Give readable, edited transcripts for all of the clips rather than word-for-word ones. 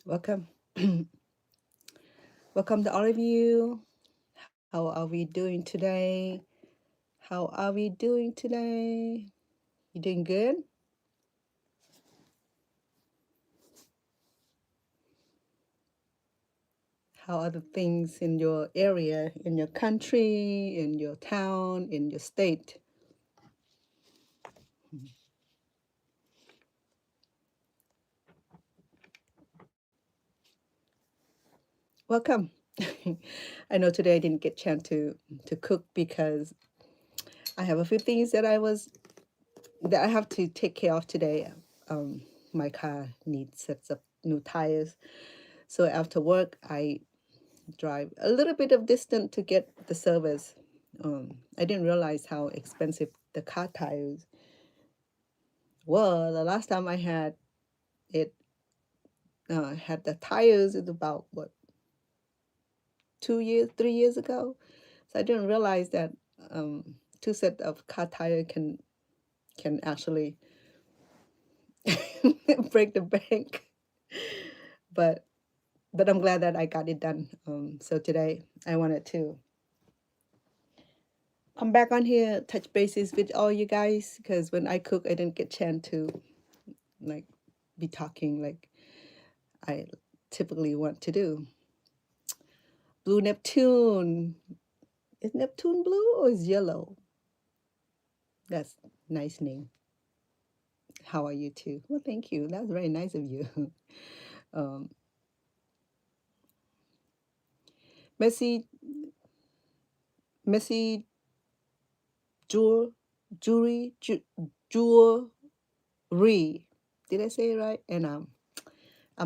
Welcome. Welcome to all of you. How are we doing today? How are we doing today? You doing good? How are the things in your area, in your country, in your town, in your state? Welcome. I know today I didn't get chance to cook because I have a few things that I have to take care of today. Um, my car needs sets up new tires. So after work, I drive a little bit of distance to get the service. I didn't realize how expensive the car tires were. The last time I it had the tires is about what 2 years, 3 years ago. So I didn't realize that two set of car tire can actually break the bank. But but I'm glad that I got it done. So today I wanted to come back on here, touch bases with all you guys, because when I cook, I didn't get chance to like be talking like I typically want to do. Blue Neptune. Is Neptune blue or is yellow? That's nice name. How are you too? Well, thank you. That's very nice of you. um, Messy, messy jewel, jewelry, jewelry. Did I say it right? And I'm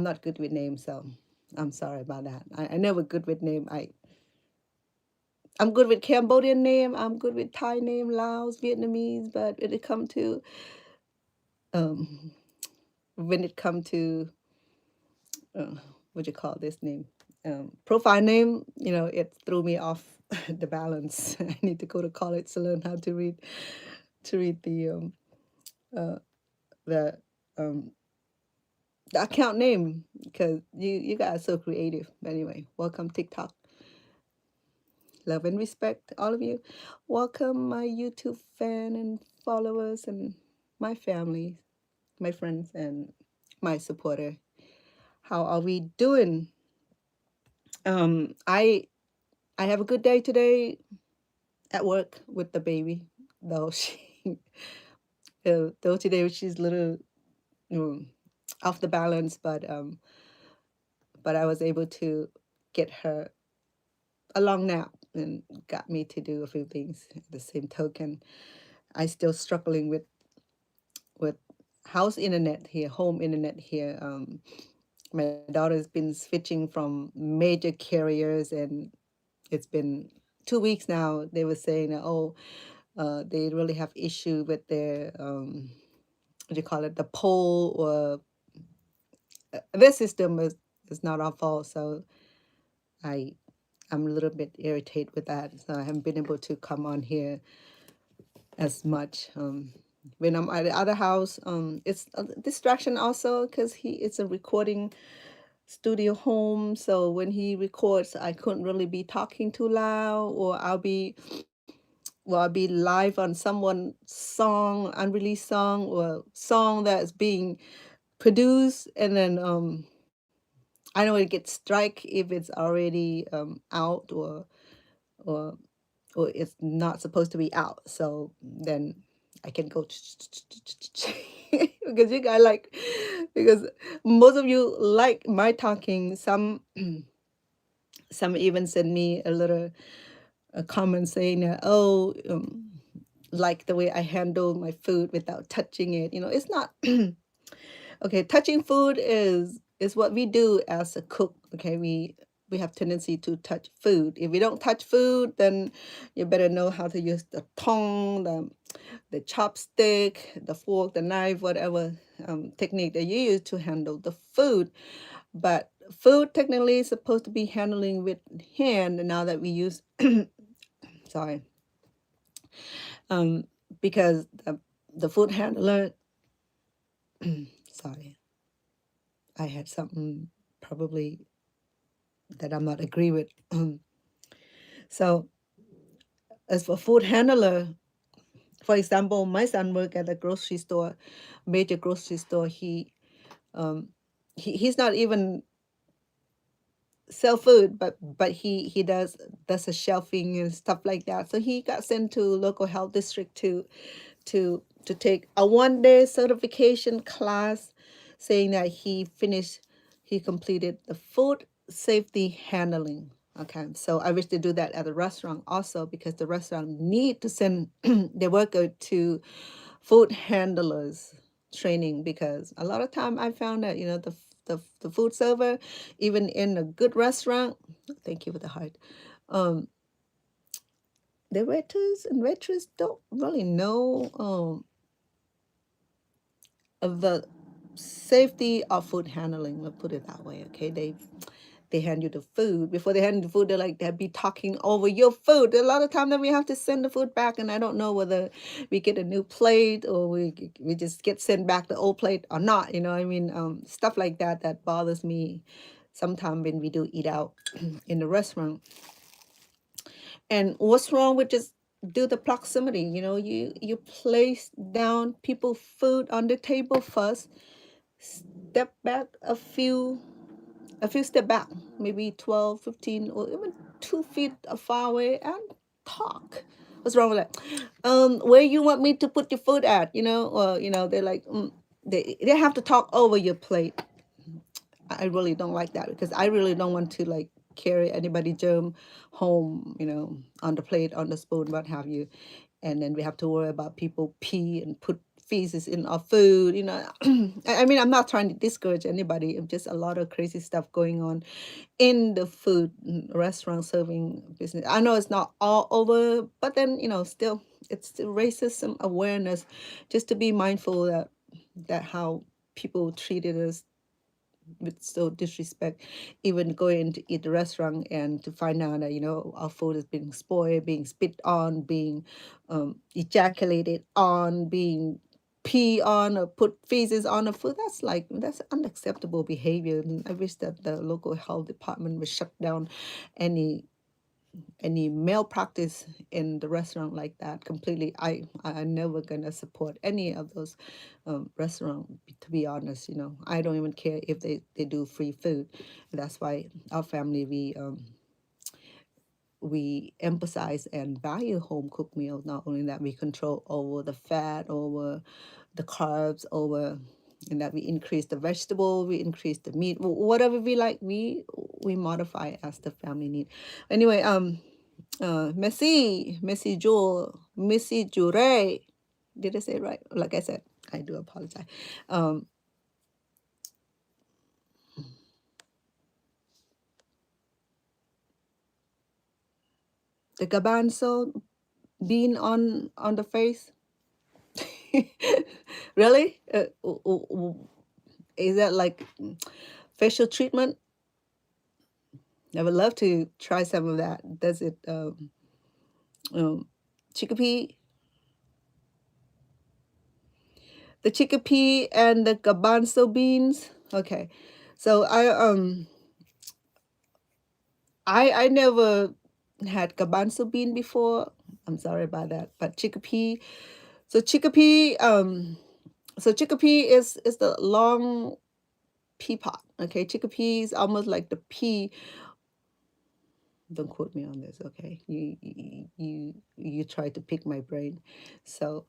not good with names, so I'm sorry about that. I never good with name. I'm good with Cambodian name. I'm good with Thai name, Laos, Vietnamese. But um, when it come to uh, what you call this name, profile name, it threw me off the balance. I need to go to college to learn how to read uh, the um, the account name because you guys are so creative. But anyway, welcome TikTok. Love and respect all of you. Welcome my YouTube fan and followers and my family, my friends and my supporter. How are we doing? I have a good day today at work with the baby, though though today she's a little um, off the balance, but I was able to get her a long nap and got me to do a few things. At the same token, I still struggling with house internet here, home internet here. My daughter's been switching from major carriers, and it's been 2 weeks now. They were saying that they really have issue with their what do you call it, the pole or their system is not our fault. So I I'm a little bit irritated with that. So I haven't been able to come on here as much. When I'm at the other house, it's a distraction also because it's a recording studio home. So when he records, I couldn't really be talking too loud, or I'll be live on someone's song, unreleased song, or song that's being produced, and then I know it gets strike if it's already out or or it's not supposed to be out. So then I can go because you guys like because most of you like my talking. Some even send me a comment saying that like the way I handle my food without touching it. It's not okay. Touching food is what we do as a cook. Okay, we have tendency to touch food. If we don't touch food, then you better know how to use the tongue, the chopstick, the fork, the knife, whatever technique that you use to handle the food. But food technically is supposed to be handling with hand. And now that we use, sorry, um, because the food handler, sorry, I had something probably that I'm not agree with. So as for food handler, for example, my son work at a grocery store, major grocery store. Um, he's not even sell food, but he does a shelving and stuff like that. So he got sent to local health district to take a 1 day certification class, saying that he completed the food safety handling. Okay, so I wish to do that at the restaurant also, because the restaurant need to send their worker to food handlers training, because a lot of time I found that the food server, even in a good restaurant, thank you for the heart, um, the waiters and waitress don't really know of the safety of food handling. Let's put it that way. Okay, they hand you the food. Before they hand you the food, they'll be talking over your food. A lot of time that we have to send the food back, and I don't know whether we get a new plate or we just get sent back the old plate or not. I mean, stuff like that that bothers me sometimes when we do eat out in the restaurant. And what's wrong with just do the proximity? You place down people food on the table first, step back a few step back, maybe 12, 15, or even 2 feet far away, and talk. What's wrong with that? Where you want me to put your food at? Or they're like, they have to talk over your plate. I really don't like that, because I really don't want to like carry anybody germ home, on the plate, on the spoon, what have you. And then we have to worry about people pee and put feces in our food. I mean, I'm not trying to discourage anybody. It's just a lot of crazy stuff going on in the food restaurant serving business. I know it's not all over, but then still, it's still racism awareness, just to be mindful that how people treated us with so disrespect, even going to eat the restaurant and to find out that our food is being spoiled, being spit on, being ejaculated on, being pee on, or put feces on the food. That's unacceptable behavior. And I wish that the local health department would shut down any malpractice in the restaurant like that completely. I'm never gonna support any of those restaurant, to be honest. I don't even care if they do free food. That's why our family, we emphasize and value home cooked meals. Not only that, we control over the fat, over the carbs, over, and that we increase the vegetable, we increase the meat, whatever we like, we modify as the family need. Anyway, Messi Jewel, Missy Jure. Did I say it right? Like I said, I do apologize. The garbanzo bean on the face. Really? Is that like facial treatment? I would love to try some of that. Does it chickpea? The chickpea and the garbanzo beans. Okay, so I never had garbanzo bean before. I'm sorry about that, but chickpea. So chickpea is the long pea pot. Okay, chickpea is almost like the pea. Don't quote me on this. Okay, you try to pick my brain. So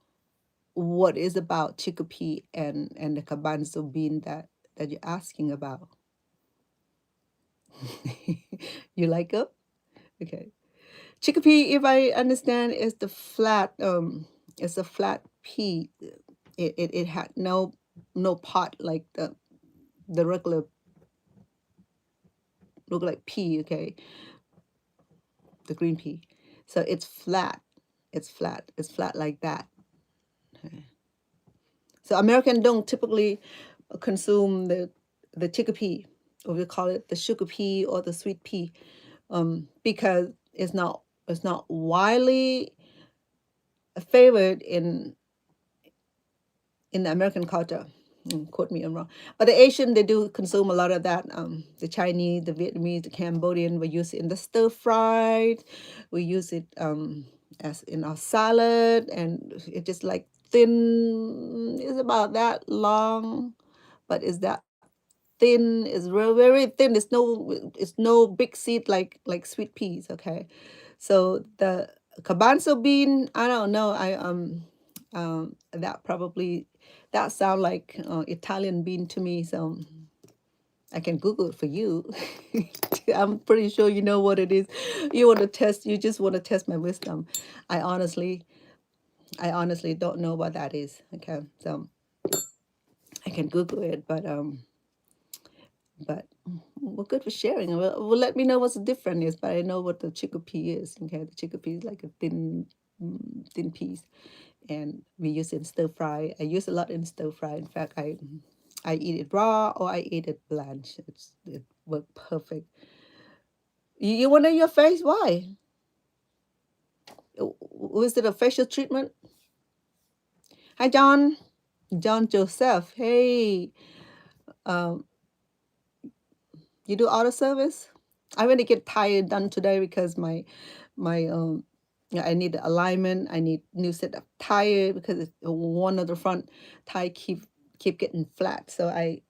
what is about chickpea and the garbanzo bean that you're asking about? You like it? Okay. Chickpea, if I understand, is the flat it's a flat pea. It had no pot like the regular look like pea, okay? The green pea. So it's flat. It's flat. It's flat like that. Okay. So American don't typically consume the chickpea, or we call it the sugar pea or the sweet pea, because it's not widely favored in the American culture. Quote me, I'm wrong. But the Asian, they do consume a lot of that. The Chinese, the Vietnamese, the Cambodian, we use it in the stir fried. We use it as in our salad, and it just like thin. It's about that long, but is that thin? Is very very thin. It's no big seed like sweet peas. Okay, so the garbanzo bean, I don't know. That probably that sound like Italian bean to me. So I can Google it for you. I'm pretty sure you know what it is. You want to test. You just want to test my wisdom. I honestly, I honestly don't know what that is. Okay, so I can Google it, but well, good for sharing. Well, let me know what's the difference is, but I know what the chickpea is. Okay, the chickpea is like a thin piece, and we use it in stir fry. I use a lot in stir fry. In fact, I eat it raw or I eat it blanched. It worked perfect. You wonder your face? Why? Was it a facial treatment? Hi, John. John Joseph. Hey, um, you do auto service? I want to get tire done today because my yeah, I need alignment. I need new set of tire because one of the front tire keep getting flat. So I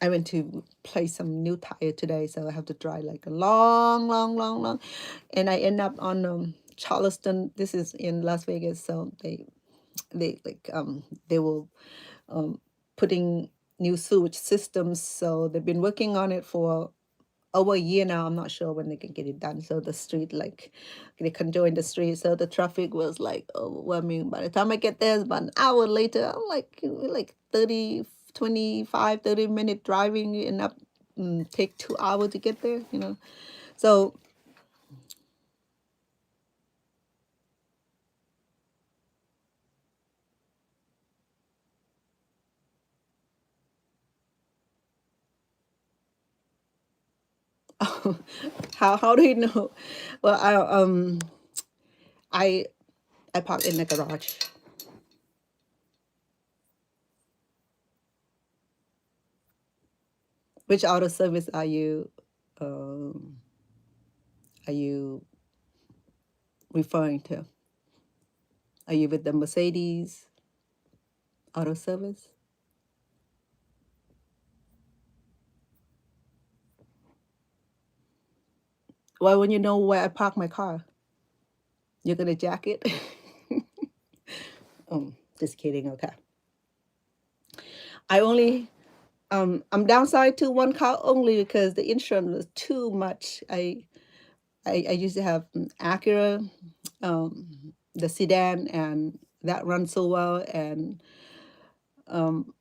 went to place some new tire today, so I have to drive like a long, and I end up on Charleston. This is in Las Vegas, so they like they will putting new sewage systems. So they've been working on it for over a year now. I'm not sure when they can get it done. So the street, like, they conjoin the street. So the traffic was like overwhelming. By the time I get there, it's about an hour later. I'm like 30, 25, 30-minute driving. You end up take 2 hours to get there, you know. So how do you know? Well, I I park in the garage. Which auto service um, are you referring to? Are you with the Mercedes auto service? Why, when you know where I park my car, you're gonna jack it? Just kidding. Okay. I only I'm downside to one car only because the insurance was too much. I used to have Acura, the sedan, and that runs so well. And um,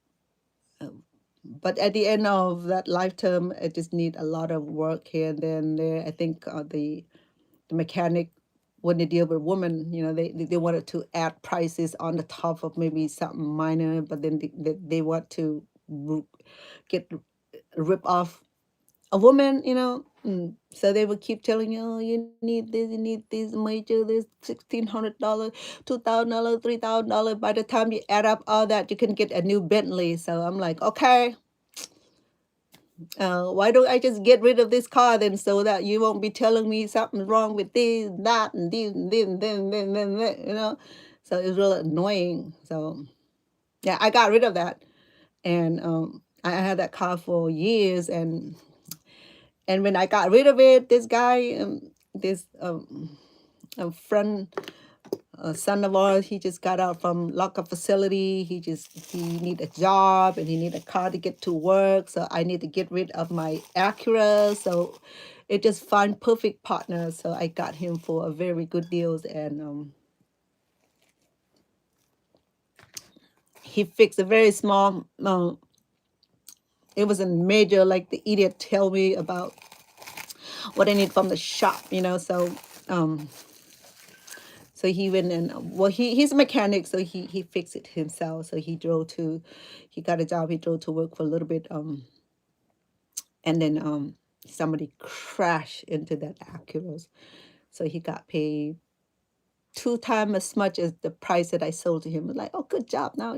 but at the end of that lifetime, I just need a lot of work here and then there. I think the mechanic, when they deal with women, they wanted to add prices on the top of maybe something minor, but then they want to get rip off a woman, so they would keep telling you, oh, you need this major, this $1,600, $2,000, $3,000. By the time you add up all that, you can get a new Bentley. So I'm like, okay, why don't I just get rid of this car then, so that you won't be telling me something's wrong with this, that, and this, and this, and then, that. So it was really annoying. So yeah, I got rid of that, and I had that car for years, and when I got rid of it, this guy, this a friend, a son of ours, he just got out from lockup facility. He need a job and he need a car to get to work. So I need to get rid of my Acura. So it just find perfect partner. So I got him for a very good deals, and he fixed a very small. It wasn't major like the idiot tell me about what I need from the shop. Um, So he went and well, he's a mechanic, so he fixed it himself. So he got a job. He drove to work for a little bit, and then somebody crashed into that Acura, so he got paid 2 times as much as the price that I sold to him. Like, oh, good job. Now,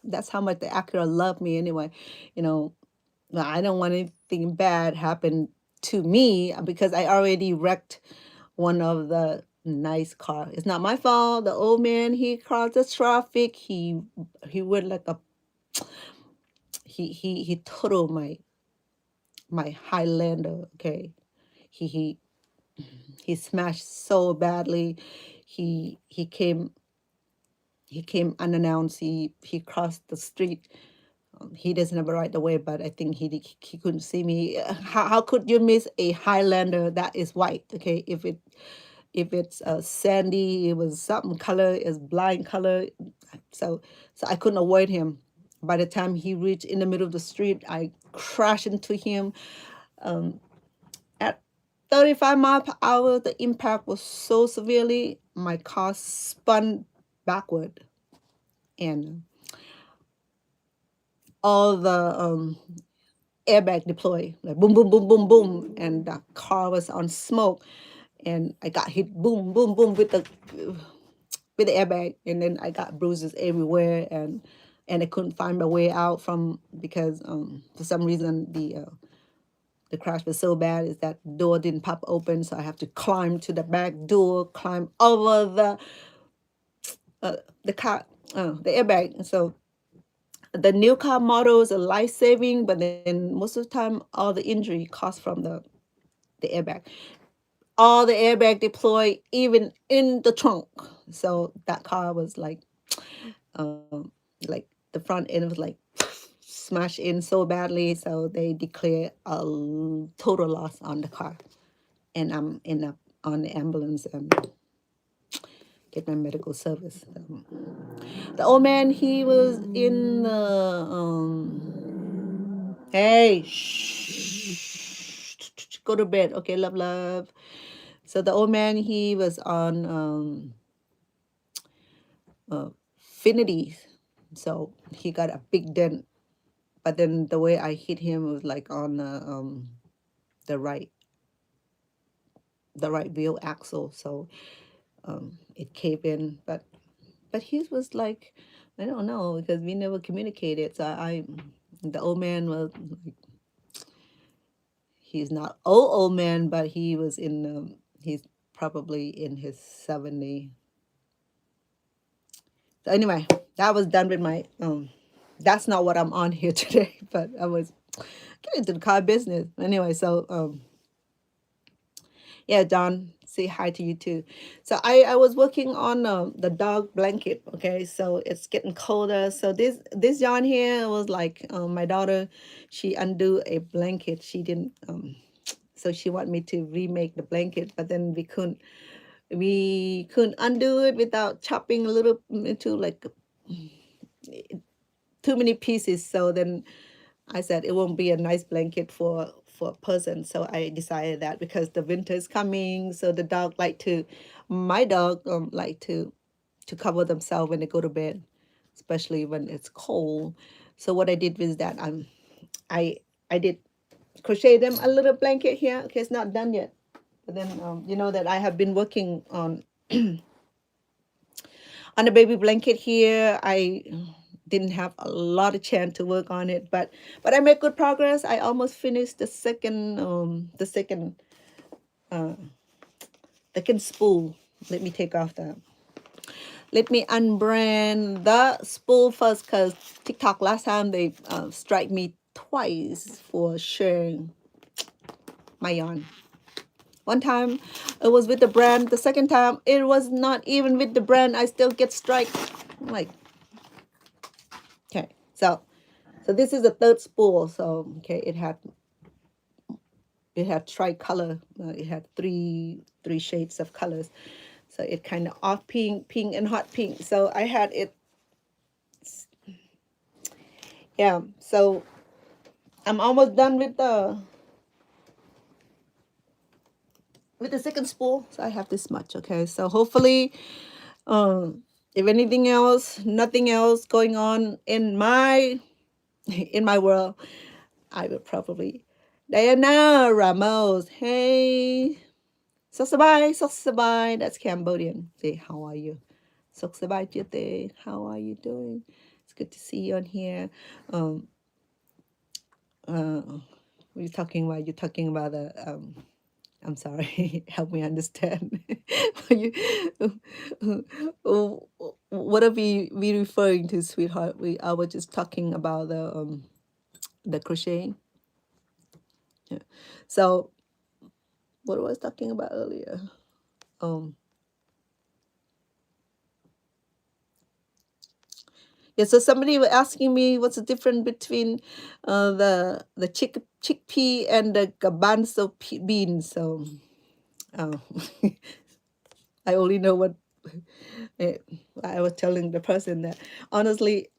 that's how much the actor loved me anyway. You know, I don't want anything bad happen to me because I already wrecked one of the nice car. It's not my fault. The old man, he crossed the traffic. He went like a he totaled my Highlander. Okay, he he he smashed so badly. He came unannounced. He crossed the street. He doesn't have a right away, but I think he couldn't see me. How could you miss a Highlander that is white? Okay, if it's sandy, it was something color, is blind color. So I couldn't avoid him. By the time he reached in the middle of the street, I crashed into him. At 35 miles per hour, the impact was so severely, my car spun backward, and all the airbag deployed, like boom, boom, boom, boom, boom, and the car was on smoke, and I got hit, boom, boom, boom, with the airbag, and then I got bruises everywhere, and I couldn't find my way out from because for some reason the crash was so bad is that door didn't pop open, so I have to climb to the back door, climb over the car, the airbag. And so the new car models are life saving, but then most of the time, all the injury comes from the airbag. All the airbag deployed, even in the trunk. So that car was like the front end was like smashed in so badly. So they declare a total loss on the car, and I'm on the ambulance and get my medical service. The old man, he was in the hey, shh, go to bed. Okay, love, love. So the old man, he was on Finity. So he got a big dent. But then the way I hit him was like on the right wheel axle. So it caved in. But his was like, I don't know, because we never communicated. So the old man was like, he's not old man, but he was he's probably in his 70. So anyway, that was done with my that's not what I'm on here today, but I was getting into the car business. Anyway, so yeah, John, say hi to you too. So I was working on the dog blanket. Okay, so it's getting colder. So this yarn here was like my daughter, she undo a blanket. She didn't so she wanted me to remake the blanket, but then we couldn't undo it without chopping a little into like too many pieces. So then I said it won't be a nice blanket for a person. So I decided that because the winter is coming, so the dog my dog like to cover themselves when they go to bed, especially when it's cold. So what I did was that I I did crochet them a little blanket here. Okay, it's not done yet, but then you know that I have been working on the baby blanket here. I didn't have a lot of chance to work on it, but I made good progress. I almost finished uh second spool. Let me take off the let me unbrand the spool first, because TikTok last time they strike me twice for sharing my yarn. One time it was with the brand, the second time it was not even with the brand. I still get strike. I'm like, okay, so this is the third spool. So okay, it had tricolor. It had three shades of colors. So it kind of off pink, pink, and hot pink. So I had it. Yeah. So I'm almost done with the second spool. So I have this much. Okay. So hopefully, if anything else, nothing else going on in my world, I would probably Diana Ramos. Hey. Soksabai, Soksabai. That's Cambodian. Say, how are you? Soksabai Jite. How are you doing? It's good to see you on here. Um, what are you talking about? You're talking about the I'm sorry, help me understand. you, what are we referring to, sweetheart? I was just talking about the crocheting. Yeah. So what was I talking about earlier? Um, yeah. So somebody was asking me what's the difference between the chickpea and the garbanzo beans. So oh, I only know what eh, I was telling the person that honestly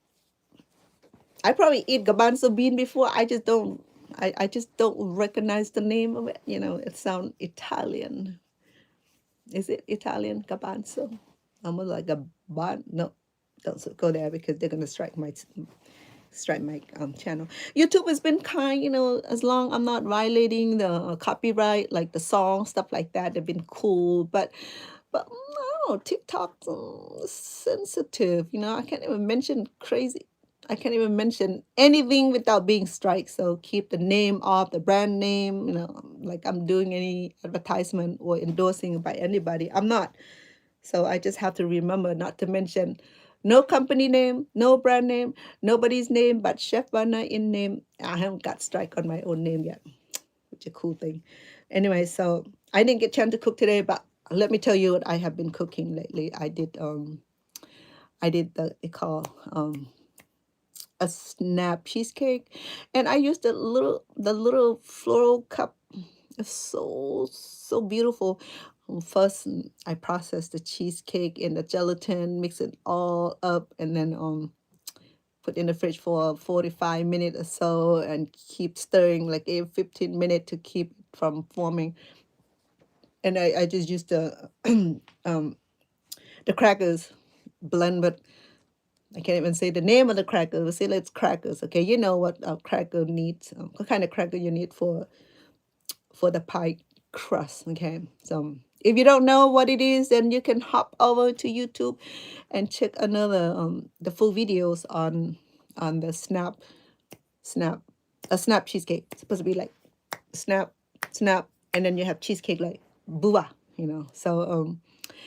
I probably eat garbanzo bean before. I just don't recognize the name of it. It sounds Italian. Is it Italian garbanzo? Almost like a bon. No, don't go there because they're gonna strike my channel. YouTube has been kind, as long I'm not violating the copyright, like the song stuff like that. They've been cool, but no, TikTok's sensitive. I can't even mention crazy. I can't even mention anything without being striked. So keep the name off, the brand name. Like I'm doing any advertisement or endorsing by anybody. I'm not. So I just have to remember not to mention no company name, no brand name, nobody's name but Chef Vanna in name. I haven't got strike on my own name yet, which is a cool thing. Anyway, so I didn't get chance to cook today, but let me tell you what I have been cooking lately. I did the they call a snap cheesecake, and I used the little floral cup. It's so beautiful. First, I process the cheesecake in the gelatin, mix it all up, and then put in the fridge for 45 minutes or so, and keep stirring like every 15 minutes to keep it from forming. And I just used the crackers blend, but I can't even say the name of the cracker. We'll say it's crackers. Okay, you know what a cracker needs, what kind of cracker you need for the pie crust. Okay, so if you don't know what it is, then you can hop over to YouTube and check another the full videos on the snap a snap cheesecake. It's supposed to be like snap snap, and then you have cheesecake like booah. So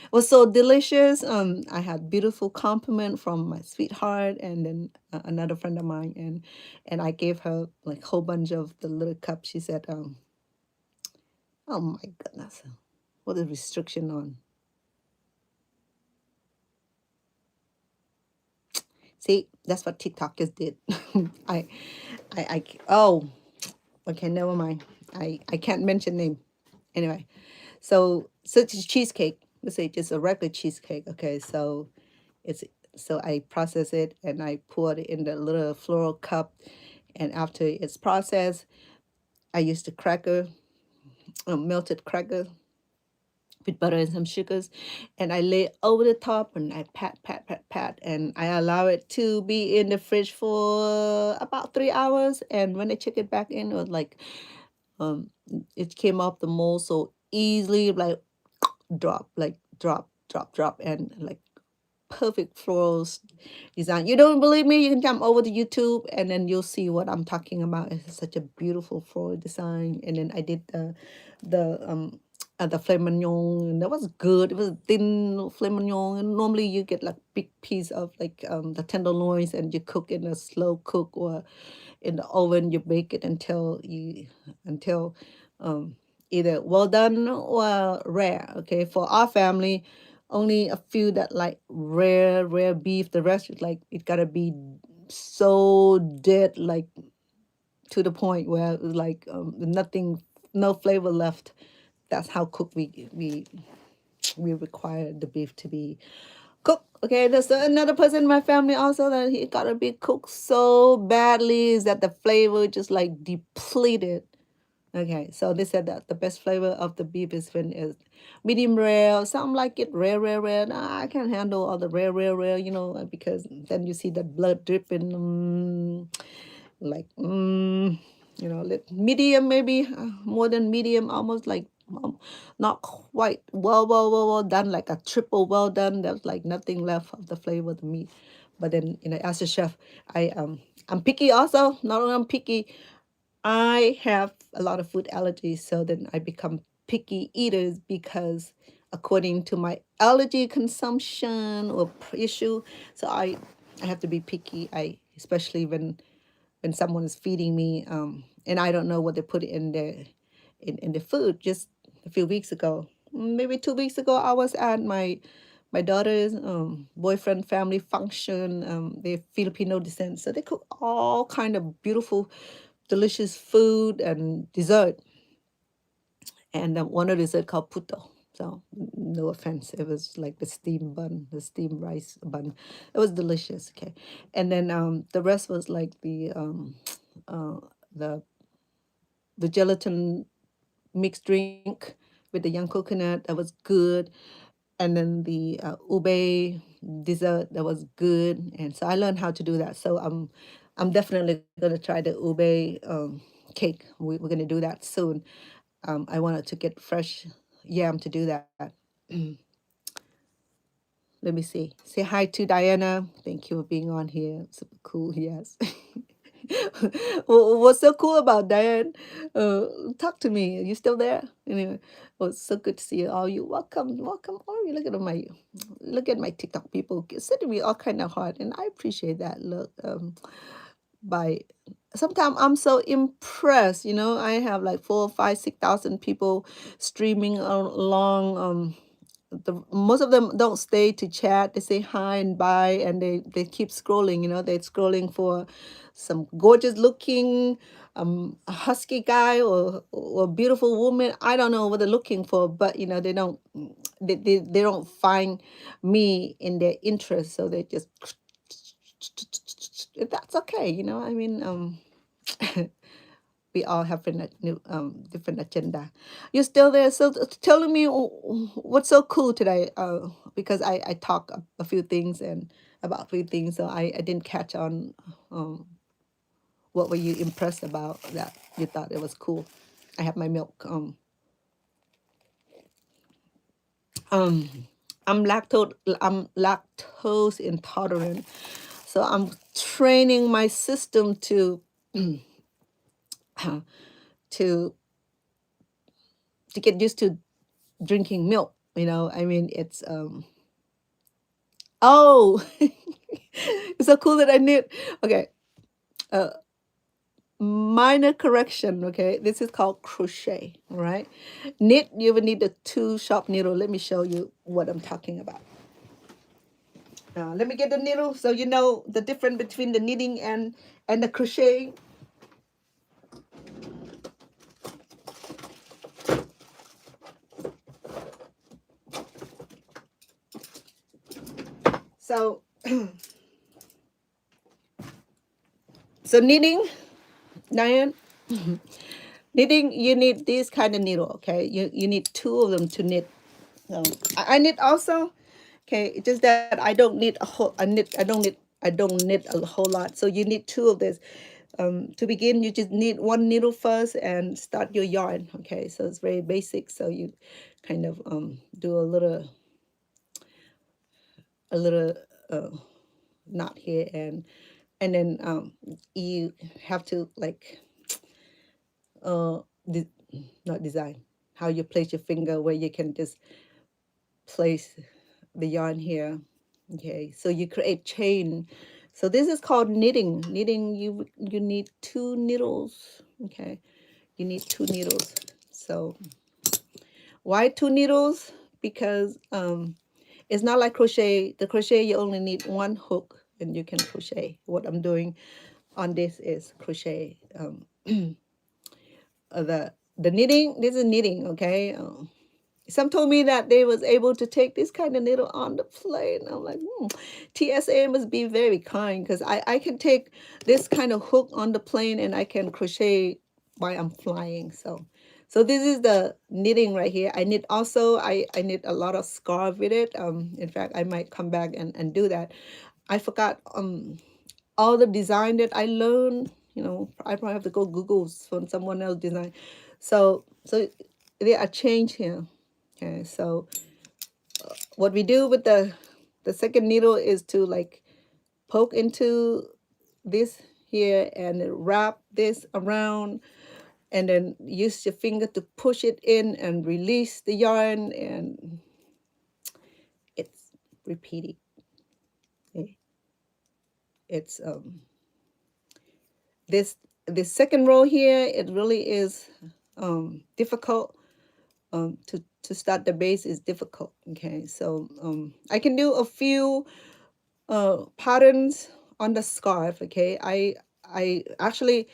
it was so delicious. I had beautiful compliment from my sweetheart, and then another friend of mine, and I gave her like whole bunch of the little cup. She said, "Oh my goodness, what a restriction on." See, that's what TikTokers did. I, oh, okay, never mind. I can't mention name. Anyway, so it's cheesecake. Let's say just a regular cheesecake. Okay, it's so I process it and I pour it in the little floral cup, and after it's processed, I use the cracker, melted cracker with butter and some sugars, and I lay it over the top and I pat, and I allow it to be in the fridge for about 3 hours. And when I check it back in, it was like um, it came off the mold so easily, like drop, and like perfect florals design. You don't believe me? You can jump over to YouTube and then you'll see what I'm talking about. It's such a beautiful floral design. And then I did the filet mignon, and that was good. It was a thin little filet mignon, and normally you get like big piece of like the tenderloins, and you cook in a slow cook or in the oven. You bake it until um, either well done or rare. Okay, for our family, only a few that like rare beef. The rest is like it gotta be so dead, like to the point where it's like nothing, no flavor left. That's how cooked we require the beef to be cooked. Okay, there's another person in my family also that he gotta be cooked so badly is that the flavor just like depleted. Okay, so they said that the best flavor of the beef is when it's medium rare. Some like it rare. Nah, I can't handle all the rare, because then you see that blood dripping. Like, medium maybe, more than medium, almost like um, not quite well done, like a triple well done. There's like nothing left of the flavor of the meat. But then, as a chef, I'm picky also. Not only I'm picky, I have a lot of food allergies, so then I become picky eaters because according to my allergy consumption or issue, so I have to be picky. I especially when someone is feeding me, and I don't know what they put in the food. Just a few weeks ago, maybe 2 weeks ago, I was at my daughter's boyfriend family function. They're Filipino descent, so they cook all kind of beautiful, delicious food and dessert. And one of the dessert called puto. So no offense, it was like the steamed bun, the steamed rice bun. It was delicious. Okay, and then the rest was like uh, the the gelatin mixed drink with the young coconut. That was good. And then the ube dessert, that was good. And so I learned how to do that. So I'm definitely gonna try the ube cake. We're gonna do that soon. I wanted to get fresh yam to do that. Let me see. Say hi to Diana. Thank you for being on here. Super cool. Yes. What's so cool about Diane? Talk to me. Are you still there? Anyway, well, it's so good to see you all. You welcome, welcome. Oh, you look at my TikTok people sending me all kind of heart, and I appreciate that. Look, by sometimes I'm so impressed. I have like 4, 5, 6,000 people streaming along. Most of them don't stay to chat. They say hi and bye, and they keep scrolling. They're scrolling for some gorgeous looking a husky guy or a beautiful woman. I don't know what they're looking for, but they don't find me in their interest, so they just that's okay. I mean, we all have different agenda. You're still there, so telling me what's so cool today, because I talk a few things and about a few things, so I didn't catch on. What were you impressed about that you thought it was cool? I have my milk. Um I'm lactose intolerant, so I'm training my system to to get used to drinking milk. I mean, it's oh, it's so cool that I knit. Okay, uh, minor correction. Okay, this is called crochet. All right, knit. You will need a two sharp needle. Let me show you what I'm talking about. Let me get the needle so you know the difference between the knitting and the crocheting. So, so knitting, Diane. Knitting, you need this kind of needle. Okay, you need two of them to knit. So I knit also. Okay, it's just that I don't knit a whole. I don't knit a whole lot. So you need two of this. To begin, you just need one needle first and start your yarn. Okay, so it's very basic. So you kind of do a little uh, knot here, and then you have to like uh de- not design how you place your finger where you can just place the yarn here. Okay, so you create chain. So this is called knitting. Knitting, you need two needles. Okay, you need two needles. So why two needles? Because it's not like crochet. The crochet, you only need one hook and you can crochet. What I'm doing on this is crochet. The knitting, this is knitting. Okay. Some told me that they was able to take this kind of needle on the plane. I'm like, TSA must be very kind, because I can take this kind of hook on the plane and I can crochet while I'm flying. So this is the knitting right here. I knit also. I knit a lot of scarf with it. In fact, I might come back and do that. I forgot all the design that I learned. I probably have to go Google from someone else design. So there are change here. Okay, so what we do with the second needle is to like poke into this here and wrap this around, and then use your finger to push it in and release the yarn, and it's repeating. Okay? It's this second row here, it really is difficult. To start the base is difficult. Okay, so I can do a few patterns on the scarf. Okay, I actually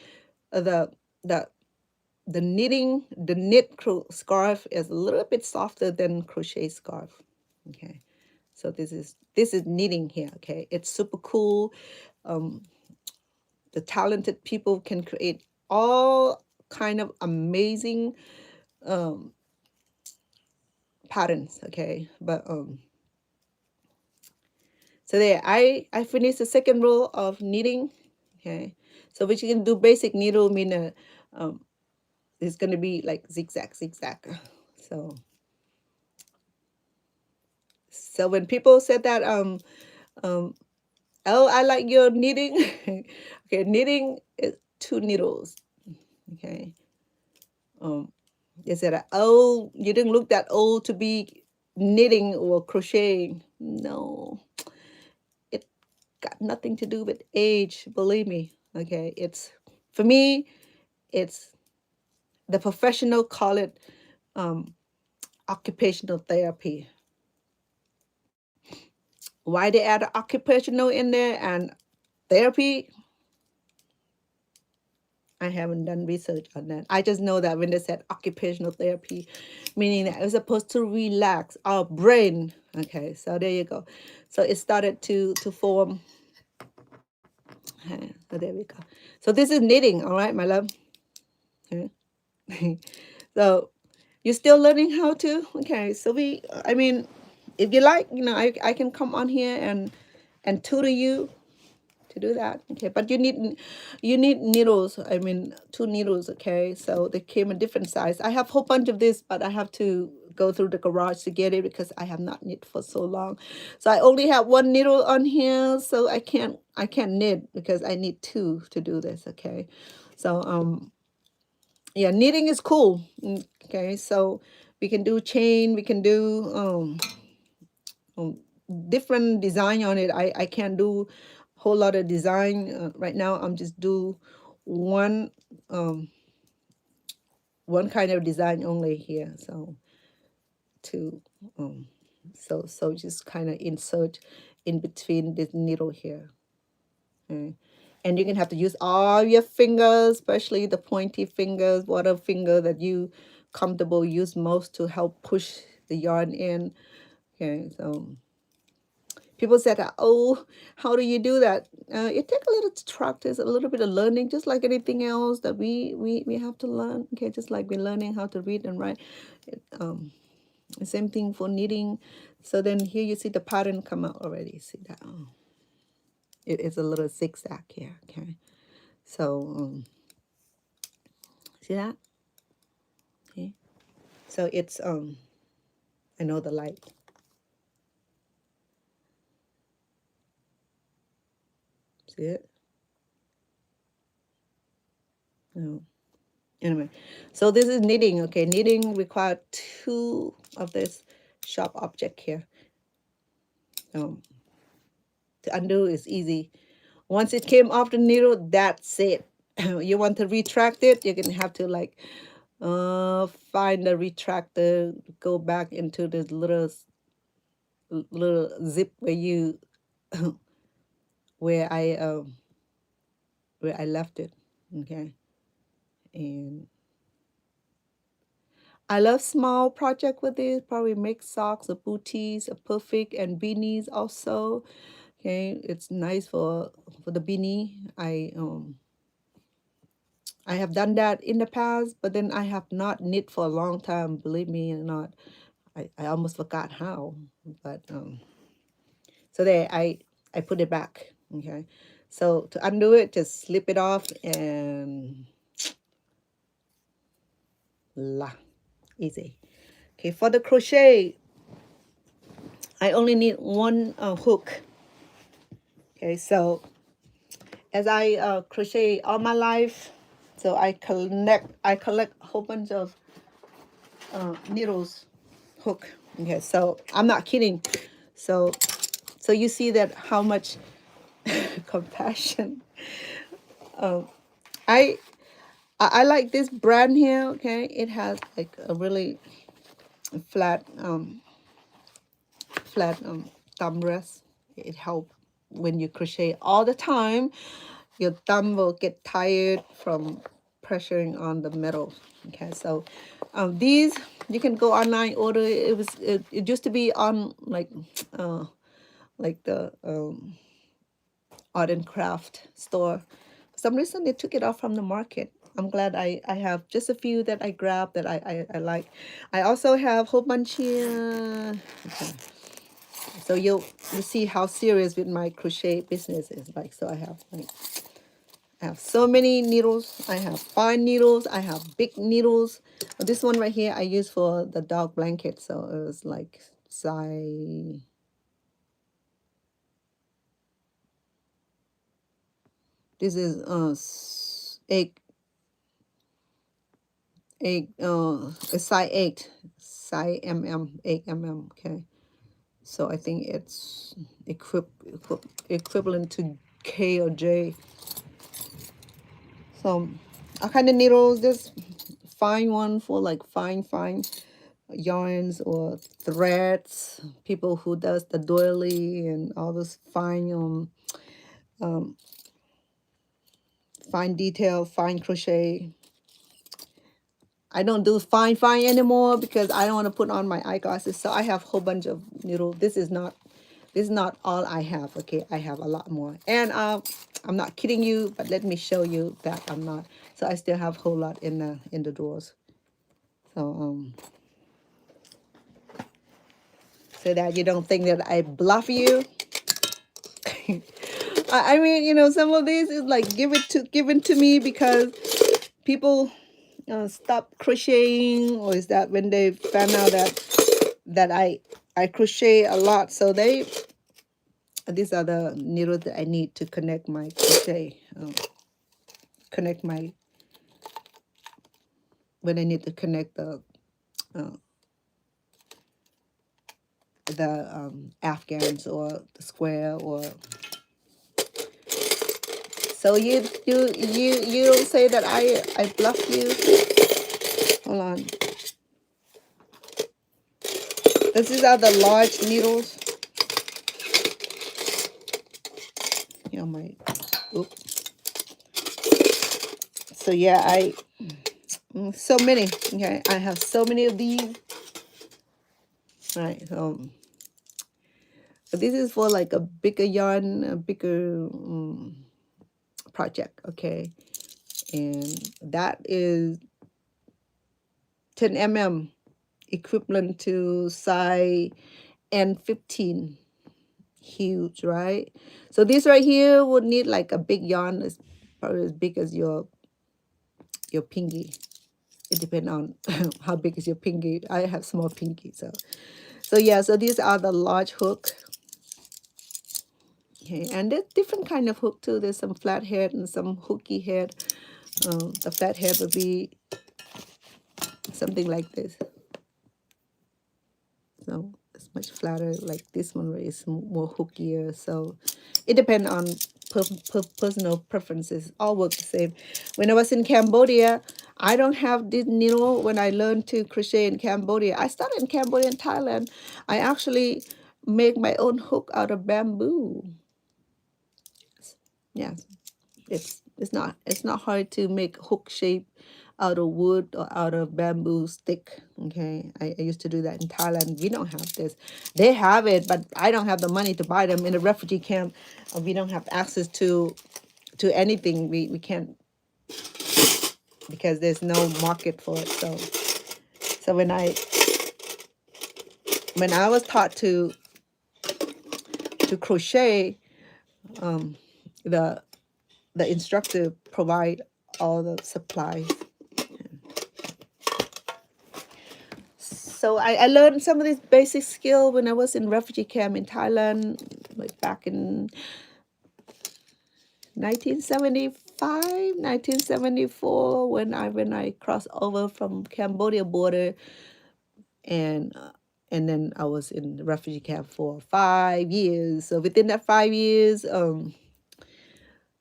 the the the knitting, the scarf is a little bit softer than crochet scarf. Okay, so this is knitting here. Okay, it's super cool. um the talented people can create all kind of amazing um patterns. Okay, but so there, I finished the second row of knitting. Okay, so what you can do basic needle mean um it's going to be like zigzag zigzag. So when people said that um oh, I like your knitting. Okay, knitting is two needles. Okay, they said, oh, you didn't look that old to be knitting or crocheting. No, it got nothing to do with age, believe me. Okay, it's for me, it's the professional call it um, occupational therapy. Why they add occupational in there and therapy? I haven't done research on that. I just know that when they said occupational therapy, meaning that it's supposed to relax our brain. Okay, so there you go. So it started to form. So there we go. So this is knitting, all right, my love. Okay. So you're still learning how to. Okay, so I mean, if you like, I can come on here and tutor you to do that. Okay, but you need needles. I mean, two needles. Okay, so they came in different size. I have a whole bunch of this, but I have to go through the garage to get it because I have not knit for so long. So I only have one needle on here, so I can't knit because I need two to do this. Okay, so yeah, knitting is cool. Okay, so we can do chain, we can do um, different design on it. I can't do a whole lot of design right now. I'm just do one um, one kind of design only here. So to um, so just kind of insert in between this needle here. Okay. And you're gonna have to use all your fingers, especially the pointy fingers, whatever finger that you comfortable use most to help push the yarn in. Okay, so people said, "Oh, how do you do that?" It takes a little practice, a little bit of learning, just like anything else that we have to learn. Okay, just like we're learning how to read and write. The same thing for knitting. So then here you see the pattern come out already. See that? Oh, it is a little zigzag here. Okay, so see that? Okay, so it's I know the light. See it? No. Anyway, so this is knitting. Okay, knitting require two of this sharp object here. To undo is easy. Once it came off the needle, that's it. You want to retract it, you're gonna have to like find the retractor, go back into this little zip where you where I left it. Okay, and I love small project with this. Probably make socks or booties, or perfect, and beanies also. Okay, it's nice for the beanie. I have done that in the past, but then I have not knit for a long time. Believe me or not, I almost forgot how. But so there, I put it back. Okay, so to undo it, just slip it off and la easy. Okay, for the crochet, I only need one hook. Okay, so as I crochet all my life, so I collect a whole bunch of needles, hook. Okay, so I'm not kidding. So you see that how much compassion. I I like this brand here. Okay, it has like a really flat thumb rest. It helps when you crochet all the time. Your thumb will get tired from pressuring on the metal. Okay, so these you can go online order. It used to be on like the art and craft store. For some reason, they took it off from the market. I'm glad I have just a few that I grabbed that I like. I also have a whole bunch here. Okay. So you see how serious with my crochet business is like. So I have so many needles. I have fine needles. I have big needles. This one right here I use for the dog blanket. So it was like size. This is a size 8, size 8 mm. Okay, so I think it's equivalent to K or J. So I kind of needles this fine one for like fine yarns or threads. People who does the doily and all those fine detail, fine crochet. I don't do fine anymore because I don't want to put on my eyeglasses. So I have a whole bunch of needle. This is not all I have. Okay, I have a lot more. And I'm not kidding you, but let me show you that I'm not. So I still have a whole lot in the drawers. So so that you don't think that I bluff you. I mean, you know, some of these is like given to me because people stop crocheting, or is that when they found out that I crochet a lot, so these are the needles that I need to connect my crochet, connect my, when I need to connect the afghans or the square. Or so you don't say that I bluff you. Hold on. These are the large needles. You know, my, oops. So yeah, so many. Okay, I have so many of these. Right. But this is for like a bigger yarn, a bigger project. Okay, and that is 10 mm, equivalent to size N15. Huge, right? So this right here would need like a big yarn. It's probably as big as your pinky. It depends on how big is your pinky. I have small pinky, so yeah. So these are the large hook. Okay, and there's different kind of hook too. There's some flat head and some hooky head. The flat head would be something like this. So it's much flatter. Like this one is more hookier. So it depends on personal preferences. All work the same. When I was in Cambodia, I don't have this needle. When I learned to crochet in Cambodia, I started in Cambodia and Thailand. I actually make my own hook out of bamboo. Yeah, it's not hard to make hook shape out of wood or out of bamboo stick. Okay, I used to do that in Thailand. We don't have this. They have it, but I don't have the money to buy them. In a refugee camp, we don't have access to anything. We can't, because there's no market for it. So when I was taught to crochet, the instructor provide all the supplies. so I learned some of these basic skill when I was in refugee camp in Thailand, like back in 1975, 1974, when I crossed over from Cambodia border, and and then I was in the refugee camp for 5 years. So within that 5 years, um,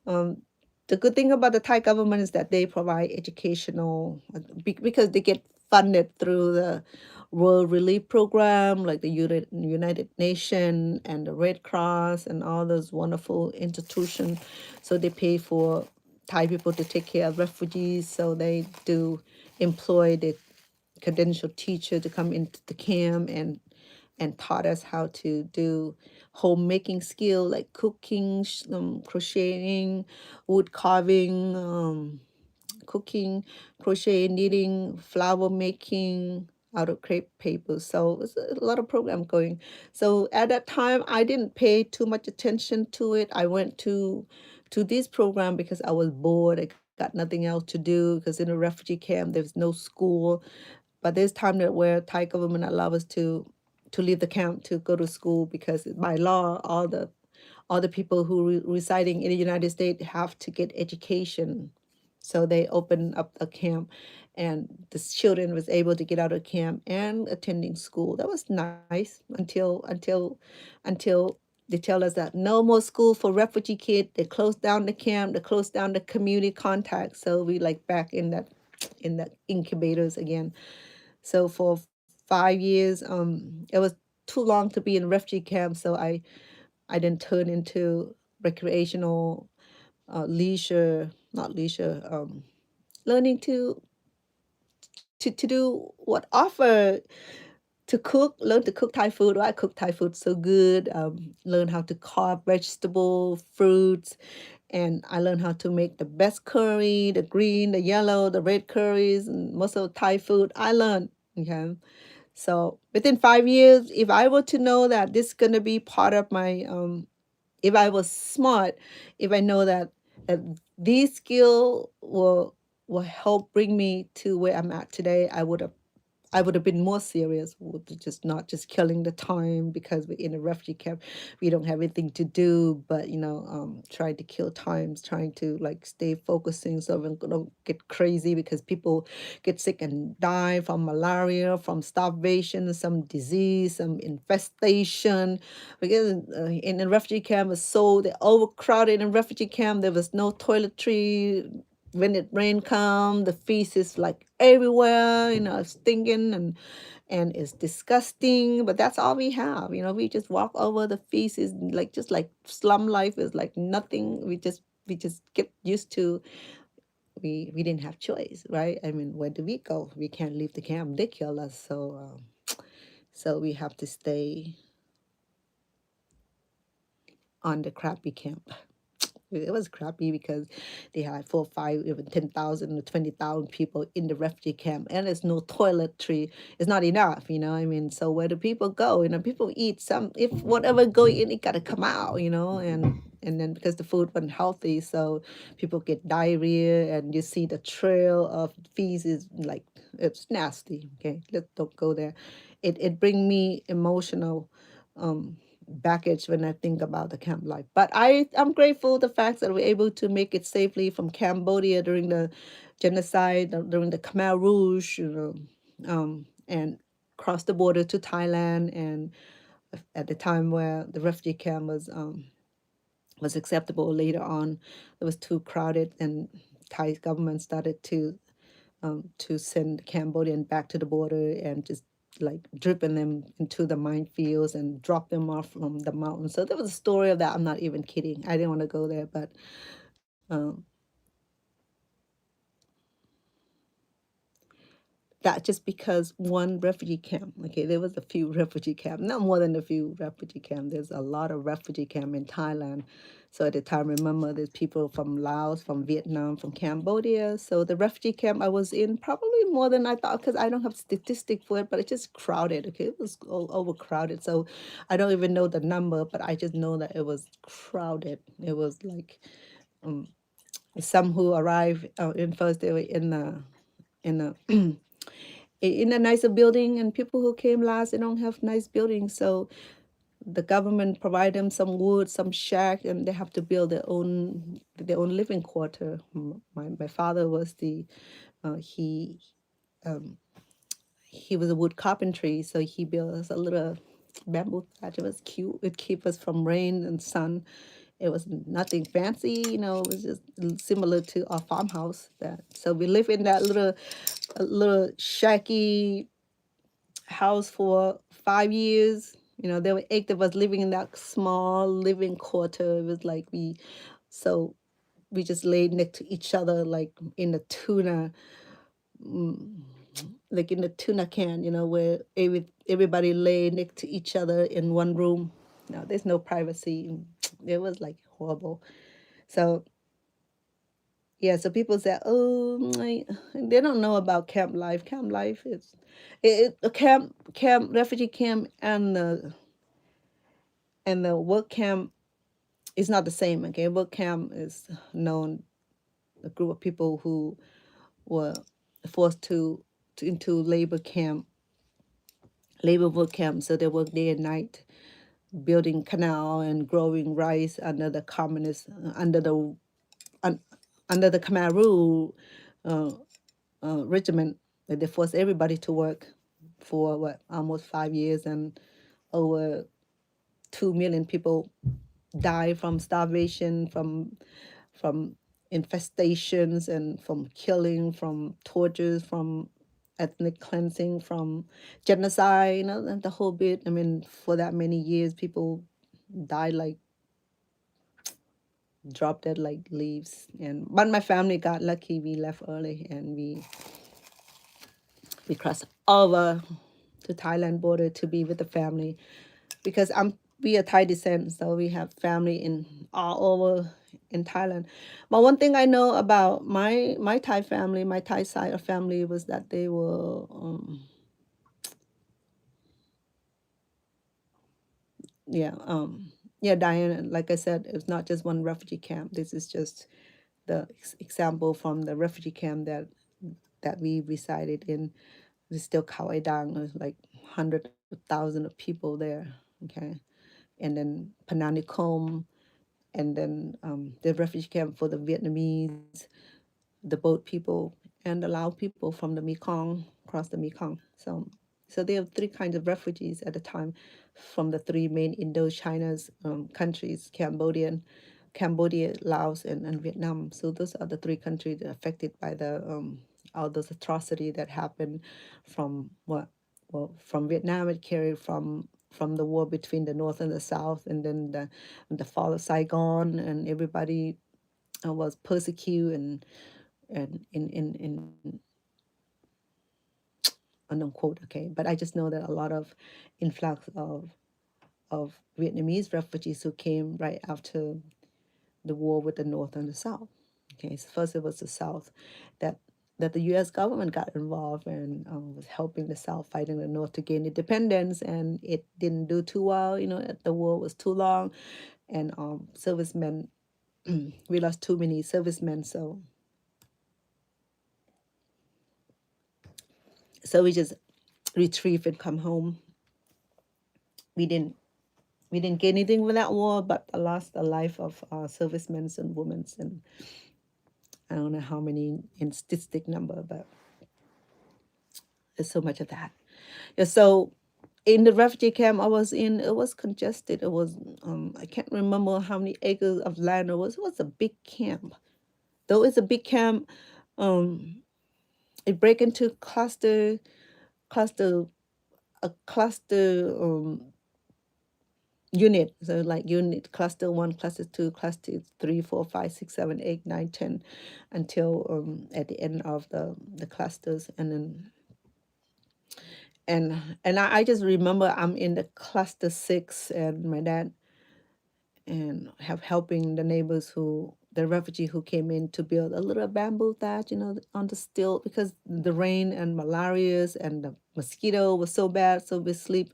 the good thing about the Thai government is that they provide educational because they get funded through the World Relief Program, like the United Nations and the Red Cross and all those wonderful institutions. So they pay for Thai people to take care of refugees. So they do employ the credentialed teacher to come into the camp and taught us how to do homemaking skill like cooking, crocheting, wood carving, cooking, crochet, knitting, flower making out of crepe paper. So it's a lot of program going. So at that time, I didn't pay too much attention to it. I went to this program because I was bored. I got nothing else to do because in a refugee camp there's no school. But there's time that where Thai government allow us to leave the camp to go to school because by law all the people who residing in the United States have to get education. So they opened up a camp, and the children was able to get out of camp and attending school. That was nice until they tell us that no more school for refugee kids. They closed down the camp. They closed down the community contact. So we like back in that incubators again. So for 5 years, it was too long to be in refugee camp. So I then turned into recreational, leisure, not leisure, learning to do what offer to cook, learn to cook Thai food. I cook Thai food so good. Learn how to carve vegetable, fruits, and I learned how to make the best curry, the green, the yellow, the red curries, and most of Thai food I learned. Okay. So within 5 years, if I were to know that this is gonna be part of my, if I was smart, if I know that these skill will help bring me to where I'm at today, I would have been more serious with just not just killing the time because we're in a refugee camp. We don't have anything to do, but trying to kill times, trying to like stay focusing so we don't get crazy because people get sick and die from malaria, from starvation, some disease, some infestation. Because in a refugee camp, it's so they overcrowded in refugee camp. There was no toiletry when it rain come, the feces like everywhere, stinking and it's disgusting. But that's all we have. We just walk over the feces like just like slum life is like nothing. We just get used to. We didn't have choice, right? I mean, where do we go? We can't leave the camp. They kill us, so we have to stay on the crappy camp. It was crappy because they had 4, 5, even 10,000 or 20,000 people in the refugee camp, and there's no toiletry. It's not enough, I mean, so where do people go? People eat some, if whatever go in, it gotta come out, and then because the food wasn't healthy, so people get diarrhea, and you see the trail of feces, like it's nasty. Okay, let's don't go there. It bring me emotional. Baggage when I think about the camp life. But I'm grateful the fact that we're able to make it safely from Cambodia during the genocide, during the Khmer Rouge, and cross the border to Thailand. And at the time where the refugee camp was acceptable, later on it was too crowded, and Thai government started to send Cambodian back to the border and just like dripping them into the minefields and drop them off from the mountain. So there was a story of that. I'm not even kidding. I didn't want to go there, but um, that just because one refugee camp. Okay, there was a few refugee camp, not more than a few refugee camp. There's a lot of refugee camp in Thailand. So at the time, remember, there's people from Laos, from Vietnam, from Cambodia. So the refugee camp I was in probably more than I thought because I don't have statistic for it, but it's just crowded. Okay, it was overcrowded. So I don't even know the number, but I just know that it was crowded. It was like um, some who arrived in first they were in the in a nicer building, and people who came last, they don't have nice buildings, so the government provide them some wood, some shack, and they have to build their own living quarter. My father was the he um, he was a wood carpentry, so he built us a little bamboo thatch. It was cute. It keep us from rain and sun. It was nothing fancy, it was just similar to our farmhouse. That so we live in that little shacky house for 5 years. There were 8 of us living in that small living quarter. It was like so we just laid next to each other like in a tuna, mm, like in the tuna can, where everybody lay next to each other in one room. No, there's no privacy. It was like horrible. So yeah, so people say, "Oh, they don't know about camp life. Camp life is, a camp, refugee camp, and the work camp is not the same. Okay, work camp is known a group of people who were forced to into labor work camp. So they work day and night, building canal and growing rice under the communist, un, under the Khmer rule uh, regiment. They forced everybody to work for what almost 5 years, and over 2 million people die from starvation, from infestations, and from killing, from tortures, from ethnic cleansing, from genocide, and the whole bit. I mean, for that many years, people died like drop dead like leaves. But my family got lucky. We left early, and we crossed over to Thailand border to be with the family, because we are Thai descent, so we have family in all over in Thailand. But one thing I know about my Thai family, my Thai side of family, was that they were yeah yeah, Diana, like I said, it's not just one refugee camp. This is just the example from the refugee camp that we resided in. There's still Khao Dang. There's like hundreds of thousands of people there. Okay, and then Pananikom, and then the refugee camp for the Vietnamese, the boat people, and the Lao people from the Mekong, across the Mekong. So there are 3 kinds of refugees at the time, from the 3 main Indochina's countries: Cambodia, Laos, and Vietnam. So those are the 3 countries that are affected by the all those atrocity that happened from from Vietnam. It carried from the war between the North and the South, and then the fall of Saigon, and everybody was persecuted and in unquote. Okay, but I just know that a lot of influx of Vietnamese refugees who came right after the war with the North and the South. Okay, so first it was the South that the U.S. government got involved and was helping the South fighting the North to gain independence, and it didn't do too well. The war was too long, and servicemen we lost too many servicemen, so we just retrieve and come home. We didn't we didn't get anything with that war, but I lost the life of servicemen and women, and I don't know how many in statistic number, but there's so much of that. Yeah, so in the refugee camp I was in, it was congested. It was I can't remember how many acres of land it was. It was a big camp. Though it's a big camp, um, it break into cluster a cluster unit. So like unit cluster 1, cluster 2, cluster 3, 4, 5, 6, 7, 8, 9, 10, until at the end of the clusters. And then I just remember I'm in the cluster 6, and my dad and have helping the neighbors, who the refugee who came in, to build a little bamboo thatch, on the still, because the rain and malarias and the mosquito was so bad. So we sleep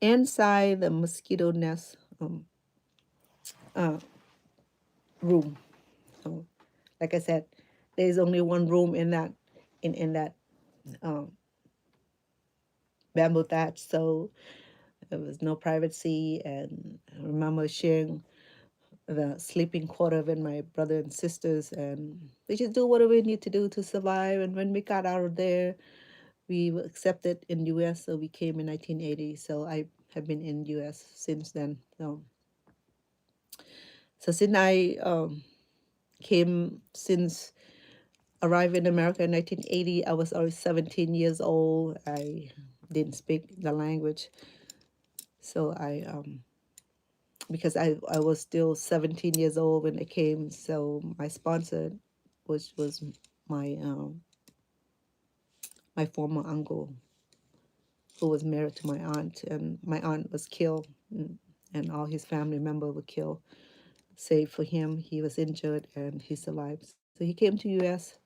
inside the mosquito nest uh, room. So like I said, there's only one room in that um, bamboo thatch, so there was no privacy. And I remember sharing the sleeping quarter with my brother and sisters, and we just do whatever we need to do to survive. And when we got out of there, we were accepted in U.S., so we came in 1980. So I have been in U.S. since then. So since I came since arrived in America in 1980, I was already 17 years old. I didn't speak the language, so because I was still 17 years old when I came. So my sponsor was my my former uncle, who was married to my aunt, and my aunt was killed, and all his family members were killed. Save for him, he was injured and he survived. So he came to U.S.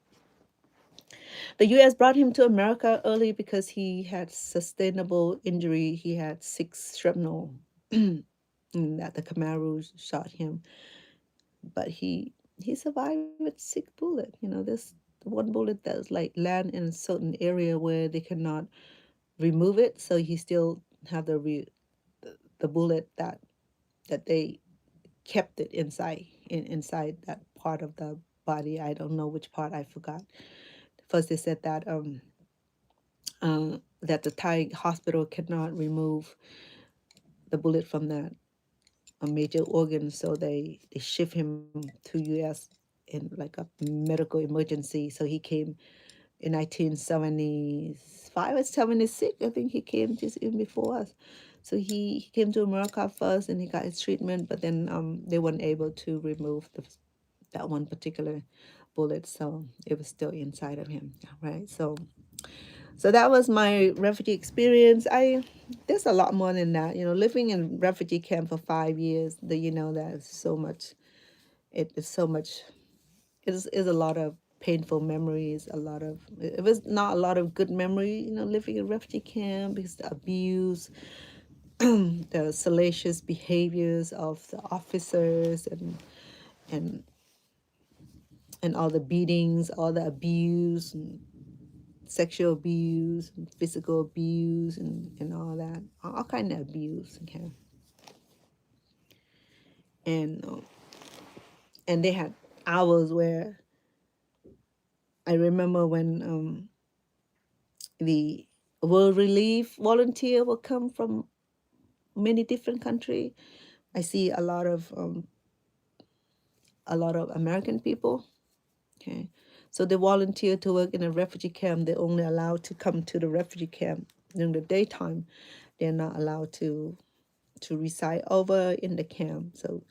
The U.S. brought him to America early because he had sustainable injury. He had 6 shrapnel that the Camaro shot him, but he survived with 6 bullets. This one bullet that was like land in a certain area where they cannot remove it, so he still have the bullet that they kept it inside that part of the body. I don't know which part, I forgot. First they said that the Thai hospital cannot remove the bullet from that a major organ, so they shift him to U.S. in like a medical emergency. So he came in 1975 or 76. I think he came just even before us. So he came to America first, and he got his treatment, but then they weren't able to remove that one particular bullet, so it was still inside of him, right? So that was my refugee experience. I There's a lot more than that. Living in refugee camp for 5 years, that is so much. It is so much. It is a lot of painful memories. It was not a lot of good memory. Living in refugee camp, because the abuse, the salacious behaviors of the officers, and and all the beatings, all the abuse, and sexual abuse, and physical abuse, and all that, all kind of abuse. Okay, and and they had hours where I remember when the World Relief volunteer will come from many different countries. I see a lot of American people. Okay, so they volunteer to work in a refugee camp. They're only allowed to come to the refugee camp during the daytime. They're not allowed to reside over in the camp. So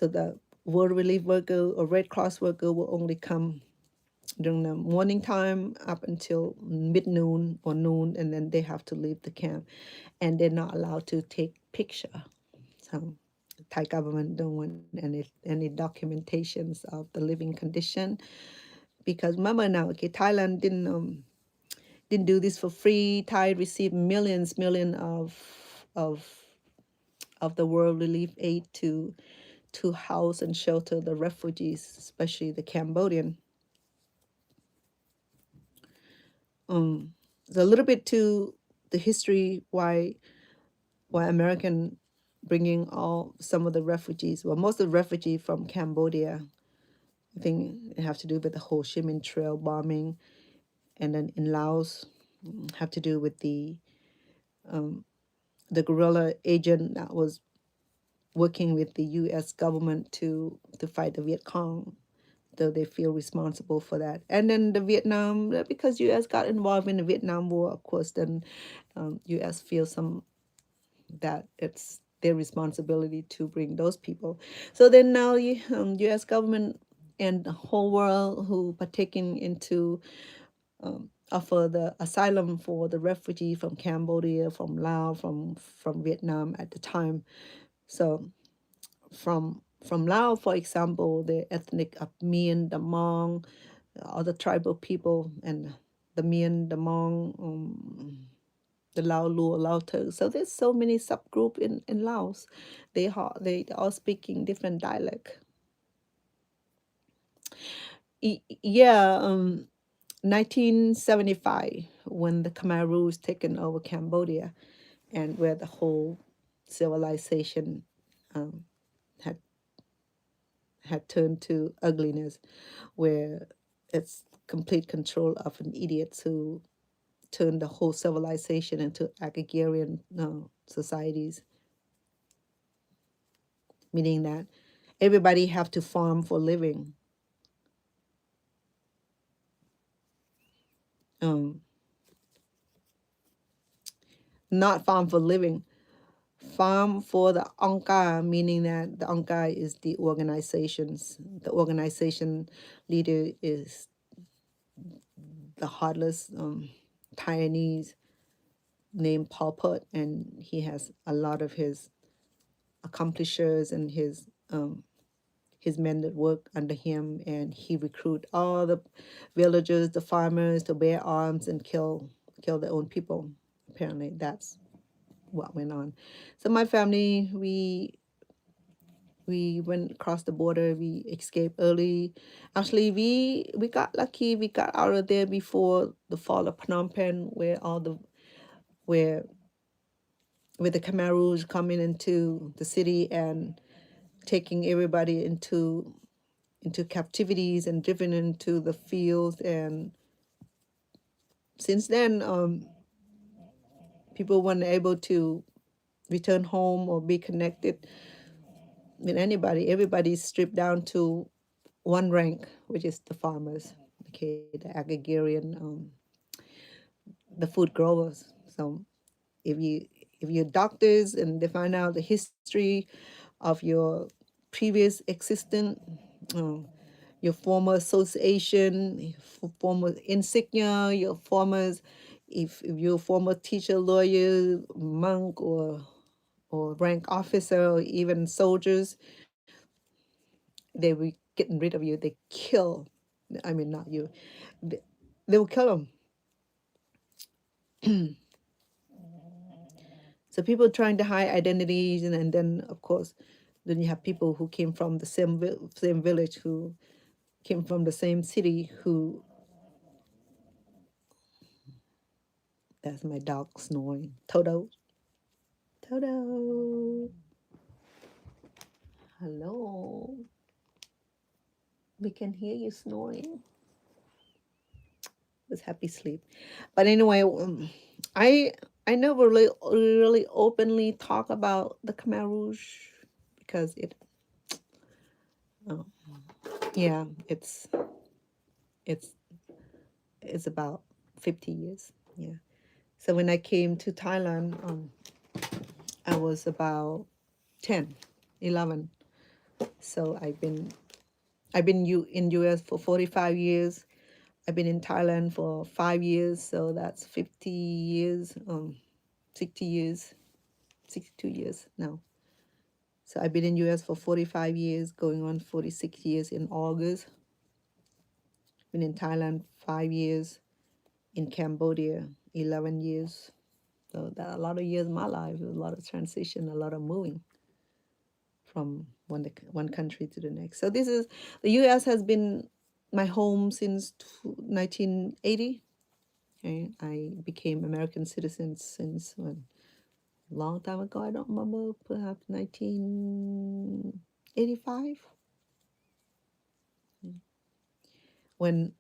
the World Relief worker or Red Cross worker will only come during the morning time up until mid-noon or noon, and then they have to leave the camp, and they're not allowed to take picture. So Thai government don't want any documentations of the living condition, because remember now, okay, Thailand didn't do this for free. Thai received million of of the world relief aid to house and shelter the refugees, especially the Cambodian. So a little bit to the history, why American bringing all some of the refugees, well, most of the refugee from Cambodia. I think it have to do with the Ho Chi Minh Trail bombing, and then in Laos, have to do with the guerrilla agent that was working with the U.S. government to fight the Viet Cong, though they feel responsible for that. And then the Vietnam, because U.S. got involved in the Vietnam War, of course, then U.S. feels that it's their responsibility to bring those people. So then now U.S. government and the whole world who partaking into offer the asylum for the refugee from Cambodia, from Laos, from Vietnam at the time. So from Laos, for example, the ethnic of Mien, the Hmong, other tribal people, and the Mien, the Hmong, the Lao Luo, Lao Thơ. So there's so many subgroup in Laos. They all speaking different dialect. Yeah. 1975, when the Khmer Rouge taken over Cambodia, and where the whole civilization um, had had turned to ugliness, where it's complete control of an idiot who turned the whole civilization into agrarian societies, meaning that everybody have to farm for living. Um, Not farm for living, farm for the Angka, meaning that the Angka is the organizations. The organization leader is the heartless Taiwanese named Pol Pot, and he has a lot of his accomplishers and his men that work under him, and he recruit all the villagers, the farmers, to bear arms and kill their own people. Apparently, that's what went on. So my family, we went across the border. We escaped early. Actually, we got lucky. We got out of there before the fall of Phnom Penh, where where the Khmer Rouge coming into the city and taking everybody into captivities and driven into the fields. And since then, people weren't able to return home or be connected with anybody. Everybody's stripped down to one rank, which is the farmers, okay, the agrarian, the food growers. So if you if you're doctors and they find out the history of your previous existence, uh, your former association, former insignia, your former, if you're a former teacher, lawyer, monk, or rank officer, or even soldiers, they were getting rid of you. They kill, I mean, not you. They, they will kill them. So people trying to hide identities, and then of course, then you have people who came from the same village, who came from the same city, who, that's my dog snoring. Toto, Toto, hello. We can hear you snoring. It was happy sleep. But anyway, I I never really openly talk about the Khmer Rouge because uh, yeah, it's it's about 50 years. Yeah. So when I came to Thailand, I was about 10, 11. So I've been in US for 45 years. I've been in Thailand for 5 years, so that's 50 years, 60 years, 62 years now. So I've been in US for 45 years, going on 46 years in August. Been in Thailand 5 years, in Cambodia 11 years. So that a lot of years of my life, a lot of transition, a lot of moving from one country to the next. So this is the U.S. has been my home since 1980. Okay? I became American citizen since when? A long time ago. I don't remember, perhaps 1985. When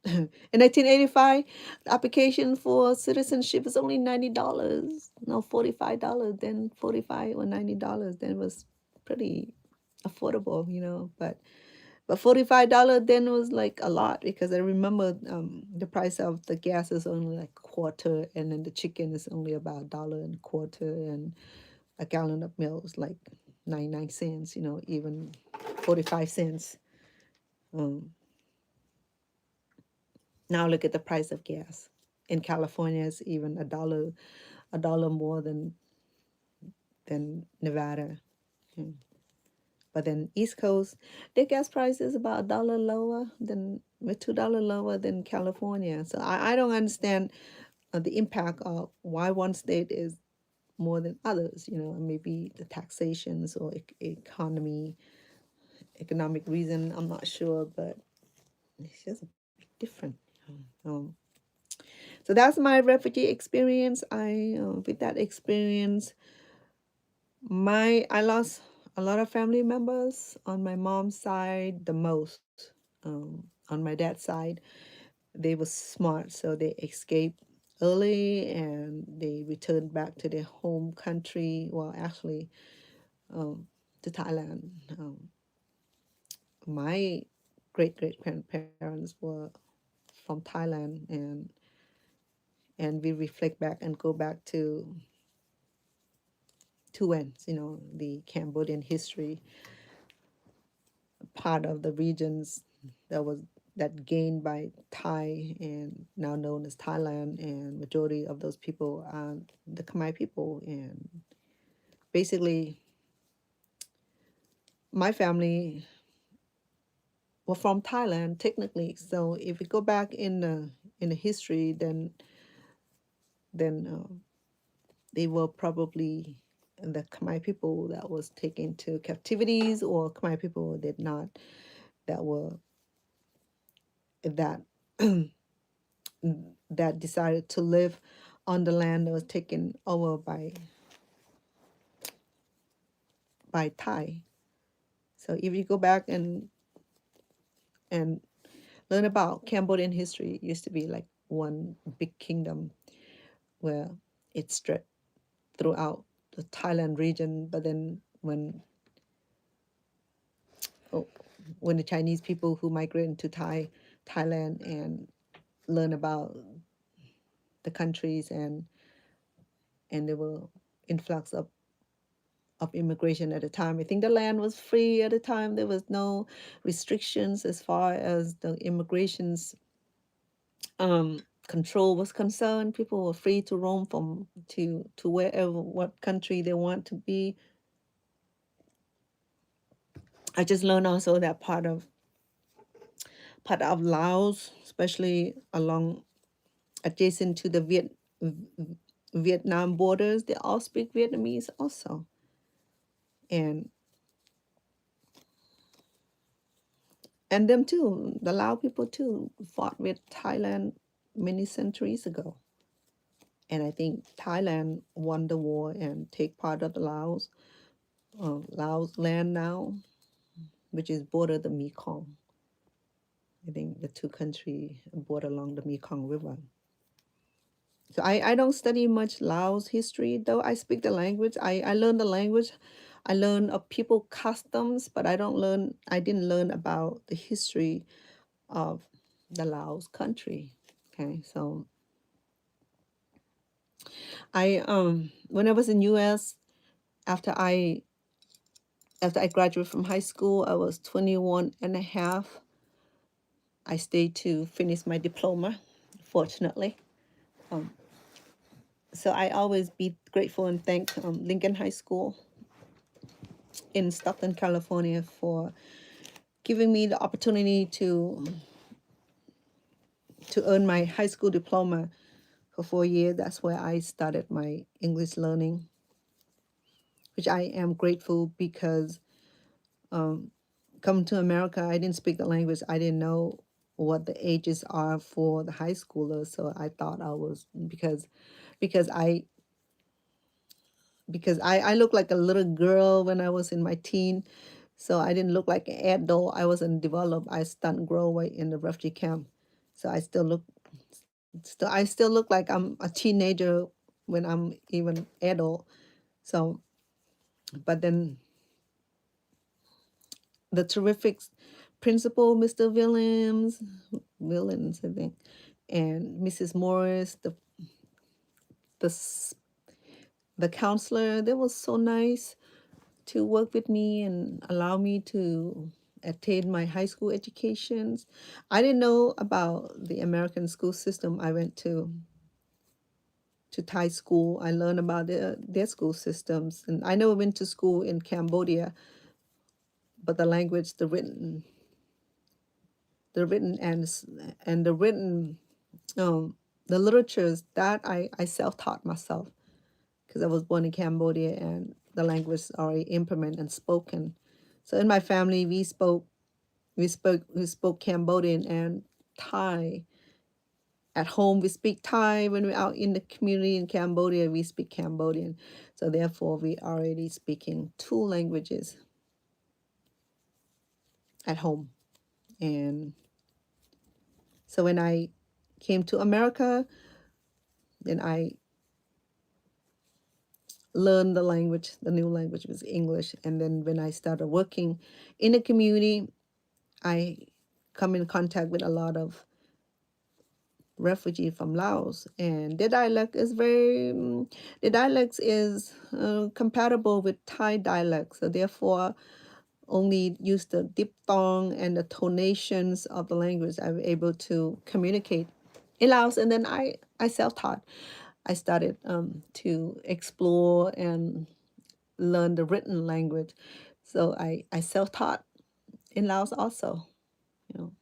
in 1985, the application for citizenship was only $90. No, $45. Then 45 or $90. Then it was pretty affordable, but $45 then was like a lot, because I remember the price of the gas is only like quarter, and then the chicken is only about $1.25, and a gallon of milk is like 99 cents. Even 45 cents. Um, Now look at the price of gas. In California, it's even a dollar more than Nevada. Mm. But then East Coast, their gas price is about a dollar lower than, with $2 lower than California. So I don't understand the impact of why one state is more than others. Maybe the taxations or economic reason. I'm not sure, but it's just a bit different. Um, so that's my refugee experience. With that experience, I lost a lot of family members on my mom's side, the most. On my dad's side, they were smart, so they escaped early and they returned back to their home country. Well, actually, um, to Thailand. My great grandparents were from Thailand, and we reflect back and go back to when the Cambodian history, part of the regions that was that gained by Thai and now known as Thailand, and majority of those people are the Khmer people, and basically my family were from Thailand technically. So if we go back in the history, then they were probably the Khmer people that was taken to captivities, or Khmer people did not, that were that that decided to live on the land that was taken over by Thai. So if you go back and learn about Cambodian history, it used to be like one big kingdom where it stretched throughout the Thailand region. But then oh, when the Chinese people who migrated into Thailand and learn about the countries, and there were influx of immigration at the time. I think the land was free at the time. There was no restrictions as far as the immigrations control was concerned. People were free to roam to wherever, what country they want to be. I just learned also that part of Laos, especially along adjacent to the Vietnam borders, they all speak Vietnamese also. And them too, the Lao people too, fought with Thailand many centuries ago. And I think Thailand won the war and take part of the Laos land now, which is border the Mekong. I think the two countries border along the Mekong River. So I don't study much Laos history, though I speak the language. I learn the language. I learn of people customs, but I didn't learn about the history of the Laos country. Okay, so when I was in US, after I graduated from high school, I was 21 and a half. I stayed to finish my diploma, fortunately. Um, so I always be grateful and thank Lincoln High School in Stockton, California, for giving me the opportunity to earn my high school diploma for 4 years. That's where I started my English learning, which I am grateful because coming to America, I didn't speak the language. I didn't know what the ages are for the high schoolers. So I thought I was because I looked like a little girl when I was in my teen. So I didn't look like an adult. I wasn't developed. I stunt grow weight in the refugee camp. So I still look like I'm a teenager when I'm even adult. So, but then the terrific principal, Mr. Williams, I think, and Mrs. Morris, the s- the counselor, they were so nice to work with me and allow me to attain my high school educations. I didn't know about the American school system. I went to Thai school. I learned about their school systems, and I never went to school in Cambodia, but the language, the written and the written um, the literatures that I self-taught myself because I was born in Cambodia and the language is already implemented and spoken. So in my family, we spoke Cambodian and Thai at home we speak Thai. When we're out in the community in Cambodia, we speak Cambodian. So therefore, we already speaking 2 languages at home. And so when I came to America, then I learned the language. The new language was English. And then when I started working in the community, I come in contact with a lot of refugee from Laos, and their dialect is the dialects is compatible with Thai dialects. So therefore, only use the diphthong and the tonations of the language. I'm able to communicate in Laos, and then I self-taught. I started to explore and learn the written language. So I self-taught in Laos also. You know,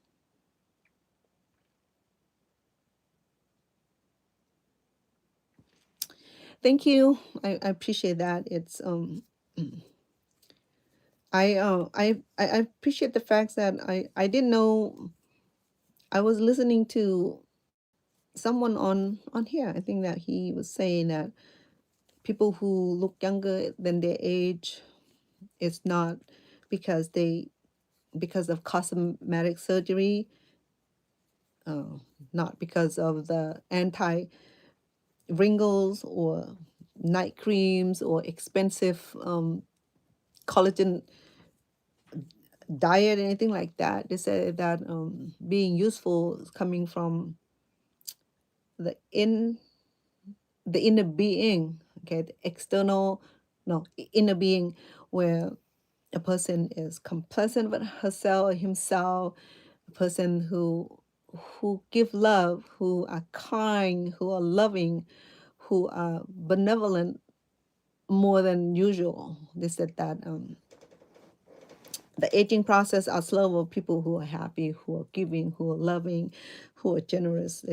thank you. I appreciate that. It's I appreciate the fact that I didn't know. I was listening to someone on here. I think that he was saying that people who look younger than their age, it's not because they because of cosmetic surgery, uh, not because of the anti wrinkles or night creams or expensive collagen diet, anything like that. They said that being useful is coming from the in the inner being, okay, the external, no, inner being, where a person is complacent with herself or himself, a person who give love, who are kind, who are loving, who are benevolent more than usual. They said that the aging process are slower people who are happy, who are giving, who are loving, who are generous.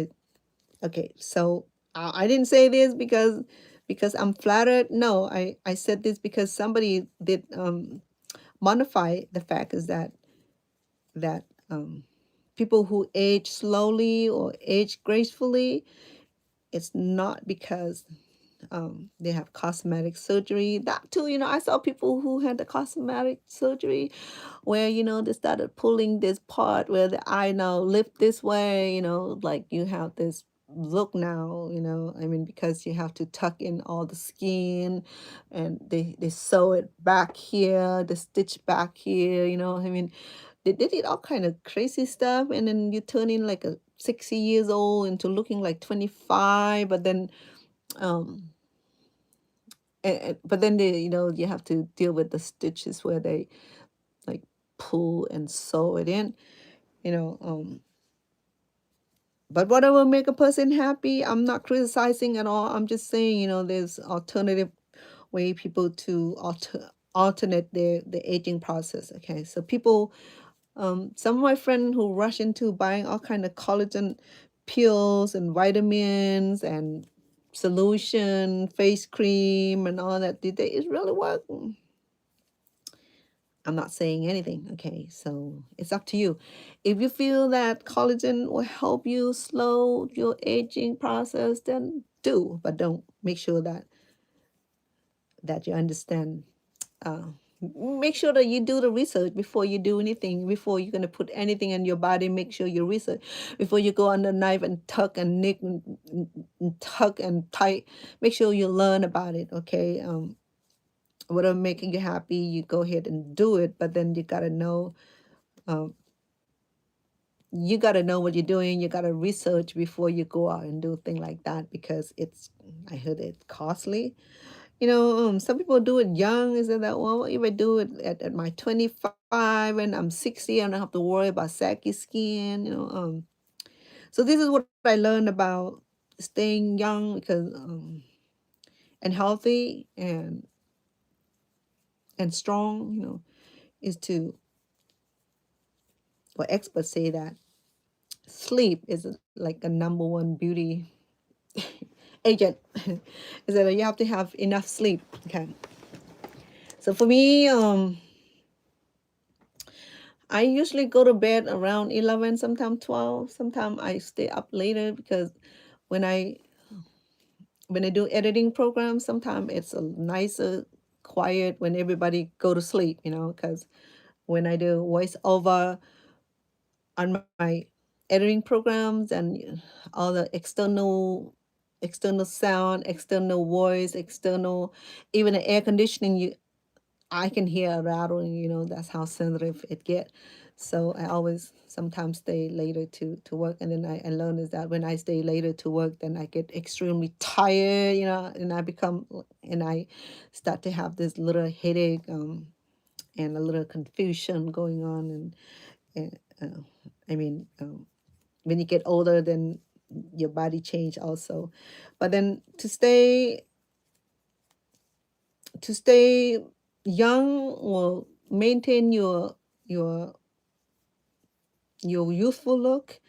Okay, so I didn't say this because I'm flattered. No, I said this because somebody did modify the fact is that people who age slowly or age gracefully, it's not because they have cosmetic surgery. That too, I saw people who had the cosmetic surgery where, they started pulling this part where the eye now lift this way, like you have this look now, I mean, because you have to tuck in all the skin and they sew it back here, the stitch back here, I mean, they did all kind of crazy stuff, and then you turn in like a 60 years old into looking like 25, but then um but then you have to deal with the stitches where they like pull and sew it in, you know um but whatever make a person happy, I'm not criticizing at all. I'm just saying, there's alternative way people to alternate the aging process. Okay, so people, some of my friends who rush into buying all kind of collagen pills and vitamins and solution, face cream and all that, did they it really work? I'm not saying anything. Okay, so it's up to you. If you feel that collagen will help you slow your aging process, then do, but don't. Make sure that you understand. Uh, Make sure that you do the research before you do anything. Before you're gonna put anything in your body, make sure you research before you go under the knife and tuck and nick and tuck and tight. Make sure you learn about it. Okay. Whatever making you happy, you go ahead and do it. But then um, you gotta know what you're doing. You gotta research before you go out and do a thing like that because I heard it's costly. Some people do it young. Is that well? If I do it at my 25 and I'm 60, I don't have to worry about saggy skin. So this is what I learned about staying young because and healthy and strong. Is to well, experts say that sleep is like a number one beauty agent. Is that you have to have enough sleep. Okay. So for me, I usually go to bed around 11, sometimes 12. Sometimes I stay up later because when I when I do editing programs, sometimes it's a nicer quiet when everybody go to sleep, because when I do voiceover on my editing programs and all the external sound, external voice, external even the air conditioning, I can hear a rattling, that's how sensitive it get. So I always sometimes stay later to work. And then I learned is that when I stay later to work, then I get extremely tired, and I start to have this little headache, and a little confusion going on. And I mean, when you get older, then your body change also. But then to stay young or maintain your your youthful look,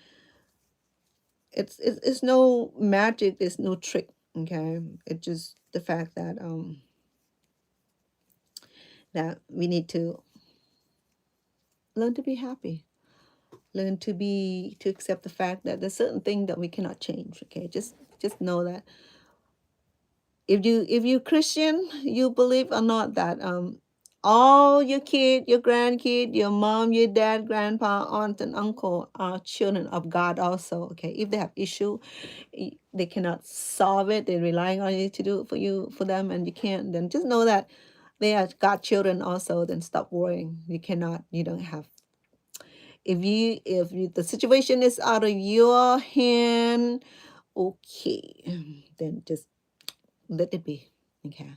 it's no magic, it's no trick. Okay, it's just the fact that we need to learn to be happy, learn to accept the fact that there's certain things that we cannot change. Okay, just know that if you Christian, you believe or not that all your kid, your grandkid, your mom, your dad, grandpa, aunt, and uncle are children of God also. Okay, if they have issue, they cannot solve it. They're relying on you to do it for them, and you can't. Then just know that they are God children also. Then stop worrying. You cannot. You don't have. If the situation is out of your hand, okay, then just let it be. Okay.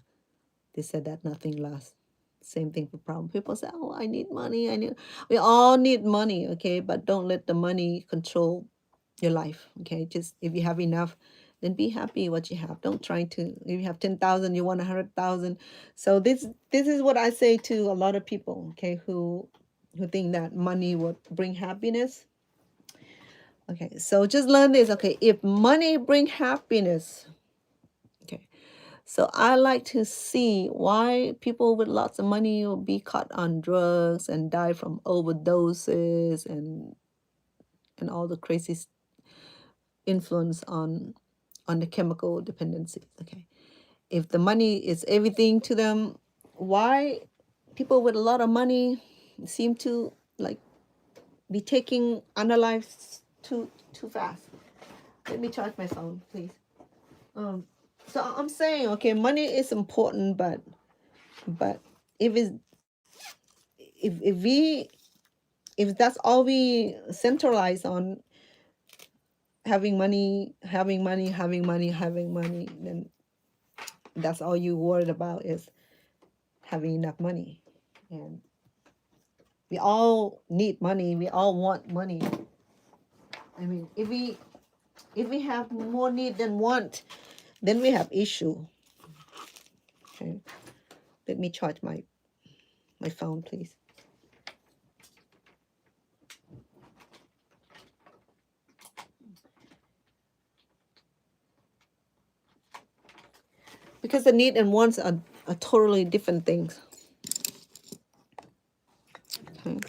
They said that nothing lasts. Same thing for problem. People say, "Oh, I need money. I need." We all need money, okay? But don't let the money control your life, okay? Just if you have enough, then be happy what you have. Don't try to. If you have 10,000, you want 100,000. So this is what I say to a lot of people, okay, who think that money would bring happiness. Okay, so just learn this. Okay, if money bring happiness, okay, so I like to see why people with lots of money will be caught on drugs and die from overdoses and all the crazy influence on the chemical dependencies. Okay, if the money is everything to them, why people with a lot of money seem to like be taking other lives too fast? Let me charge my phone, please. Um, so I'm saying, okay, money is important, but if it's if if that's all we centralize on, having money, then that's all you worried about is having enough money. And we all need money, we all want money. I mean, if we have more need than want, then we have issue. Okay, let me charge my phone, please. Because the need and wants are totally different things. Okay.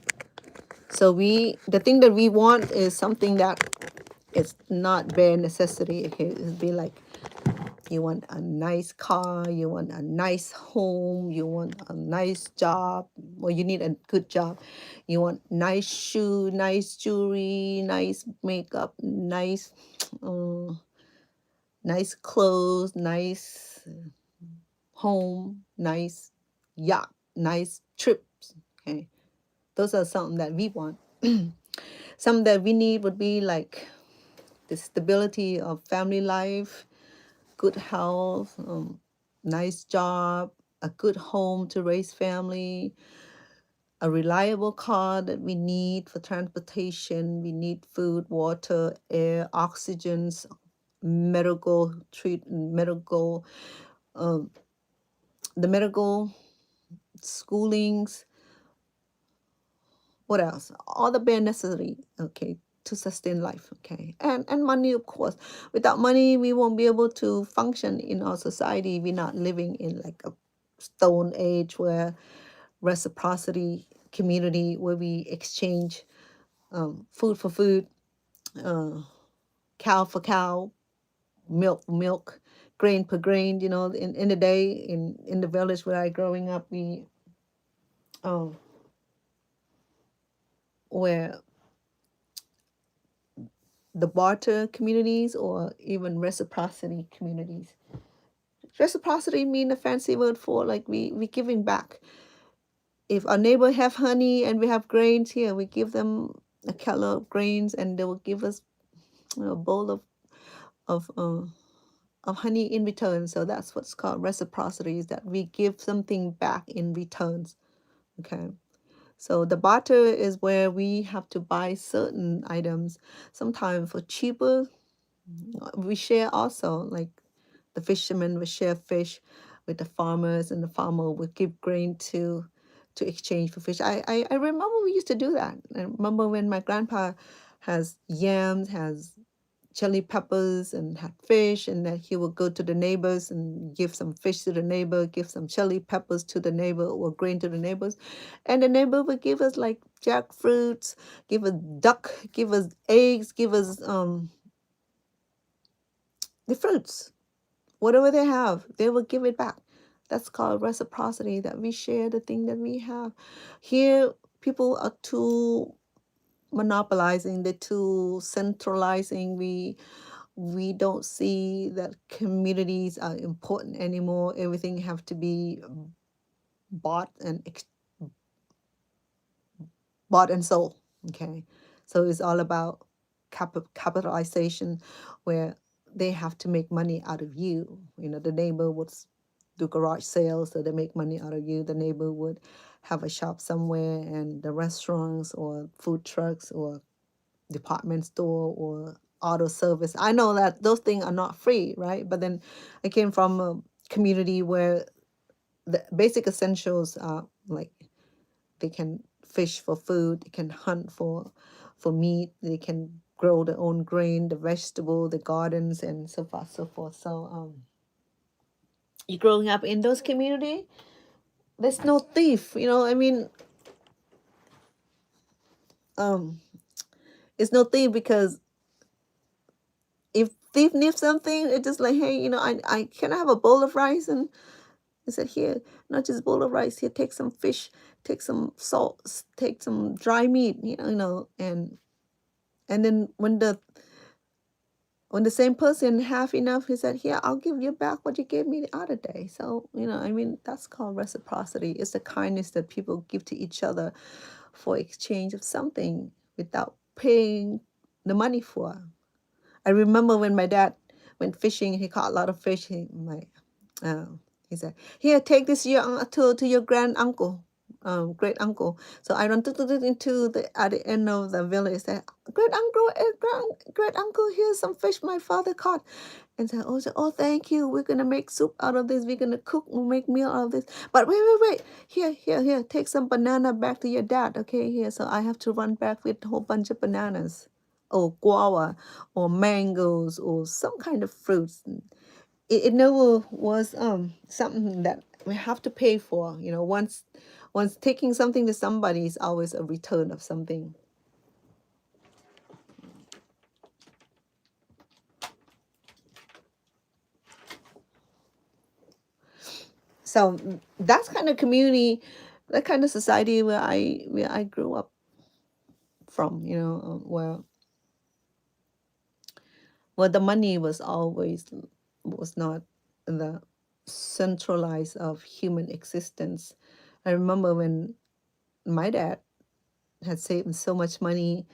So the thing that we want is something that it's not bare necessity. Okay, it'd be like you want a nice car, you want a nice home, you want a nice job. Well, you need a good job. You want nice shoe, nice jewelry, nice makeup, uh, nice clothes, nice home, nice yacht, nice trips. Okay, those are something that we want. Some that we need would be like the stability of family life, good health, nice job, a good home to raise family, a reliable car that we need for transportation. We need food, water, air, oxygens, medical, um, the medical schoolings. What else? All the bare necessary, okay, to sustain life, okay, and money, of course. Without money, we won't be able to function in our society. We're not living in like a stone age where reciprocity community where we exchange food for food, uh, cow for cow, milk for milk, grain per grain. You know, in the day in the village where I growing up, we where the barter communities or even reciprocity communities. Reciprocity mean a fancy word for like we giving back. If our neighbor have honey and we have grains here, we give them a kilo of grains and they will give us a bowl of honey in return. So that's what's called reciprocity, is that we give something back in returns. Okay. So the barter is where we have to buy certain items, sometimes for cheaper. We share also, like the fishermen will share fish with the farmers, and the farmer would give grain to exchange for fish. I remember we used to do that. I remember when my grandpa has yams, has chili peppers, and had fish, and that he would go to the neighbors and give some fish to the neighbor, give some chili peppers to the neighbor, or grain to the neighbors, and the neighbor would give us like jackfruits, give us duck, give us eggs, give us the fruits. Whatever they have, they will give it back. That's called reciprocity, that we share the thing that we have. Here, people are too monopolizing, they're too centralizing. We don't see that communities are important anymore. Everything have to be bought and bought and sold. Okay, so it's all about capitalization, where they have to make money out of you. You know, the neighbor would do garage sales, so they make money out of you. The neighbor would have a shop somewhere, and the restaurants or food trucks or department store or auto service. I know that those things are not free, right? But then I came from a community where the basic essentials are like they can fish for food, they can hunt for meat, they can grow their own grain, the vegetable, the gardens, and so forth, so forth. So you growing up in those community, there's no thief. You know, I mean, um, it's no thief because if thief needs something, it's just like, hey, you know, I can I have a bowl of rice, and I said, here, not just bowl of rice. Here, take some fish, take some salt, take some dry meat. You know, and then when the same person have enough, he said, here, I'll give you back what you gave me the other day. So, you know, I mean, that's called reciprocity. It's the kindness that people give to each other for exchange of something without paying the money for. I remember when my dad went fishing, he caught a lot of fish. Uh, he said, here, take this to your grand uncle, great uncle. So I run into the at the end of the village. Said, great uncle, great uncle, here's some fish my father caught. And said, oh, thank you. We're gonna make soup out of this. We're gonna cook. We'll make meal out of this. But wait. Here. Take some banana back to your dad. Okay, here. So I have to run back with a whole bunch of bananas, or guava, or mangoes, or some kind of fruits. It never was something that we have to pay for. You know, once taking something to somebody is always a return of something. So that's kind of community, that kind of society where I grew up from. You know, where the money was not the centralized of human existence. I remember when my dad had saved so much money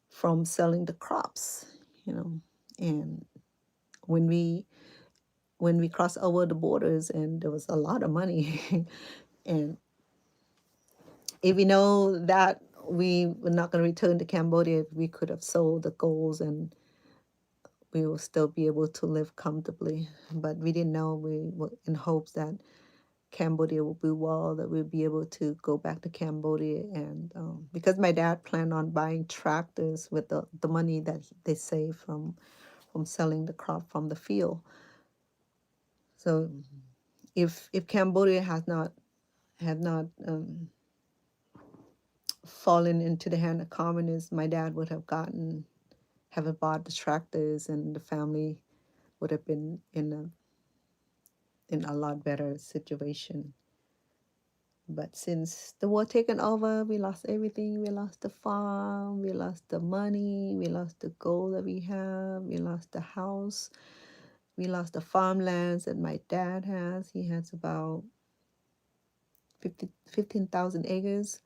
from selling the crops, you know, and when we crossed over the borders, and there was a lot of money, and if we know that we were not going to return to Cambodia, we could have sold the golds, and we will still be able to live comfortably. But we didn't know. We were in hopes that Cambodia will be well, that we'll be able to go back to Cambodia. And because my dad planned on buying tractors with the money that they saved from selling the crop from the field. So if Cambodia had not fallen into the hand of communists, my dad would have bought the tractors, and the family would have been in a lot better situation. But since the war taken over, we lost everything. We lost the farm, we lost the money, we lost the gold that we have, we lost the house, we lost the farmlands that my dad has. He has about 15,000 acres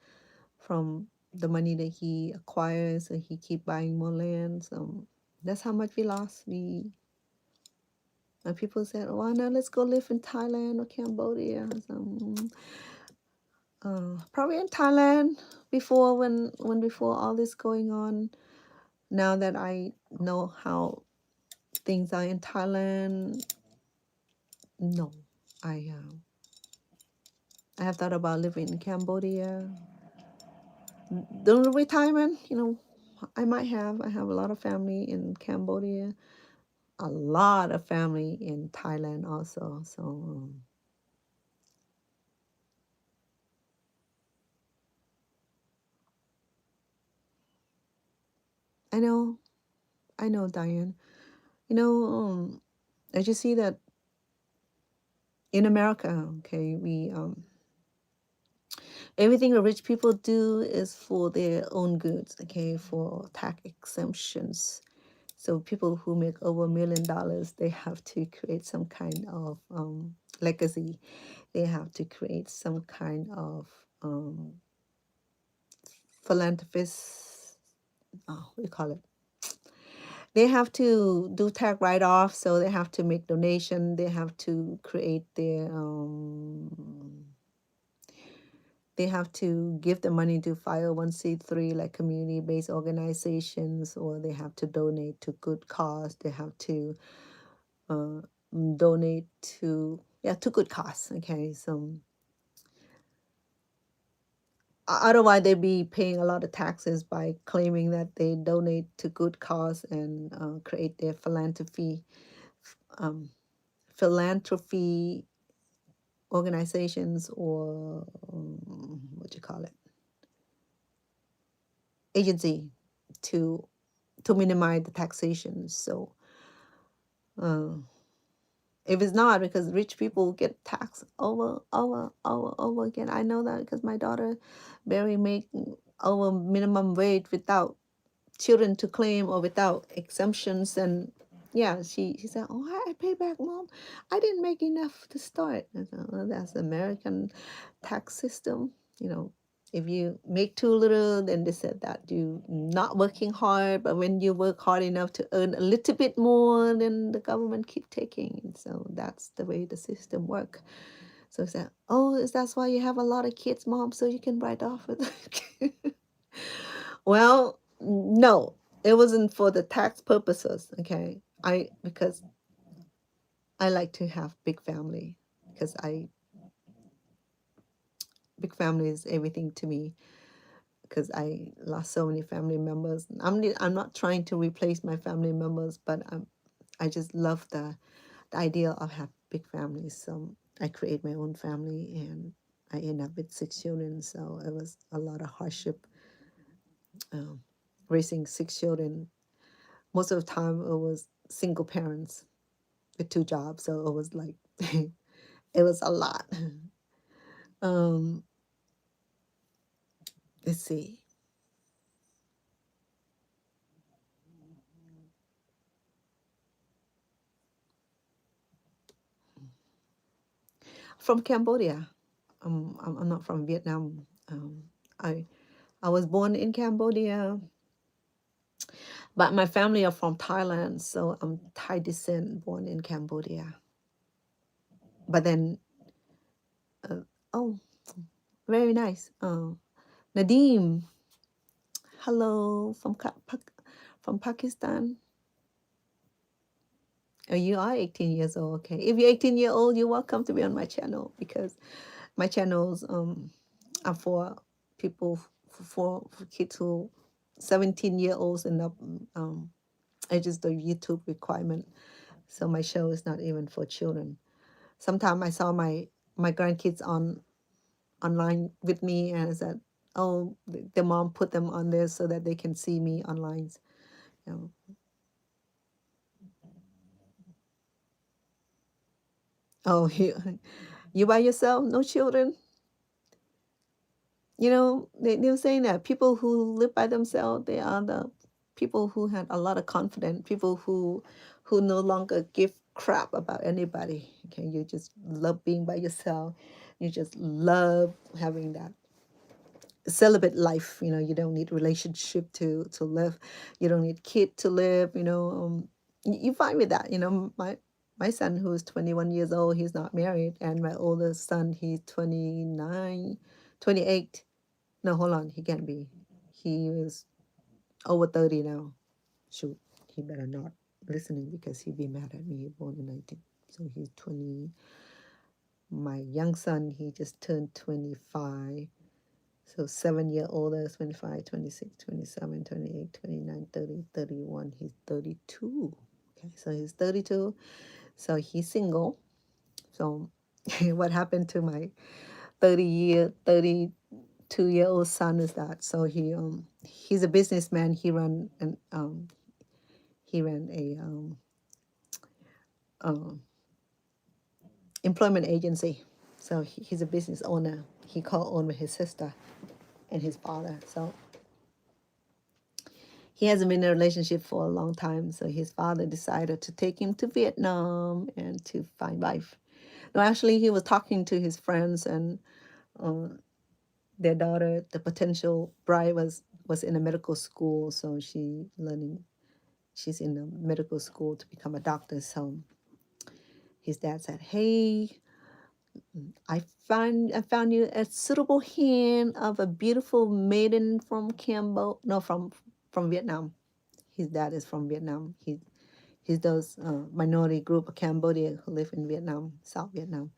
from the money that he acquires, and he keep buying more land. So that's how much we lost. And people said, "Oh, now let's go live in Thailand or Cambodia." So, probably in Thailand before when before all this going on. Now that I know how things are in Thailand, no, I have thought about living in Cambodia. During retirement, I have a lot of family in Cambodia, a lot of family in Thailand also. So I know, I know, Diane. You know, as you see that in America, okay, we everything the rich people do is for their own goods, okay, for tax exemptions. So people who make over $1 million, they have to create some kind of legacy. They have to create some kind of philanthropist. Oh, what do you call it? They have to do tax write-off, so they have to make donation. They have to create their they have to give the money to 501(c)(3), like community-based organizations, or they have to donate to good cause. They have to uh, donate to good cause. Okay, so otherwise they'd be paying a lot of taxes by claiming that they donate to good cause and create their um, philanthropy organizations, or what do you call it, agency, to minimize the taxation. So uh, if it's not, because rich people get taxed over again. I know that because my daughter barely make over minimum wage without children to claim or without exemptions. And yeah, she said, "Oh, I pay back, mom. I didn't make enough to start." I said, "Well, that's the American tax system. You know, if you make too little, then they said that you not working hard. But when you work hard enough to earn a little bit more, then the government keep taking." And so that's the way the system work. So I said, "Oh, is that's why you have a lot of kids, mom, so you can write off with it?" Well, no, it wasn't for the tax purposes. Okay, because I like to have big family, because I big family is everything to me, because I lost so many family members. I'm not trying to replace my family members, but I just love the idea of have big families. So I create my own family, and I end up with 6 children. So it was a lot of hardship, um, raising 6 children. Most of the time, it was single parents with 2 jobs, so it was like it was a lot. Um, let's see. From Cambodia. I'm not from Vietnam. I I was born in Cambodia, but my family are from Thailand, so I'm Thai descent, born in Cambodia. But then, uh, oh, very nice. Nadeem, hello from from Pakistan. Oh, you are 18 years old. Okay. If you're 18-year old, you're welcome to be on my channel, because my channels are for people, for kids who 17-year-olds and up. It's just the YouTube requirement. So my show is not even for children. Sometimes I saw my grandkids online with me, and I said, Oh, the mom put them on there so that they can see me online. You know. Oh, you by yourself, no children. You know, they were saying that people who live by themselves, they are the people who had a lot of confidence, people who no longer give crap about anybody. Okay, you just love being by yourself. You just love having that celibate life. You know, you don't need relationship to live. You don't need kid to live. You know, you fine with that. You know, my son who's 21 years old, he's not married, and my oldest son, he's 29, 28. No, hold on. He can't be. He is over 30 now. Shoot, he better not listening because he'd be mad at me. He born in 19. So he's 20. My young son, he just turned 25. So 7 year older, 25, 26, 27, 28, 29, 30, 31. He's 32. Okay, so he's 32. So he's single. So what happened to my 32-year-old son is that so he's a businessman. He ran a um, employment agency. So he's a business owner. He co-owned with his sister and his father. So he hasn't been in a relationship for a long time. So his father decided to take him to Vietnam and to find life. No, actually, he was talking to his friends, and uh, their daughter, the potential bride, was in a medical school. So she's in a medical school to become a doctor. So his dad said, "Hey, I found you a suitable hand of a beautiful maiden from Cambo no from Vietnam." His dad is from Vietnam. He's those minority group of Cambodia who live in Vietnam, South Vietnam.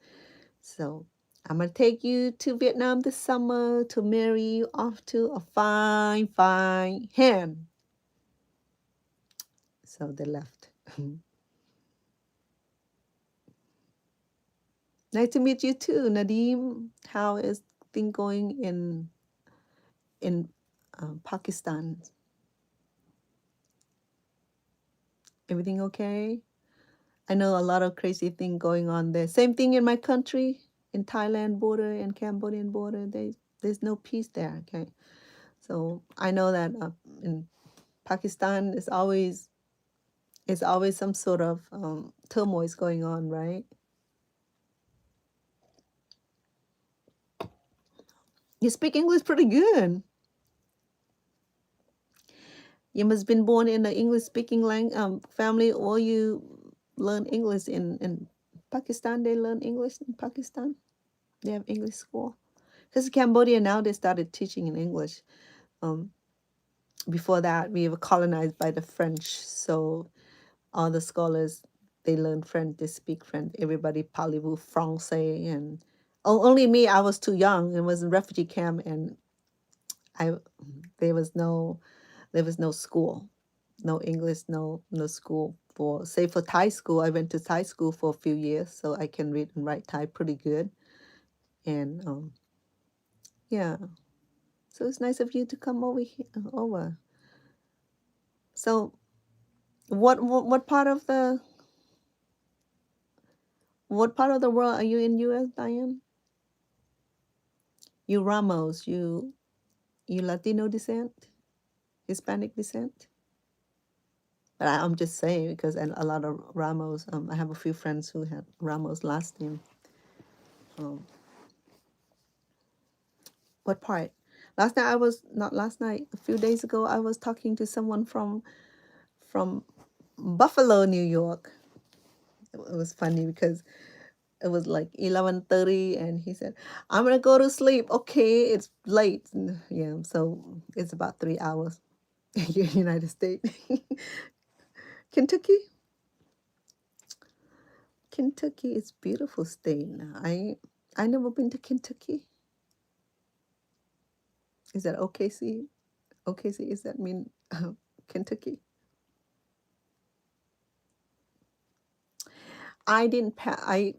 So I'm gonna take you to Vietnam this summer to marry you off to a fine, fine hand. So they left. Nice to meet you too, Nadim. How is thing going in Pakistan? Everything okay? I know a lot of crazy thing going on there. Same thing in my country, in Thailand border and Cambodian border. There's no peace there. Okay, so I know that in Pakistan it's always some sort of turmoil is going on, right? You speak English pretty good. You must have been born in an English speaking family, or you learn English in Pakistan. They learn English in Pakistan. They have English school. Because Cambodia now they started teaching in English. Um, Before that, we were colonized by the French, so all the scholars they learn French, they speak French. Everybody parlez-vous français, and only me. I was too young. It was a refugee camp, and I there was no school, no English, no school for say for Thai school. I went to Thai school for a few years, so I can read and write Thai pretty good. And yeah, so it's nice of you to come over here. Over. So what part of the world are you in, U.S., Diane? You Ramos, you Latino descent, Hispanic descent. But I'm just saying because a lot of Ramos. I have a few friends who had Ramos last name. Um, what part? Last night I was not last night. A few days ago, I was talking to someone from Buffalo, New York. It was funny because it was like 11:30, and he said, "I'm gonna go to sleep." Okay, it's late. Yeah, so it's about 3 hours. United States. Kentucky. Kentucky is beautiful state. I never been to Kentucky. Is that OKC? OKC, is that mean Kentucky? I didn't I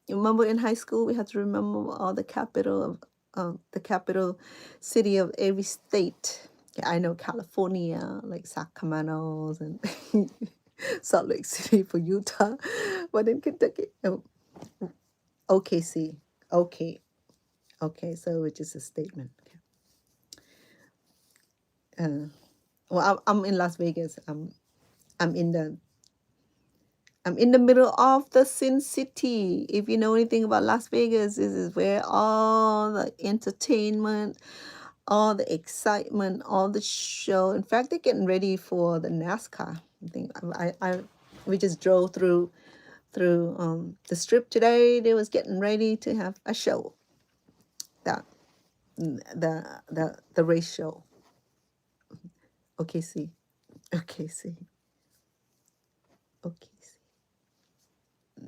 remember in high school we had to remember all the capital the capital city of every state. Yeah, I know California, like Sacramento and Salt Lake City for Utah, but in Kentucky, OKC. Okay, okay, so which is a statement. Okay. Well, I'm in Las Vegas. I'm in the I'm in the middle of the Sin City. If you know anything about Las Vegas, this is where all the entertainment, all the excitement, all the show. In fact, they're getting ready for the NASCAR. I think we just drove through the strip today. They was getting ready to have a show, that the race show. OKC, OKC, OKC.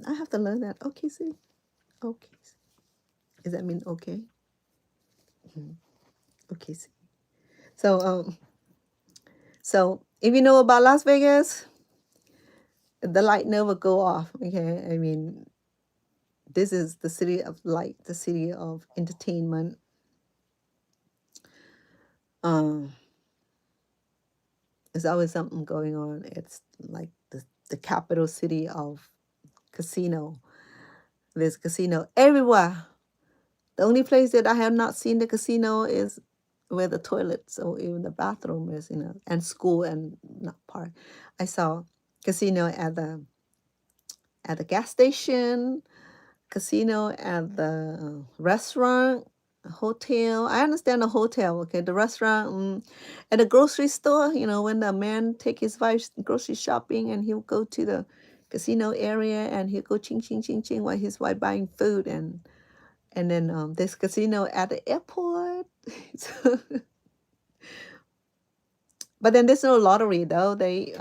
I have to learn that. OKC, OKC. Does that mean okay? OKC. So so if you know about Las Vegas, the light never go off. Okay, I mean, this is the city of light, the city of entertainment. Um, there's always something going on. It's like the capital city of casino. There's casino everywhere. The only place that I have not seen the casino is where the toilets or even the bathroom is, and school and not park. I saw casino at the gas station, casino at the restaurant, hotel. I understand the hotel, okay, the restaurant, at the grocery store. When the man take his wife grocery shopping, and he'll go to the casino area, and he'll go ching ching ching ching while his wife buying food, and then there's casino at the airport. So, but then there's no lottery though. They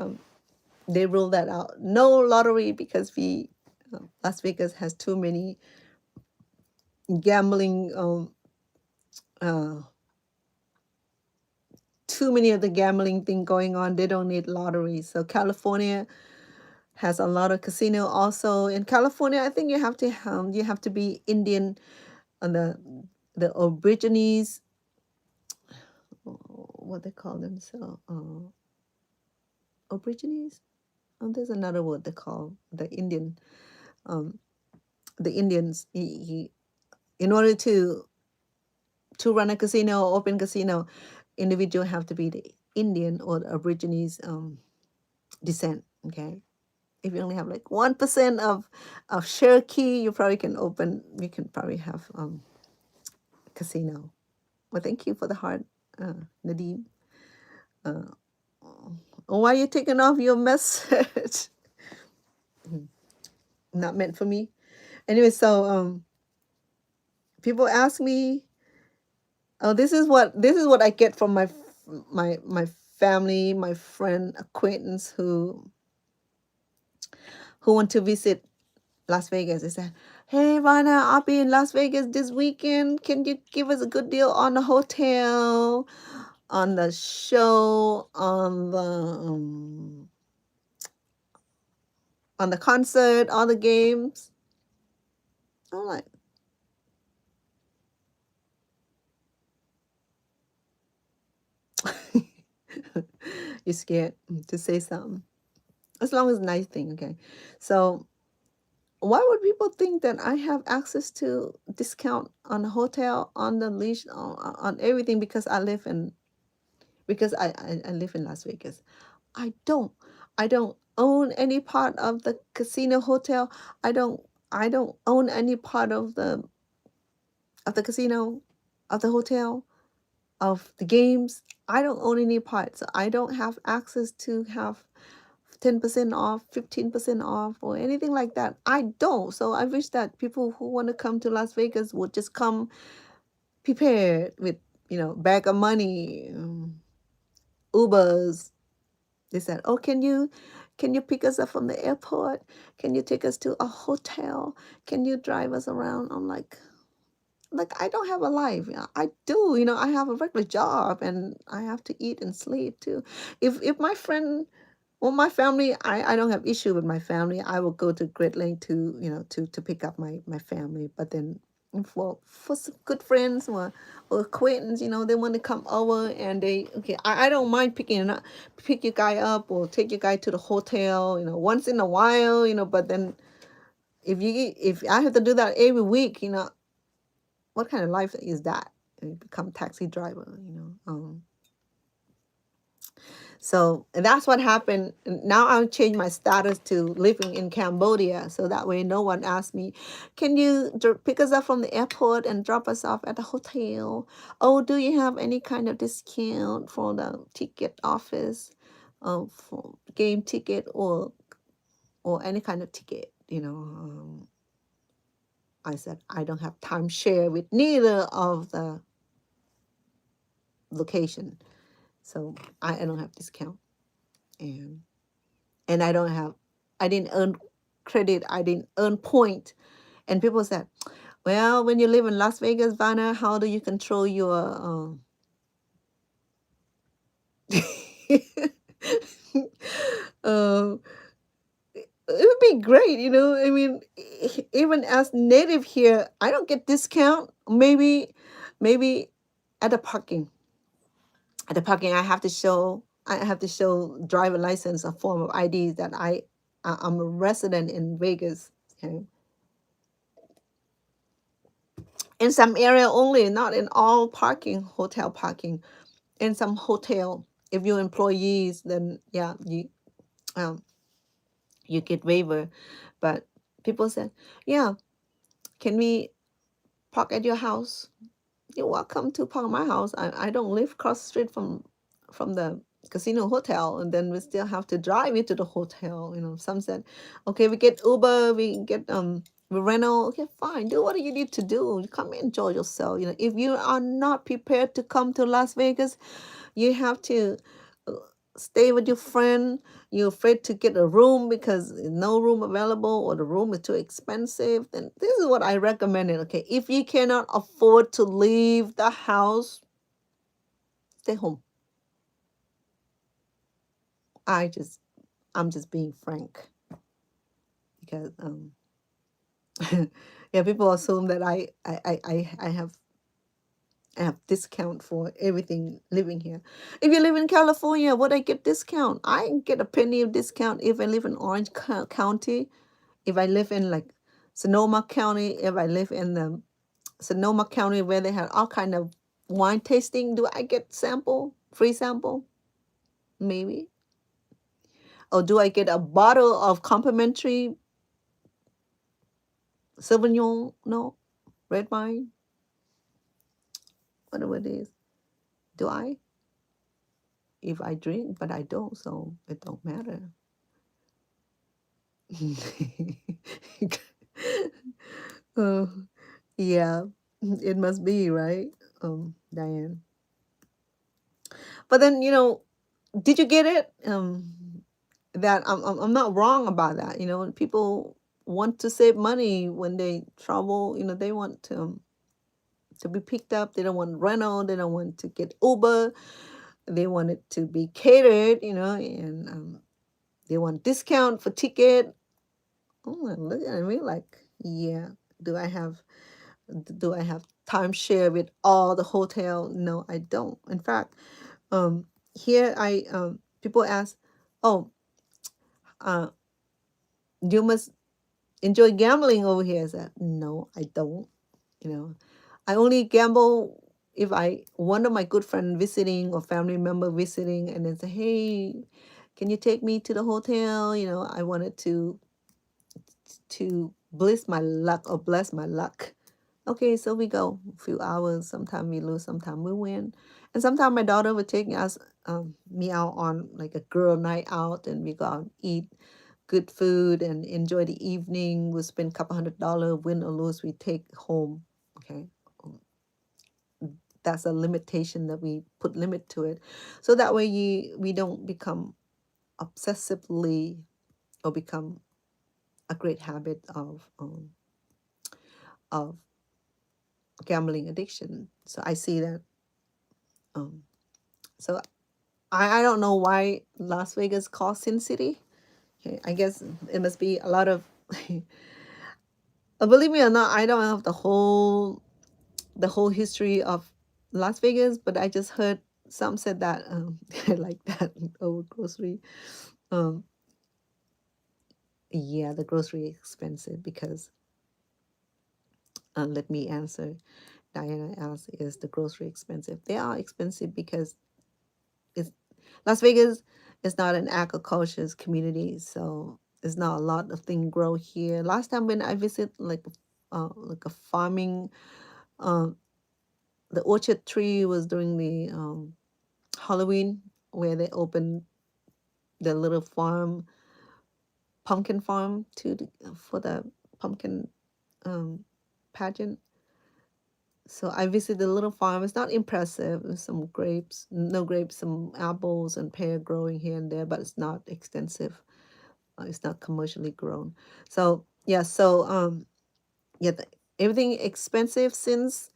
rule that out. No lottery because Las Vegas has too many gambling uh, too many of the gambling thing going on. They don't need lottery. So California has a lot of casino also. In California, I think you have to be Indian on the Aborigines, what they call themselves, Aborigines. There's another word they call the Indian, um, the Indians. In order to run a casino, open casino, individual have to be the Indian or the Aborigines descent. Okay, if you only have like 1% of Cherokee, you can probably have casino. Well, thank you for the heart, Nadine. Uh, why are you taking off your message? Not meant for me. Anyway, so people ask me, oh, this is what I get from my family, my friend, acquaintance who want to visit Las Vegas. They said, "Hey, Vanna, I'll be in Las Vegas this weekend. Can you give us a good deal on the hotel, on the show, on the concert, all the games?" I'm like, you're scared to say something. As long as nice thing, okay. So why would people think that I have access to discount on the hotel, on the leash, on everything because I live in Las Vegas? I don't. I don't own any part of the casino hotel. I don't I don't own any part of the casino, of the hotel, of the games. I don't own any part. So I don't have access to have 10% off, 15% off, or anything like that. I don't. So I wish that people who want to come to Las Vegas would just come prepared with, bag of money, Ubers. They said, "Oh, can you pick us up from the airport? Can you take us to a hotel? Can you drive us around?" I'm like, I don't have a life. Yeah, I do. I have a regular job and I have to eat and sleep too. If my friend or my family, I don't have issue with my family. I will go to Great Lake to pick up my family. But then for some good friends or acquaintance, they want to come over and I don't mind pick your guy up or take your guy to the hotel, once in a while, but then if I have to do that every week, what kind of life is that? You become taxi driver. So that's what happened. Now I'll change my status to living in Cambodia. So that way no one asks me, can you pick us up from the airport and drop us off at the hotel? Oh, do you have any kind of discount for the ticket office, for game ticket or any kind of ticket? I said, I don't have timeshare with neither of the location. So I don't have discount. And I didn't earn credit, I didn't earn point. And people said, well, when you live in Las Vegas, Vanna, how do you control your uh, it would be great, I mean, even as native here, I don't get discount. Maybe at the parking. At the parking, I have to show driver license, a form of ID that I'm a resident in Vegas. Okay. In some area only, not in all parking, hotel parking. In some hotel, if you're employees, then yeah, um you get waiver. But people said, yeah, can we park at your house? You're welcome to park at my house. I don't live across the street from the casino hotel, and then we still have to drive you to the hotel. Some said, okay, we get Uber, we get we rental. Okay, fine. Do what you need to do. Come enjoy yourself. If you are not prepared to come to Las Vegas, you have to uh, stay with your friend. You're afraid to get a room because no room available or the room is too expensive. Then this is what I recommended. Okay, if you cannot afford to leave the house, stay home. I just I'm just being frank because yeah, people assume that I have discount for everything living here. If you live in California, would I get discount? I get a penny of discount if I live in Orange County. If I live in like Sonoma County, if I live in the Sonoma County where they have all kind of wine tasting, do I get free sample? Maybe. Or do I get a bottle of complimentary Sauvignon? No, red wine, whatever it is. Do I? If I drink, but I don't, so it don't matter. uh, yeah, it must be right, Diane. But then did you get it? That I'm not wrong about that. When people want to save money when they travel, they want to be picked up. They don't want rental. They don't want to get Uber. They want it to be catered. And they want discount for ticket. Oh, look at me like, yeah. Do I have timeshare with all the hotel? No, I don't. In fact, here people ask, oh, uh, you must enjoy gambling over here. I said, no, I don't. You know, I only gamble if one of my good friend visiting or family member visiting, and then say, hey, can you take me to the hotel? I wanted to bless my luck. Okay, so we go a few hours. Sometimes we lose, sometimes we win. And sometimes my daughter would take me out on like a girl night out, and we go out and eat good food and enjoy the evening. We spend a couple $100, win or lose, we take home. Okay. Um, That's a limitation that we put limit to it. So that way we don't become obsessively or become a great habit of gambling addiction. So I see that. Um, so I don't know why Las Vegas called Sin City. Okay, I guess it must be a lot of Believe me or not, I don't have the whole history of Las Vegas, but I just heard some said that like that over grocery. Um, yeah, the grocery expensive because let me answer. Diana asks, is the grocery expensive? They are expensive because it's Las Vegas is not an agriculture community, so there's not a lot of things grow here. Last time when I visit like a farming, uh, the orchard tree was during the Halloween where they opened the little farm, pumpkin farm for the pumpkin um, pageant. So I visited the little farm. It's not impressive. There's some grapes, no grapes, some apples and pear growing here and there, but it's not extensive. It's not commercially grown. So yeah, yeah, everything expensive since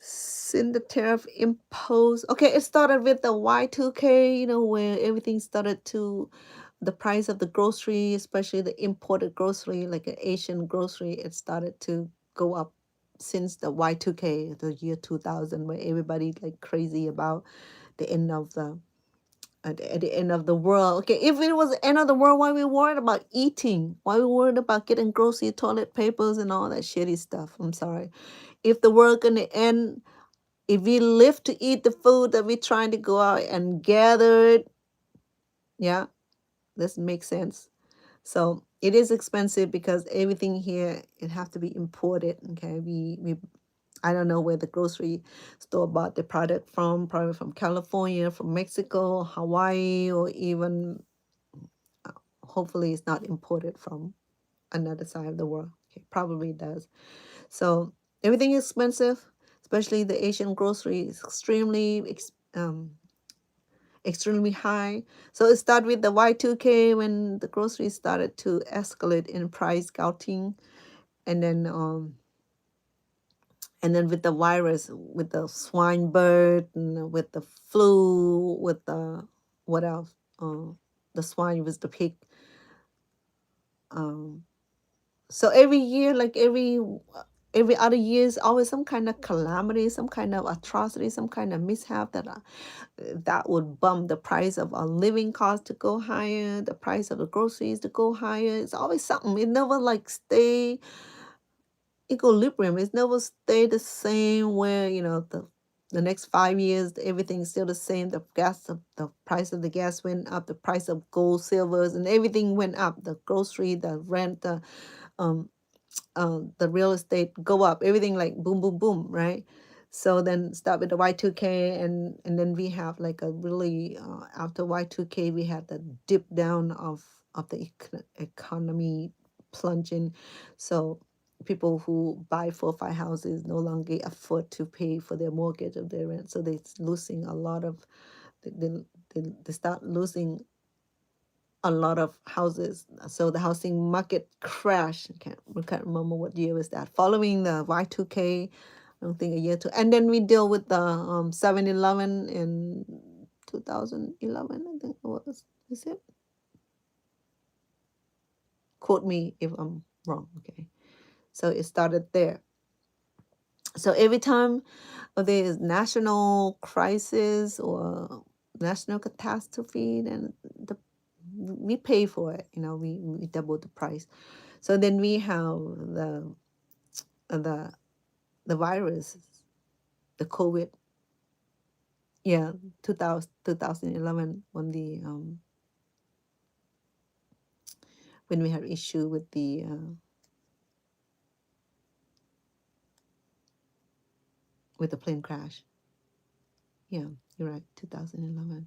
the tariff imposed. Okay, it started with the Y2K, where everything started to the price of the grocery, especially the imported grocery, like an Asian grocery, it started to go up since the Y2K, the year 2000, where everybody like crazy about the end of the at the end of the world. Okay, if it was the end of the world, why we worried about eating? Why we worried about getting grocery, toilet papers, and all that shitty stuff? I'm sorry. If the world gonna end, if we live to eat the food that we're trying to go out and gather it, yeah, this makes sense. So it is expensive because everything here it have to be imported. Okay, we I don't know where the grocery store bought the product from, probably from California, from Mexico, Hawaii, or even uh, hopefully it's not imported from another side of the world. Okay, probably does. So everything is expensive, especially the Asian grocery is extremely high. So it started with the Y2K when the groceries started to escalate in price gouging, and then with the virus, with the swine bird, and with the flu, with the what else? The swine with the pig. Um, so every year, like every other year, is always some kind of calamity, some kind of atrocity, some kind of mishap that would bump the price of our living cost to go higher, the price of the groceries to go higher. It's always something. It never like stay equilibrium. It's never stay the same where, the next 5 years everything's still the same. The price of the gas went up, the price of gold, silvers, and everything went up. The grocery, the rent, um the real estate go up, everything like boom, boom, boom, right? So then start with the Y2K, and then we have like a really after Y2K we had the dip down of the economy plunging. So people who buy 4 or 5 houses no longer afford to pay for their mortgage or their rent, so they're losing a lot of they start losing a lot of houses. So the housing market crashed. I can't remember what year was that. Following the Y2K, I don't think a year two. And then we deal with the 7-Eleven in 2011, I think it was. Is it? Quote me if I'm wrong. Okay. So it started there. So every time there is national crisis or national catastrophe, then we pay for it. We double the price. So then we have the the virus, the COVID. Yeah, 2011 when we had issue with the plane crash. Yeah, you're right, 2011.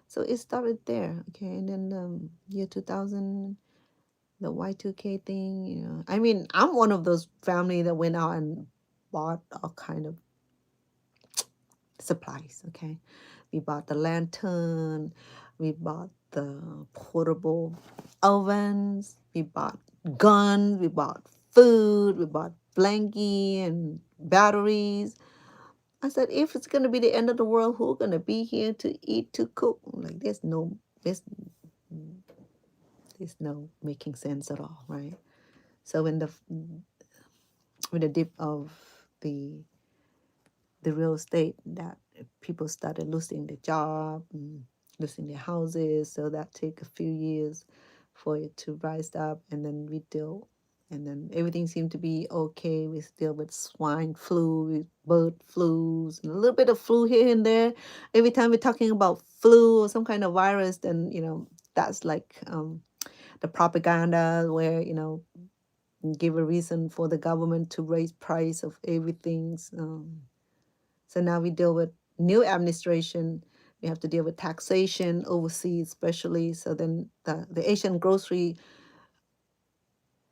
So it started there, okay, and then year 2000, the Y2K thing. I mean, I'm one of those family that went out and bought all kind of supplies. Okay, we bought the lantern, we bought the portable ovens, we bought guns, we bought food, we bought blankie and batteries. I said, if it's gonna be the end of the world, who's gonna be here to eat, to cook? Like, there's no making sense at all, right? So when with the dip of the the real estate, that people started losing their job and losing their houses, so that took a few years for it to rise up, and then we deal, and then everything seemed to be okay. We deal with swine flu, with bird flus, and a little bit of flu here and there. Every time we're talking about flu or some kind of virus, then that's like the propaganda where give a reason for the government to raise price of everything. So now we deal with new administration. We have to deal with taxation overseas, especially. So then the Asian grocery,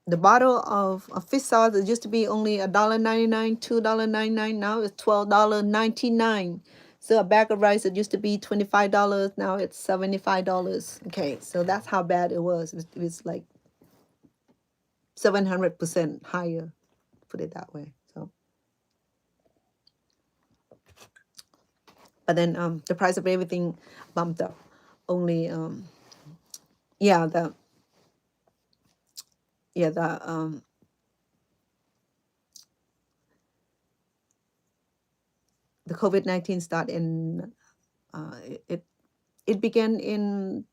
the bottle of fish sauce, it used to be only $1.99, $2.99. Now it's $12.99. So a bag of rice, it used to be $25. Now it's $75. Okay, so that's how bad it was. It was like 700% higher, put it that way. So, but then the price of everything bumped up. Only yeah the yeah the COVID-19 started in it it began in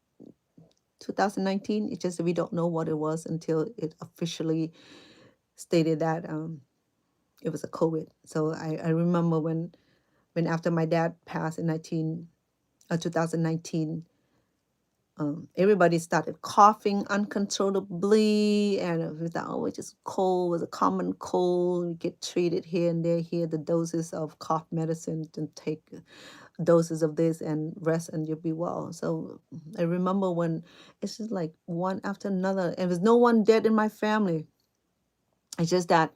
2019. It's just that we don't know what it was until it officially stated that it was a COVID. So I remember when after my dad passed in 2019, everybody started coughing uncontrollably, and we thought, oh, it's just cold, it was a common cold. We get treated here and there, here the doses of cough medicine, and take doses of this and rest, and you'll be well. So I remember when it's just like one after another, and there's no one dead in my family. It's just that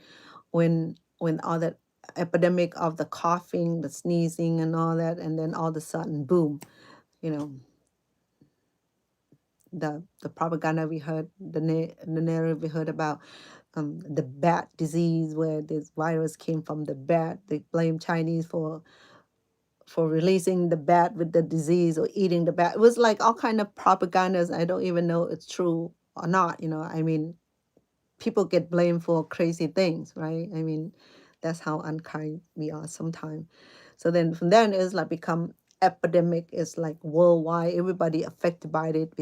when all that epidemic of the coughing, the sneezing, and all that, and then all of a sudden, boom, you know, the propaganda we heard, the narrative we heard about the bat disease, where this virus came from the bat. They blame Chinese for releasing the bat with the disease or eating the bat. It was like all kind of propagandas. I don't even know it's true or not. I mean, people get blamed for crazy things, right? I mean, that's how unkind we are sometimes. So then from then it's like become epidemic. It's like worldwide. Everybody affected by it.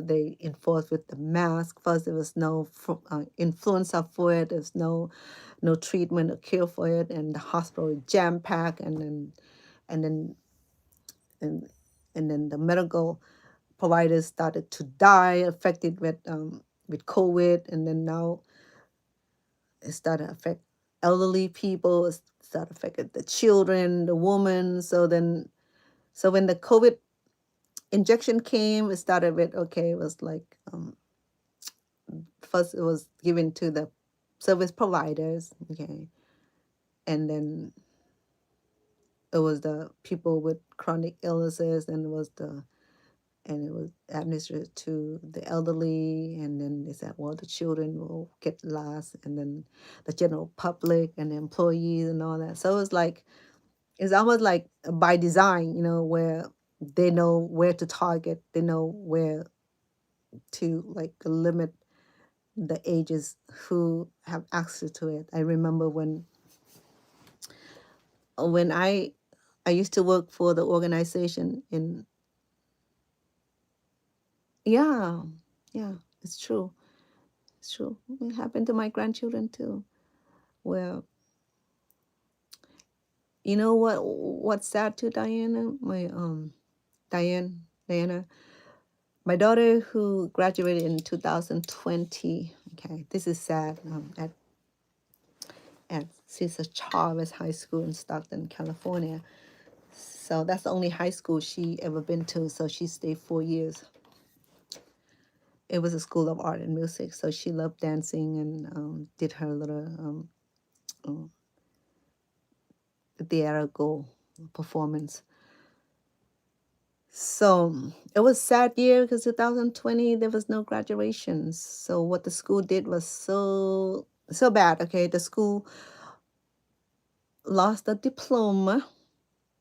They enforce with the mask. First, there was no influenza for it. There's no treatment or cure for it, and the hospital is jam packed, and then and and then the medical providers started to die affected with COVID, and then now it started to affect elderly people. It started affecting the children, the woman. So when the COVID injection came, it started with, okay, it was like first it was given to the service providers, okay, and then it was the people with chronic illnesses, and it was administered to the elderly, and then they said, well, the children will get last, and then the general public and the employees and all that. So it's almost like by design, where they know where to target, they know where to like limit the ages who have access to it. I remember when I used to work for the organization in, yeah, yeah, it's true. It's true. It happened to my grandchildren too. Well, you know what's sad too, Diana? Diana, my daughter who graduated in 2020. Okay, this is sad. At Cesar Chavez High School in Stockton, California. So that's the only high school she ever been to. So she stayed 4 years. It was a school of art and music. So she loved dancing and did her little theatrical performance. So it was sad year because 2020 there was no graduations. So what the school did was so bad. Okay, the school lost a diploma,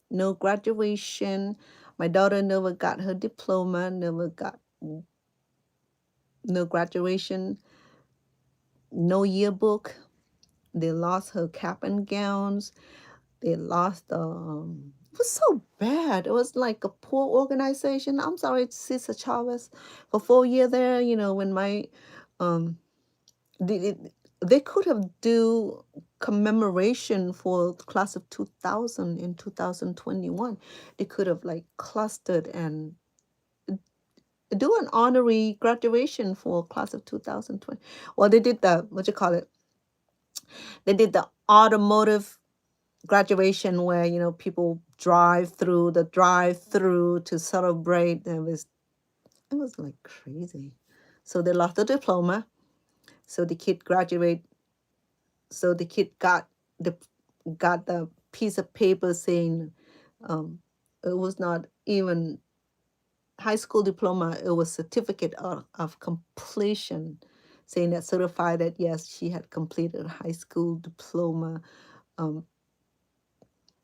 no graduation. My daughter never got her diploma, never got no graduation. no yearbook. They lost her cap and gowns. They lost the. It was so bad. It was like a poor organization. I'm sorry, Cesar Chavez, for 4 years there. When my, um, they could have do commemoration for the class of 2000 in 2021. They could have like clustered and do an honorary graduation for class of 2020. Well, they did the what you call it. They did the automotive graduation where people drive through to celebrate. It was like crazy. So they lost the diploma. So the kid graduate. So the kid the got the piece of paper saying um, it was not even high school diploma. It was certificate of completion, saying that certified that yes, she had completed a high school diploma, um,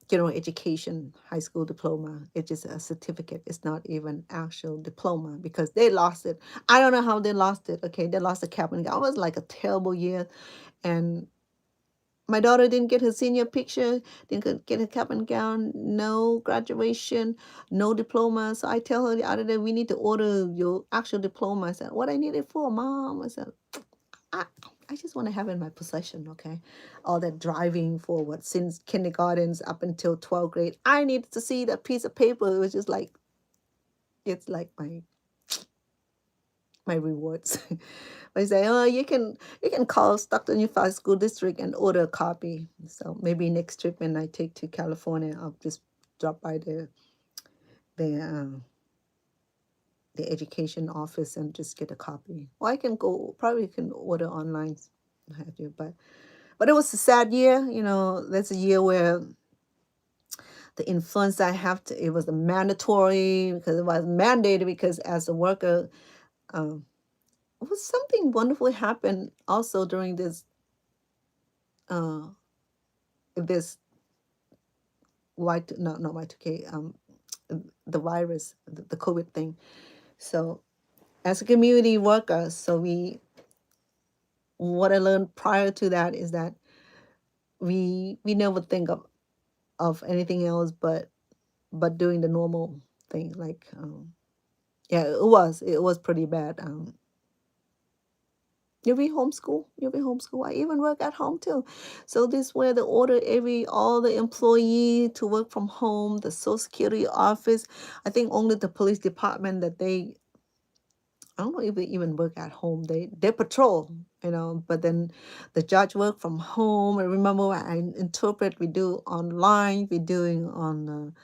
general education high school diploma. It's just a certificate. It's not even actual diploma because they lost it. I don't know how they lost it. Okay, they lost the cap and gown. It was like a terrible year, and my daughter didn't get her senior picture, didn't get her cap and gown, no graduation, no diploma. So I tell her the other day, we need to order your actual diploma. I said, what I need it for, Mom? I said, I, I just want to have it in my possession, okay? All that driving for what, since kindergartens up until 12th grade. I needed to see that piece of paper. It was just like, it's like my rewards. But I say, oh, you can call Stockton Unified School District and order a copy. So maybe next trip when I take to California, I'll just drop by the the education office and just get a copy. Or I can go, probably can order online. What have you, but it was a sad year. That's a year where the influence I have to. It was a mandatory because it was mandated because as a worker. Um, was something wonderful happened also during uh this no, not Y2K, the virus, the COVID thing. So as a community worker, so what I learned prior to that is that we never think of anything else but doing the normal thing. Like yeah, it was pretty bad. You'll be homeschool. I even work at home too. So this where they order all the employee to work from home, the Social Security office. I think only the police department that I don't know if they even work at home. They patrol, but then the judge work from home. I remember when I interpret, we do online, we doing on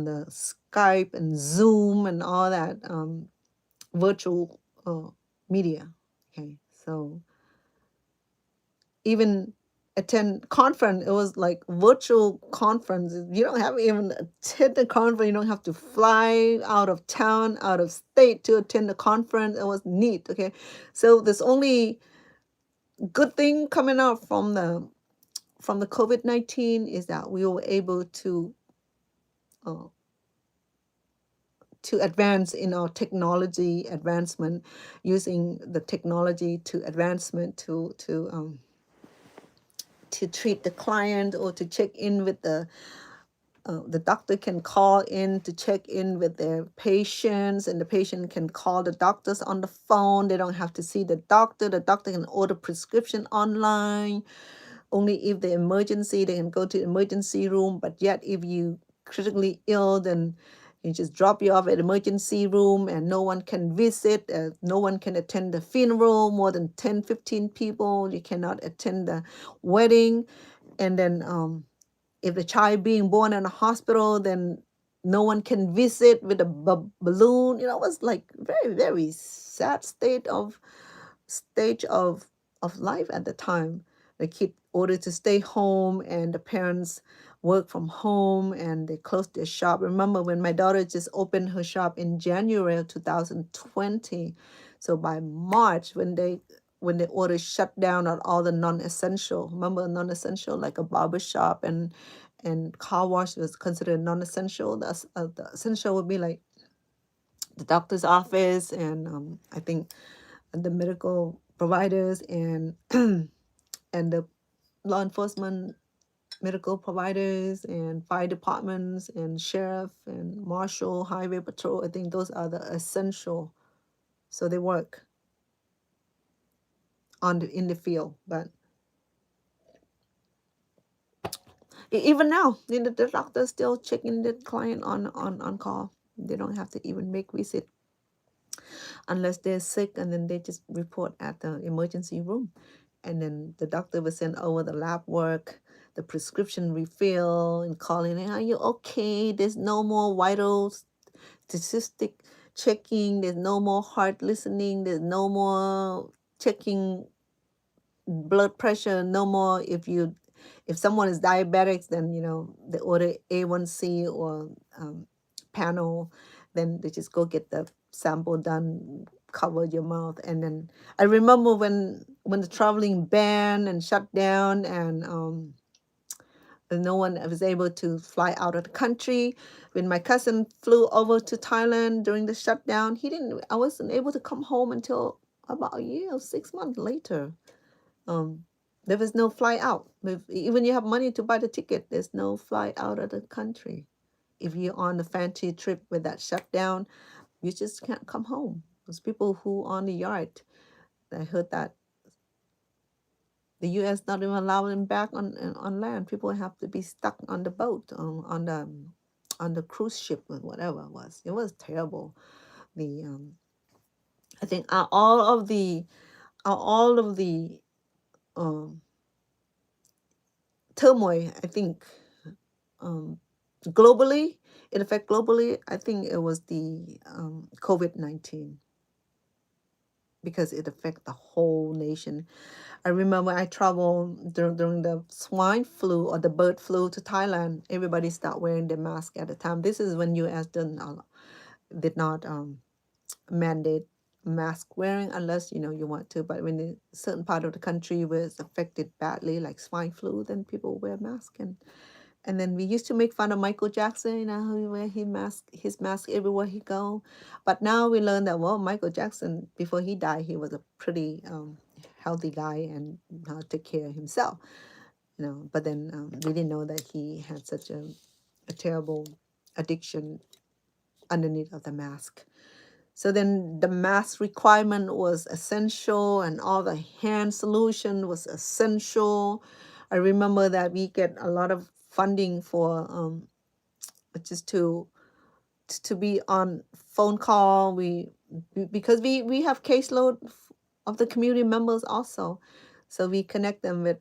the Skype and Zoom and all that virtual media. Okay, so even attend conference, it was like virtual conference. You don't have even attend the conference. You don't have to fly out of town, out of state to attend the conference. It was neat. Okay, so there's only good thing coming out from the COVID-19 is that we were able uh, to advance in our technology advancement, using the technology to advancement to treat the client or to check in with the doctor can call in to check in with their patients, and the patient can call the doctors on the phone. They don't have to see the doctor. The doctor can order prescription online. Only if the emergency, they can go to the emergency room. But yet, if you critically ill, then you just drop you off at emergency room and no one can visit. No one can attend the funeral, more than 10, 15 people. You cannot attend the wedding. And then if the child being born in a hospital, then no one can visit with a balloon. It was like very, very sad stage of life at the time. The kid ordered to stay home, and the parents work from home, and they closed their shop. Remember when my daughter just opened her shop in January of 2020. So by March, when the order shut down on all the non-essential, remember non-essential like a barber shop and car wash was considered non-essential. The essential would be like the doctor's office and I think the medical providers and the law enforcement medical providers and fire departments and sheriff and marshal highway patrol. I think those are the essential. So they work in the field. But even now, the doctor still checking the client on call. They don't have to even make visit unless they're sick, and then they just report at the emergency room, and then the doctor will send over the lab work, the prescription refill, and calling in, are you okay? There's no more vital statistic checking, there's no more heart listening, there's no more checking blood pressure, no more. If someone is diabetic, then they order A1C or panel, then they just go get the sample done, cover your mouth. And then I remember when the traveling banned and shut down, and no one was able to fly out of the country. When my cousin flew over to Thailand during the shutdown, I wasn't able to come home until about a year or 6 months later. um, there was no fly out. Even you have money to buy the ticket, there's no fly out of the country. If you're on a fancy trip with that shutdown, you just can't come home. There's people who on the yard. I heard that the U.S. not even allowing them back on land. People have to be stuck on the boat, on the cruise ship or whatever it was. It was terrible. The I think all of the um, turmoil. I think um, globally, it affect globally. I think it was the COVID-19, because it affect the whole nation. I remember I traveled during the swine flu or the bird flu to Thailand. Everybody start wearing the mask at the time. This is when U.S. did not mandate mask wearing unless you want to. But when a certain part of the country was affected badly, like swine flu, then people wear masks. And then we used to make fun of Michael Jackson, how he wear his mask everywhere he go. But now we learn that, well, Michael Jackson, before he died, he was a pretty healthy guy and took care of himself. But then we didn't know that he had such a terrible addiction underneath of the mask. So then the mask requirement was essential, and all the hand solution was essential. I remember that we get a lot of funding for just to be on phone call. Because we have caseload of the community members also, so we connect them with,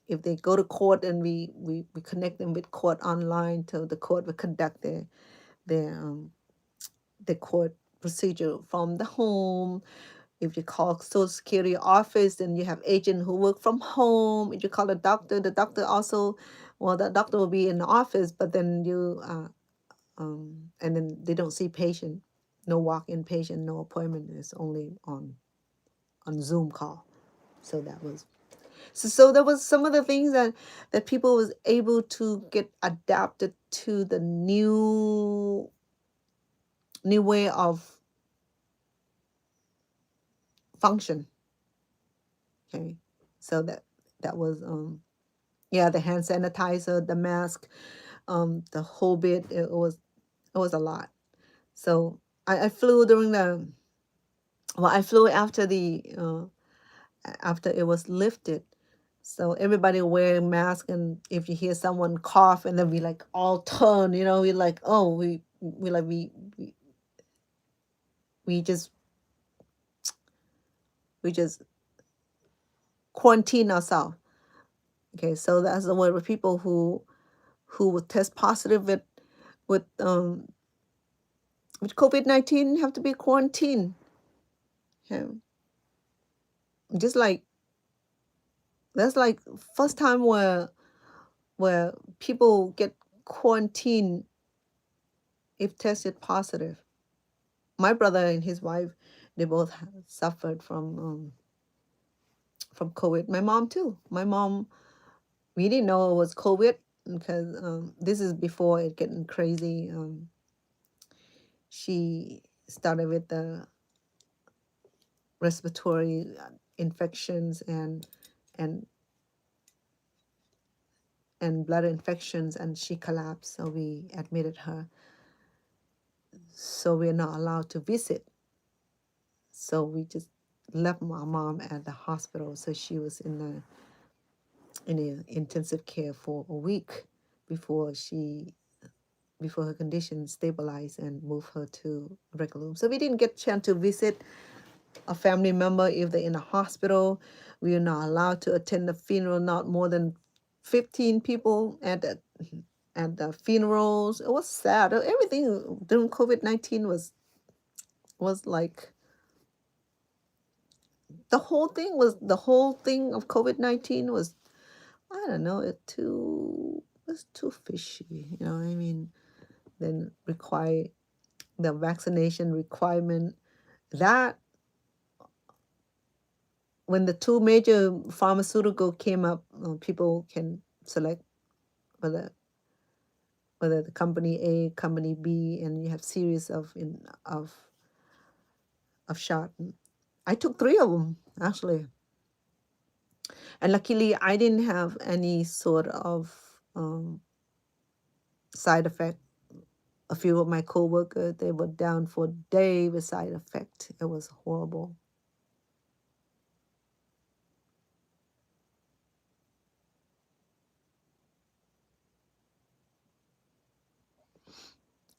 if they go to court, and we connect them with court online, so the court will conduct their the court procedure from the home. If you call Social Security office, then you have agent who work from home. If you call the doctor also, well, the doctor will be in the office, but then and then they don't see patient, no walk-in patient, no appointment. It's only on Zoom call. So that was so there was some of the things that people was able to get adapted to the new way of function. Okay, so that was yeah, the hand sanitizer, the mask, the whole bit. It was a lot. So I flew during the well, I flew after it was lifted. So everybody wearing mask, and if you hear someone cough, and then we like all turn, we like, oh, we like we just we just quarantine ourselves. Okay, so that's the word with people who would test positive with with COVID-19 have to be quarantined. Okay. Just like that's like first time where people get quarantined if tested positive. My brother and his wife, they both suffered from COVID. My mom too. My mom, we didn't know it was COVID because this is before it getting crazy. She started with the respiratory infections and and blood infections, and she collapsed. So we admitted her. So we're not allowed to visit. So we just left my mom at the hospital. So she was in intensive care for a week before before her condition stabilized and moved her to a regular room. So we didn't get a chance to visit a family member if they're in a hospital. We are not allowed to attend the funeral, not more than 15 people at the funerals. It was sad. Everything during COVID-19 was like the whole thing of COVID-19 was, I don't know, it was too fishy, you know what I mean? Then require the vaccination requirement, that when the two major pharmaceutical came up, people can select whether the company A, company B, and you have series of shot. I took 3 of them actually, and luckily I didn't have any sort of side effect. A few of my coworkers, they were down for a day with side effect. It was horrible.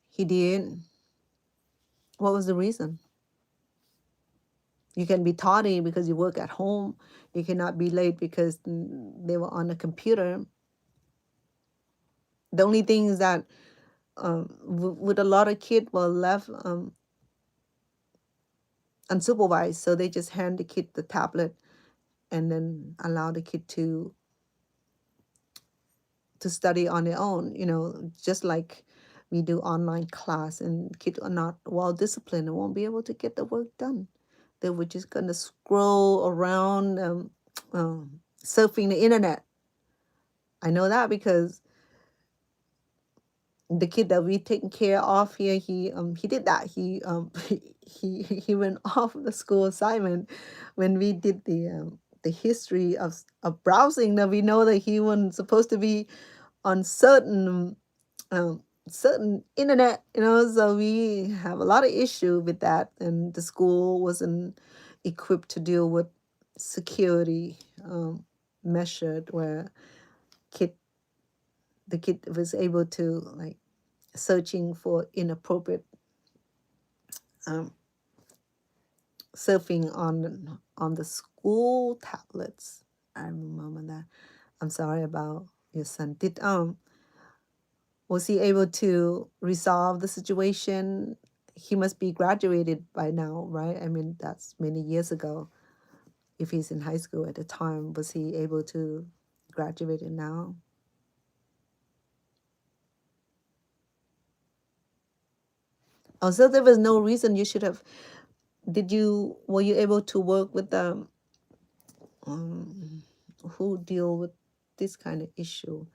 He did. What was the reason? You can be tardy because you work at home. You cannot be late because they were on a computer. The only thing is that with a lot of kids were left unsupervised, so they just hand the kid the tablet and then allow the kid to study on their own. You know, just like we do online class, and kids are not well disciplined and won't be able to get the work done. They were just gonna scroll around, surfing the internet. I know that because the kid that we taking care of here, he did that. He went off the school assignment when we did the history of browsing. That we know that he wasn't supposed to be on certain internet, you know. So we have a lot of issue with that, and the school wasn't equipped to deal with security measured where kid the kid was able to like searching for inappropriate um, surfing on the school tablets. I remember that. I'm sorry about your son. Did was he able to resolve the situation? He must be graduated by now, right? I mean, that's many years ago. If he's in high school at the time, was he able to graduate it now? Oh, so there was no reason you should have. Were you able to work with um, who deal with this kind of issue?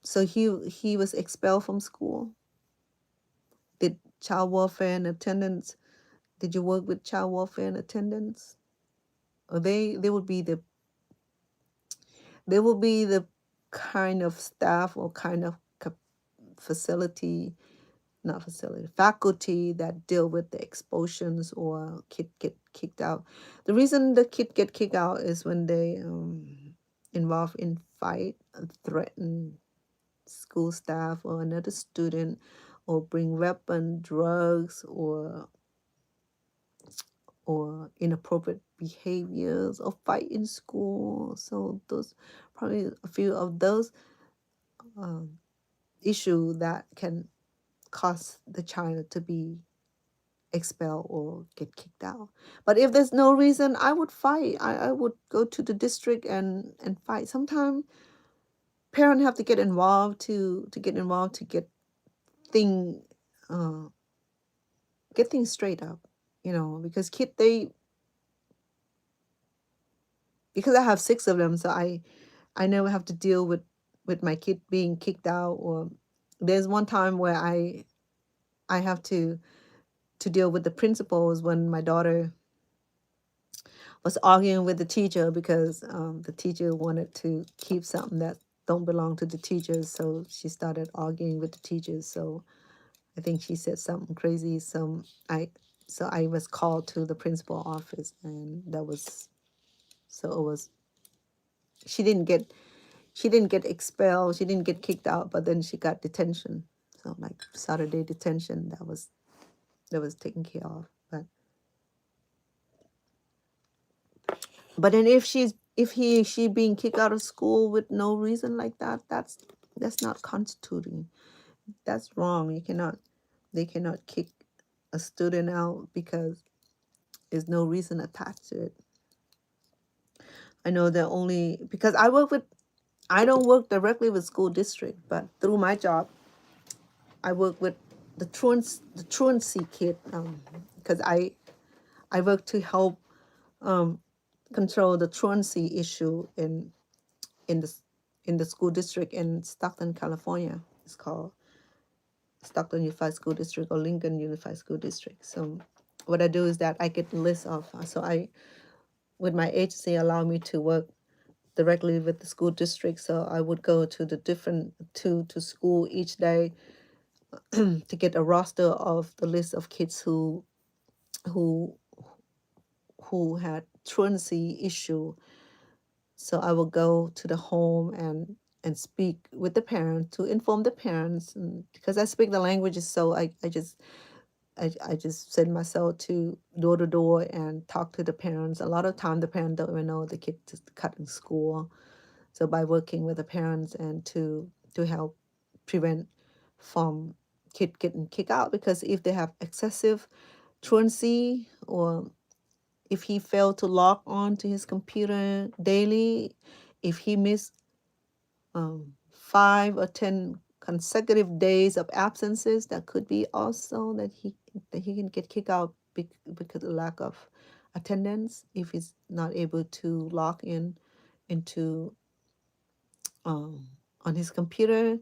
So he was expelled from school. Did child welfare and attendance? Did you work with child welfare and attendance? Or they would be the kind of staff or kind of facility, not facility, faculty that deal with the expulsions or kid get kicked out. The reason the kid get kicked out is when they involved in fight, threaten school staff or another student, or bring weapon, drugs, or inappropriate behaviors, or fight in school. So those probably a few of those um, issues that can cause the child to be expelled or get kicked out. But if there's no reason, I would fight. I would go to the district and fight. Sometimes parents have to get involved to thing uh, get things straight up, you know, because because I have 6 of them, so I never have to deal with my kid being kicked out. Or there's one time where I have to deal with the principals when my daughter was arguing with the teacher because the teacher wanted to keep something that don't belong to the teachers. So she started arguing with the teachers. So I think she said something crazy. So I was called to the principal office, and that was so it was. She didn't get expelled. She didn't get kicked out, but then she got detention. So like Saturday detention, that was taken care of. But then if she being kicked out of school with no reason like that, that's not constituting. That's wrong. You cannot They cannot kick a student out because there's no reason attached to it. I know that only because I don't work directly with school district, but through my job, I work with the truancy kid because I work to help um, control the truancy issue in the in the school district in Stockton, California. It's called Stockton Unified School District or Lincoln Unified School District. So what I do is that I get a list of so I with my agency allow me to work directly with the school district. So I would go to the different to school each day to get a roster of the list of kids who had truancy issue. So I will go to the home and speak with the parent to inform the parents, and because I speak the languages, so I just send myself to door to door and talk to the parents. A lot of time the parents don't even know the kid is cut in school. So by working with the parents and to help prevent from kid getting kicked out, because if they have excessive truancy or if he failed to log on to his computer daily, if he missed 5 or 10 consecutive days of absences, that could be also that he can get kicked out because of lack of attendance if he's not able to log in into on his computer.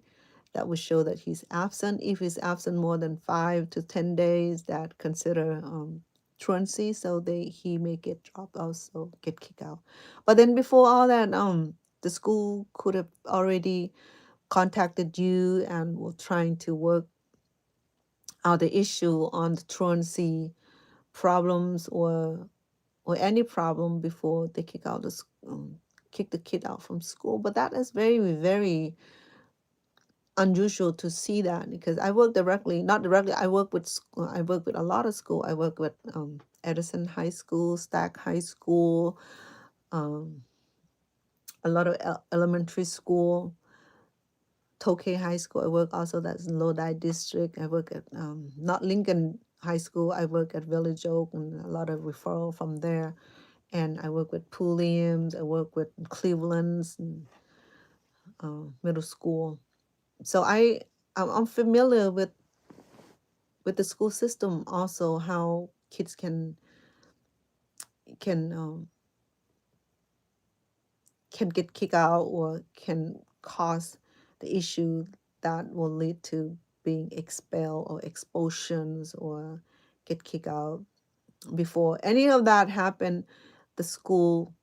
That would show that he's absent. If he's absent more than 5 to 10 days, that consider truancy. So he may get dropped out, so get kicked out. But then before all that, the school could have already contacted you and were trying to work out the issue on the truancy problems or any problem before they kick the kid out from school. But that is very, very unusual to see that, because I work directly, not directly, I work with a lot of school. I work with Edison High School, Stack High School, um, a lot of elementary school, Tokay High School. I work also, that's in Lodi District. I work at not Lincoln High School. I work at Village Oak, and a lot of referral from there. And I work with Pulliam's. I work with Cleveland's and, middle school. So I'm familiar with the school system also, how kids can um, can get kicked out or can cause the issue that will lead to being expelled or expulsions or get kicked out. Before any of that happen, the school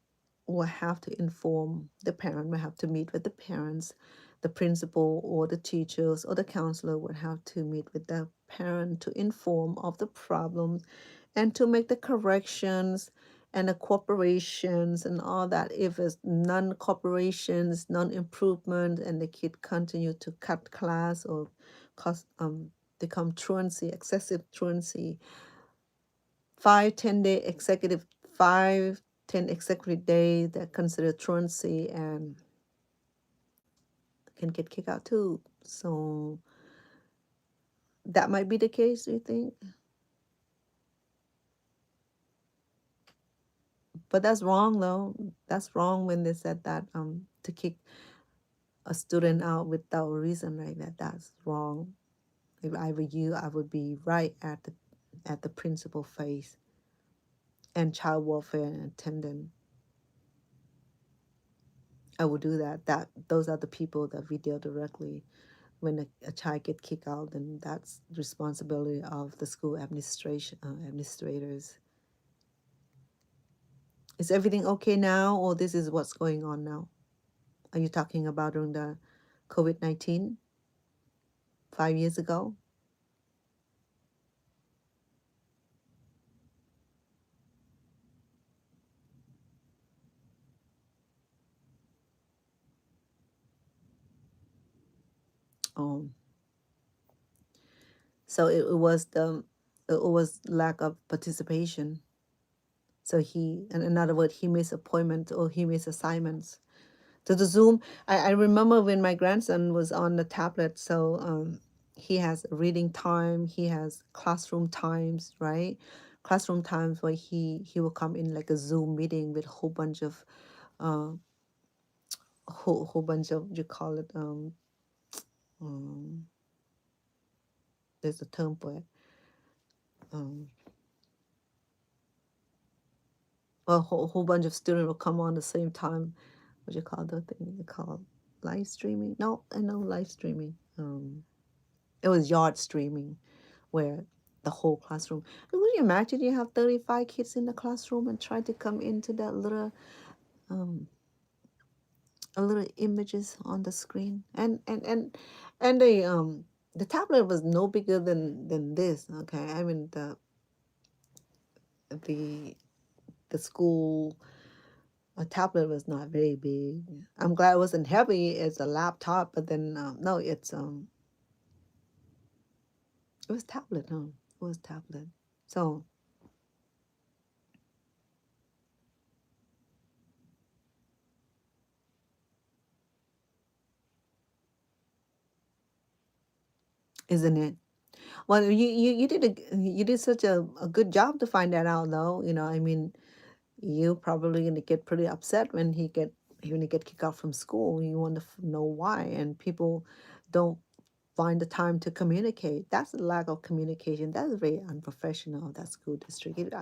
will have to inform the parent, will have to meet with the parents. The principal or the teachers or the counselor would have to meet with the parent to inform of the problems and to make the corrections and the cooperations and all that. If it's non-cooperations, non-improvement, and the kid continue to cut class or cause become truancy, excessive truancy, 5, 10 day executive 5, 10 executive days that consider truancy and can get kicked out too. So that might be the case, do you think? But that's wrong though. That's wrong when they said that to kick a student out without reason like that. That's wrong. If I were you, I would be right at the principal face and child welfare attendant. I would do that. Those are the people that we deal directly. When a child get kicked out, then that's the responsibility of the school administration administrators. Is everything okay now, or this is what's going on now? Are you talking about during the COVID-19 5 years ago? Oh, so it was lack of participation. So in other words, he missed appointments or he missed assignments. So the Zoom, I remember when my grandson was on the tablet, so he has reading time, he has classroom times, right? Classroom times where he will come in like a Zoom meeting with a whole bunch of uh whole bunch of, you call it um there's a term for it. Um a whole bunch of students will come on the same time. What you call the thing they call live streaming? No, I know live streaming. It was yard streaming where the whole classroom. Would you imagine you have 35 kids in the classroom and try to come into that little um a little images on the screen, and the tablet was no bigger than this. Okay, I mean the the school tablet was not very big. I'm glad it wasn't heavy as a laptop, but then no, it was tablet. Huh? It was tablet. So isn't it? Well, you did such a good job to find that out, though. I mean, you probably gonna get pretty upset when he get kicked out from school. You want to know why, and people don't find the time to communicate. That's a lack of communication. That's very unprofessional. That school district.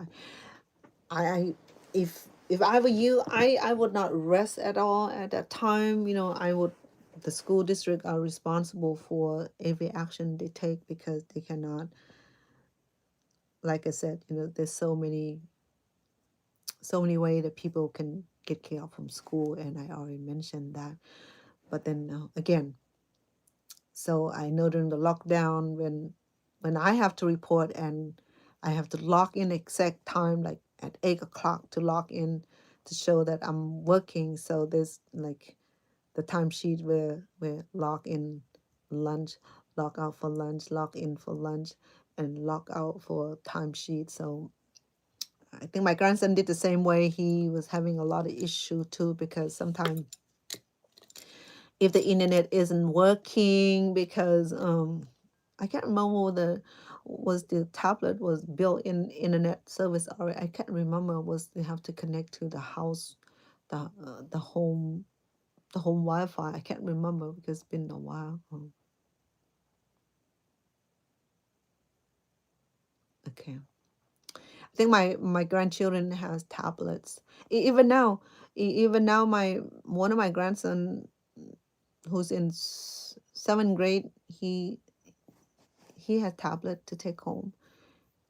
I if I were you, I would not rest at all at that time. I would. The school district are responsible for every action they take because they cannot, like I said, there's so many ways that people can get kicked out from school, and I already mentioned that. But then again, so I know during the lockdown when I have to report and I have to log in exact time, like at 8 o'clock to log in to show that I'm working. So there's like the timesheet where log in lunch, log out for lunch, log in for lunch, and log out for timesheet. So I think my grandson did the same way. He was having a lot of issue too because sometimes if the internet isn't working because I can't remember whether was the tablet was built in internet service already. I can't remember was they have to connect to the house, the home Wi-Fi. I can't remember because it's been a while. Okay. I think my grandchildren has tablets. Even now, even now, my one of my grandson who's in seventh grade, he has tablet to take home,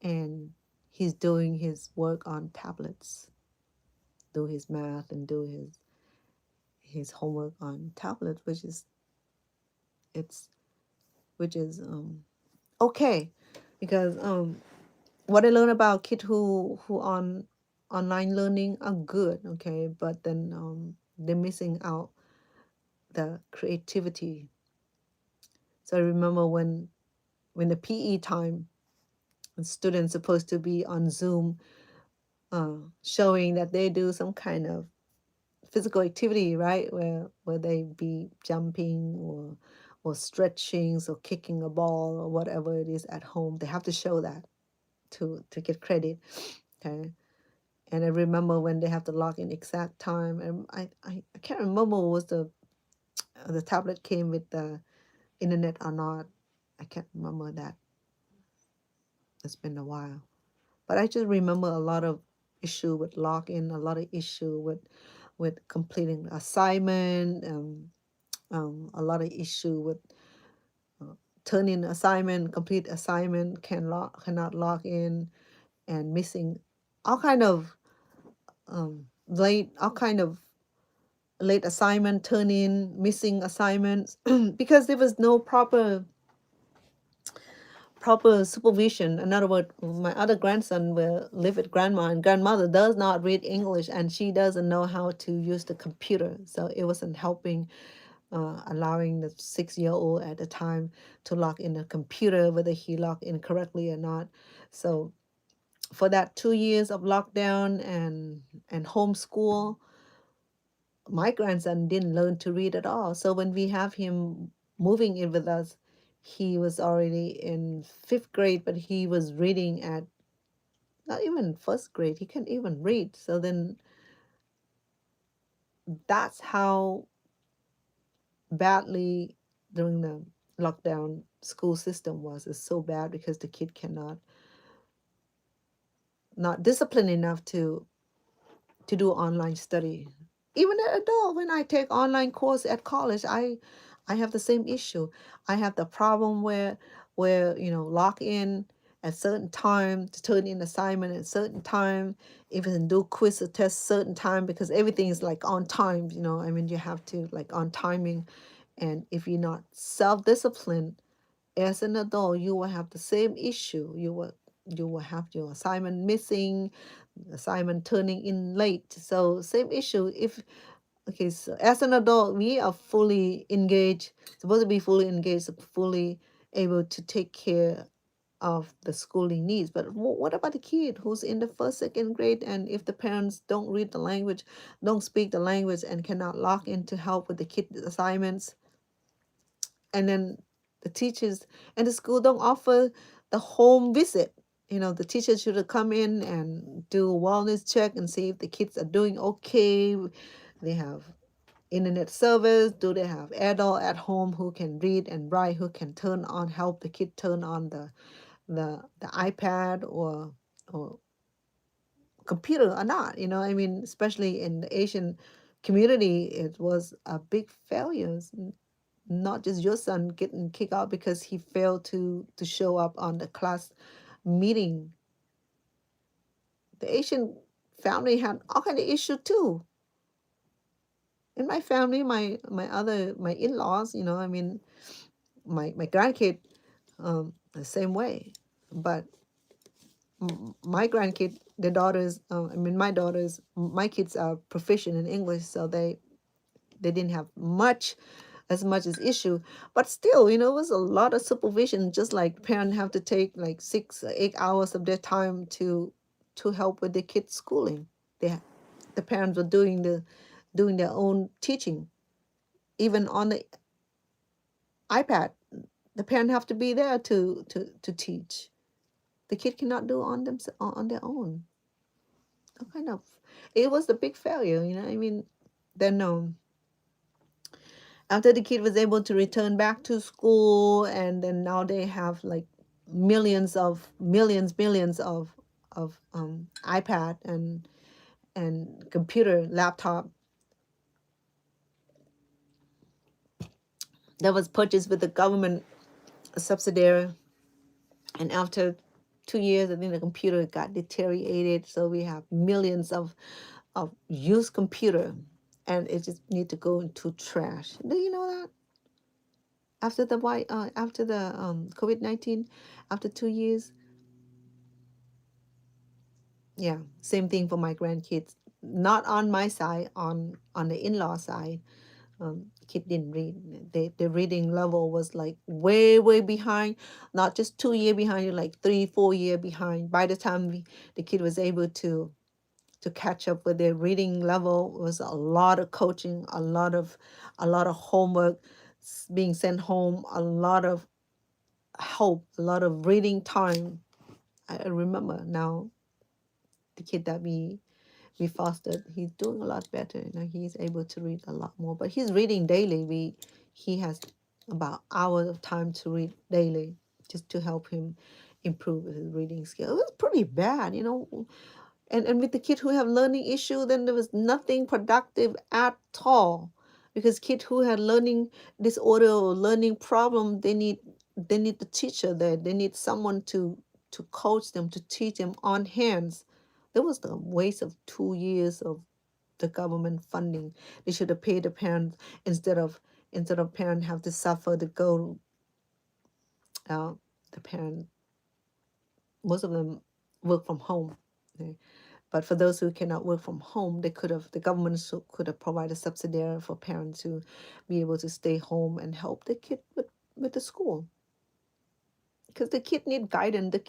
and he's doing his work on tablets, do his math and do his homework on tablets, it's which is okay, because what I learned about kids who on online learning are good, okay, but then they're missing out the creativity. So I remember when the PE time, and students supposed to be on Zoom, showing that they do some kind of physical activity, right? Where they be jumping or stretching or kicking a ball or whatever it is at home. They have to show that to get credit. Okay. And I remember when they have to log in exact time, and I can't remember was the tablet came with the internet or not. I can't remember that. It's been a while. But I just remember a lot of issue with login, a lot of issue with completing assignment, a lot of issue with uh, turning assignment, complete assignment, cannot log in, and missing all kind of late, all kind of late assignment turn in, missing assignments, because there was no proper supervision. In other words, my other grandson will live with grandma, and grandmother does not read English, and she doesn't know how to use the computer. So it wasn't helping, allowing the 6-year-old at the time to log in the computer, whether he logged in correctly or not. So for that 2 years of lockdown and homeschool, my grandson didn't learn to read at all. So when we have him moving in with us, he was already in 5th grade, but he was reading at not even 1st grade. He can't even read. So then that's how badly during the lockdown school system was. It's so bad because the kid cannot, not disciplined enough to do online study. Even an adult, when I take online course at college, I have the same issue. I have the problem where log in at certain time to turn in assignment at certain time, even do quiz or test certain time, because everything is like on time. I mean, you have to like on timing, and if you're not self-disciplined as an adult, you will have the same issue. You will have your assignment missing, assignment turning in late. So same issue. If Okay, so as an adult, we are fully engaged, supposed to be fully engaged, fully able to take care of the schooling needs. But what about the kid who's in the 1st, 2nd grade, and if the parents don't read the language, don't speak the language, and cannot log in to help with the kids' assignments, and then the teachers and the school don't offer the home visit. The teachers should have come in and do a wellness check and see if the kids are doing okay. They have internet service. Do they have adult at home who can read and write, who can help the kid turn on the iPad or computer or not? I mean, especially in the Asian community, it was a big failure. Not just your son getting kicked out because he failed to show up on the class meeting. The Asian family had all kind of issue too. In my family, my in-laws, I mean, my grandkid, the same way. But my grandkid, the daughters, I mean, my kids are proficient in English, so they didn't have as much as issue. But still, it was a lot of supervision. Just like parents have to take like 6 or 8 hours of their time to help with the kids schooling. The parents were doing their own teaching, even on the iPad. The parent have to be there to teach. The kid cannot do on their own. Kind of, it was a big failure. I mean, then after the kid was able to return back to school, and then now they have like millions of iPad and computer laptop that was purchased with the government subsidiary. And after 2 years, I think the computer got deteriorated, so we have millions of used computer, and it just need to go into trash. Do you know that? After the COVID-19, after 2 years, yeah, same thing for my grandkids. Not on my side, on the in-law side. Kid didn't read. The reading level was like way behind. Not just 2 year behind, like 3-4 year behind. By the time the kid was able to catch up with their reading level, it was a lot of coaching, a lot of homework being sent home, a lot of help, a lot of reading time. I remember now the kid that we fostered, he's doing a lot better. He's able to read a lot more, but he's reading daily. He has about hours of time to read daily, just to help him improve his reading skill. It was pretty bad. And with the kids who have learning issue, then there was nothing productive at all, because kids who had learning disorder or learning problem, they need the teacher there. They need someone to coach them, to teach them on hands. There was the waste of 2 years of the government funding. They should have paid the parents instead of parents have to suffer to go. Uh, the parent, most of them work from home. Okay? But for those who cannot work from home, the government could have provided subsidy for parents to be able to stay home and help the kid with the school, because the kid need guidance, the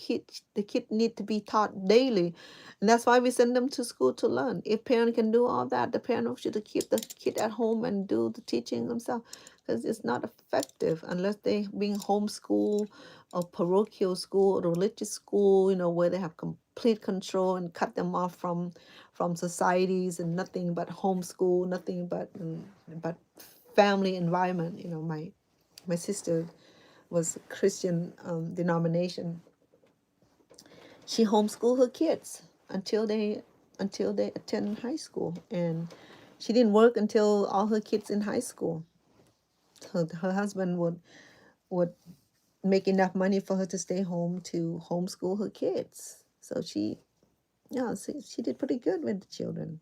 kid need to be taught daily, and that's why we send them to school to learn. If parent can do all that, the parent should keep the kid at home and do the teaching themselves, because it's not effective unless they being homeschool or parochial school or religious school, where they have complete control and cut them off from societies, and nothing but homeschool, nothing but family environment. My sister was Christian denomination. She homeschooled her kids until they attend high school, and she didn't work until all her kids in high school. So her husband would make enough money for her to stay home to homeschool her kids. So she did pretty good with the children.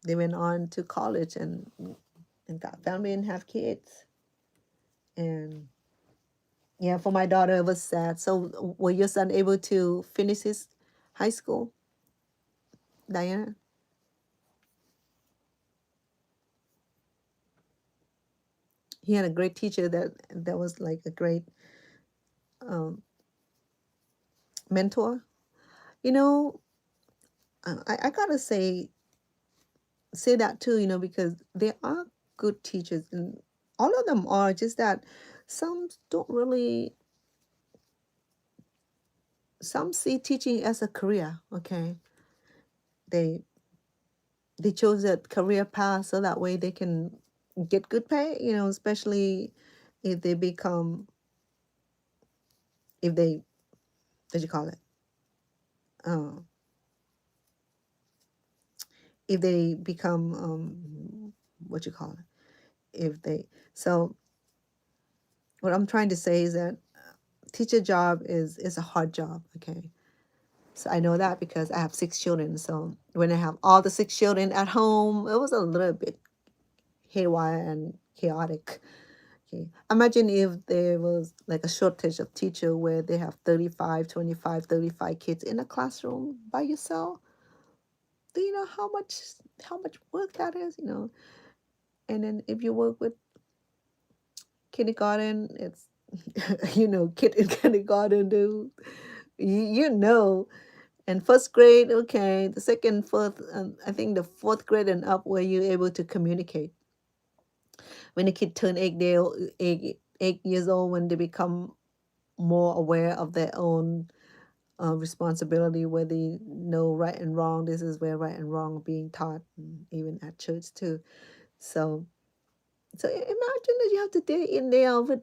They went on to college and got family and have kids. And yeah, for my daughter, it was sad. So, were your son able to finish his high school, Diana? He had a great teacher that was like a great um, mentor. You know, I gotta say that too. Because they are good teachers, and all of them are. Just that some don't really. Some see teaching as a career. Okay, they they chose that career path so that way they can get good pay, especially if they become, if they, what do you call it, uh, if they become, what you call it, if they, so what I'm trying to say is that teacher job is a hard job. Okay, so I know that because I have 6 children. So when I have all the 6 children at home, it was a little bit haywire and chaotic. Okay. Imagine if there was like a shortage of teacher where they have 35, 25, 35 kids in a classroom by yourself. Do you know how much work that is? And then if you work with kindergarten, it's kid in kindergarten do you know and first grade, okay, the second, fourth, I think the fourth grade and up where you're able to communicate. When the kid turn 8 years old, when they become more aware of their own responsibility, where they know right and wrong. This is where right and wrong are being taught, even at church too. So, imagine that you have to day in day out with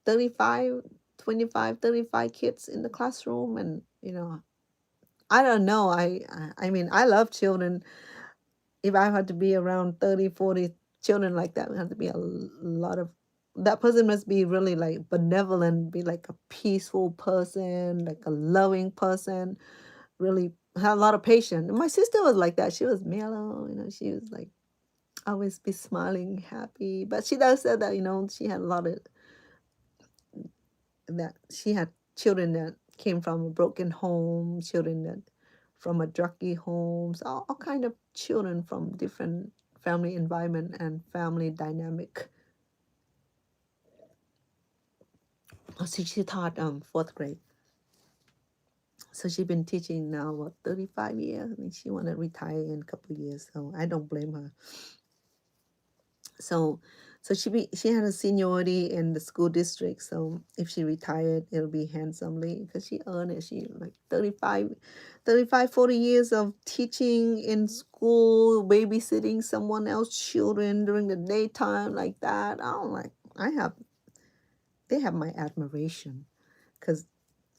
35, 25, 35 kids in the classroom, and I don't know. I mean, I love children. If I had to be around 30, 40 children like that, it would have to be a lot of, that person must be really like benevolent, be like a peaceful person, like a loving person, really had a lot of patience. My sister was like that. She was mellow, she was like always be smiling, happy. But she does say that, she had a lot of that. She had children that came from a broken home, children that from a druggy homes, all kind of children from different family environment and family dynamic. Oh, she taught fourth grade. So she's been teaching now what 35 years. I mean, she want to retire in a couple of years, so I don't blame her. So she had a seniority in the school district. So if she retired, it'll be handsomely because she earned it. She like 35, 40 years of teaching in school, babysitting someone else's children during the daytime like that. I'm like, they have my admiration, because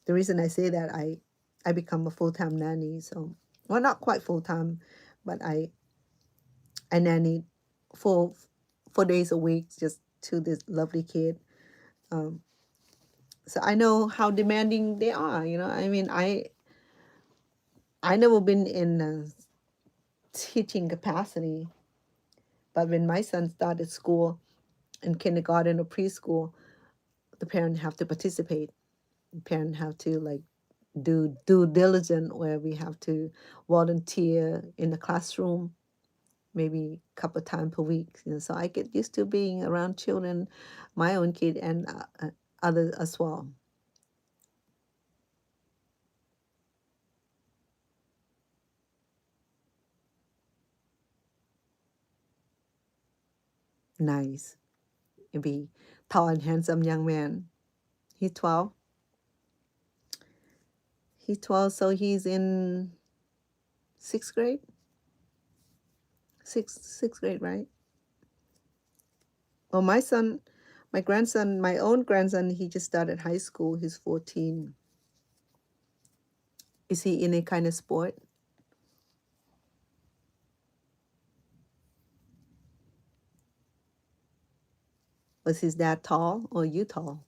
the reason I say that, I become a full-time nanny. So, well, not quite full-time, but I nanny 4 days a week just to this lovely kid. Um, so I know how demanding they are. I mean, I never been in teaching capacity. But when my son started school in kindergarten or preschool, the parent have to participate. The parent have to like do due diligence where we have to volunteer in the classroom maybe a couple of times per week. So I get used to being around children, my own kid and others as well. Nice. Be tall and handsome young man. He's 12. He's 12, so he's in sixth grade. Sixth grade, right? Well, my grandson, my own grandson, he just started high school. He's 14. Is he in a kind of sport? Was his dad tall or you tall?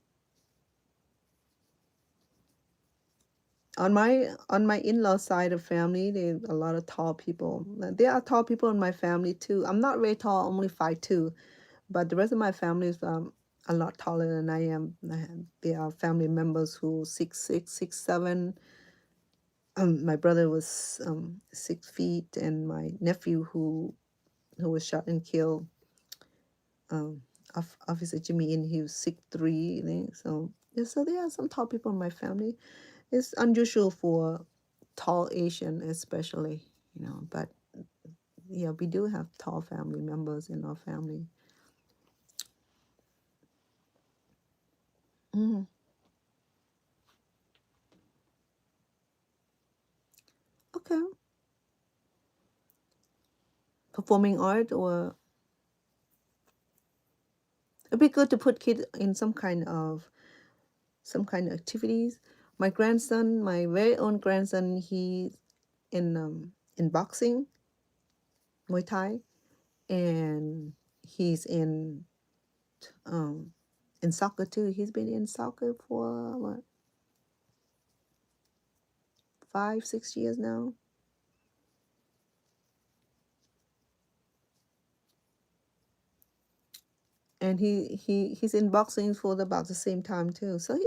On my in-law side of family, there are a lot of tall people. There are tall people in my family too. I'm not very tall, only 5'2", but the rest of my family is a lot taller than I am. There are family members who 6'6", 6'7". My brother was 6 feet, and my nephew who was shot and killed, Officer Jimmy, and he was 6'3", I think. So yeah, so there are some tall people in my family. It's unusual for tall Asian, especially, But yeah, we do have tall family members in our family. Hmm. Okay, performing art, or it'd be good to put kids in some kind of activities. My grandson, my very own grandson, he's in boxing, Muay Thai, and he's um in soccer too. He's been in soccer for what, 5, 6 years now. And he's in boxing for about the same time too. So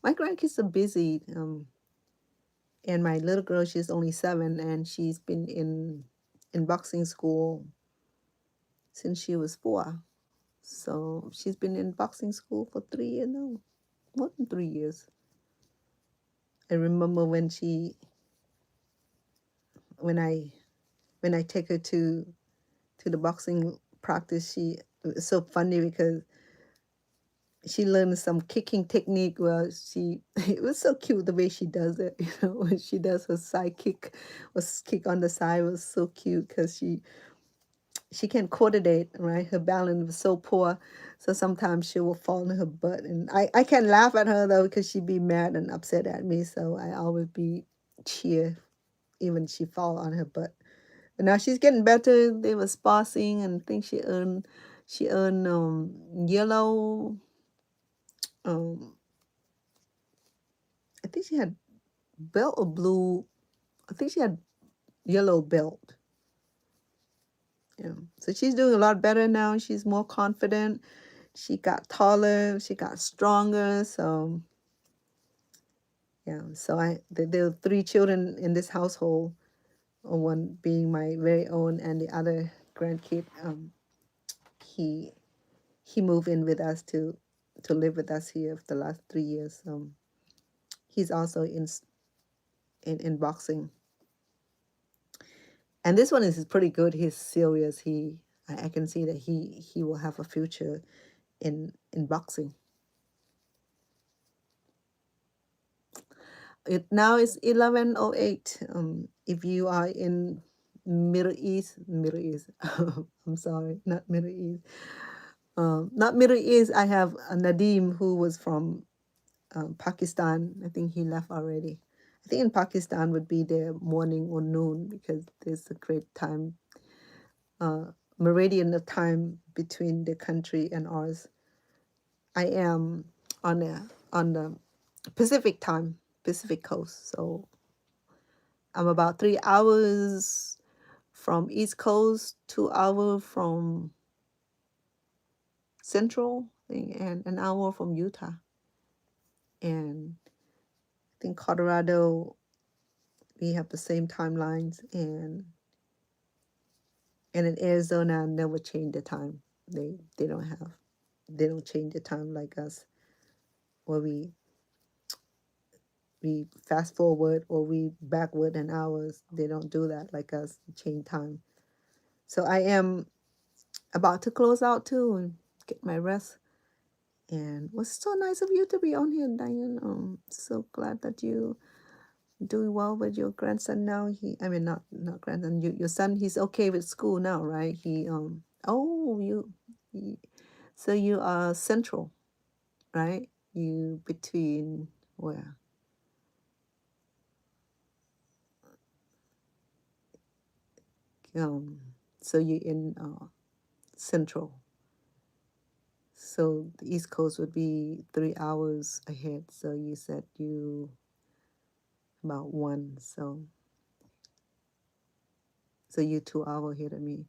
my grandkids are busy. And my little girl, she's only 7, and she's been in boxing school since she was 4. So she's been in boxing school for 3 years now, more than 3 years. I remember when I when I take her to the boxing practice, it was so funny because she learned some kicking technique. Well, it was so cute the way she does it. When she does her side kick, or kick on the side, was so cute because she can't coordinate, right? Her balance was so poor, so sometimes she will fall on her butt, and I can't laugh at her though because she'd be mad and upset at me. So I always be cheer even she fall on her butt. But now she's getting better. They were sparring, and I think she earned yellow. Um, I think she had belt or blue. I think she had yellow belt. Yeah. So she's doing a lot better now. She's more confident. She got taller. She got stronger. So yeah. So there are 3 children in this household. One being my very own, and the other grandkid. He he moved in with us to live with us here for the last 3 years. He's also in boxing. And this one is pretty good. He's serious. I can see that he will have a future in boxing. It now is 11:08. If you are in Middle East. I'm sorry, not Middle East. Not Middle East. I have a Nadim who was from Pakistan. I think he left already. I think in Pakistan would be their morning or noon because there's a great time, meridian of time between the country and ours. I am on the Pacific time, Pacific coast. So I'm about 3 hours from East Coast, 2 hour from Central, and an hour from Utah. And I think Colorado, we have the same timelines, and in Arizona, never change the time. They don't have, they don't change the time like us, where we fast forward or we backward in hours. They don't do that like us, change time. So I am about to close out too and get my rest. And it was so nice of you to be on here, Diane. So glad that you doing well with your grandson now. I mean, not grandson. Your son, he's okay with school now, right? Oh, so you are central, right? You between where? Um, so you in central. So the East Coast would be 3 hours ahead. So you said you about one. So you 2 hour ahead of me.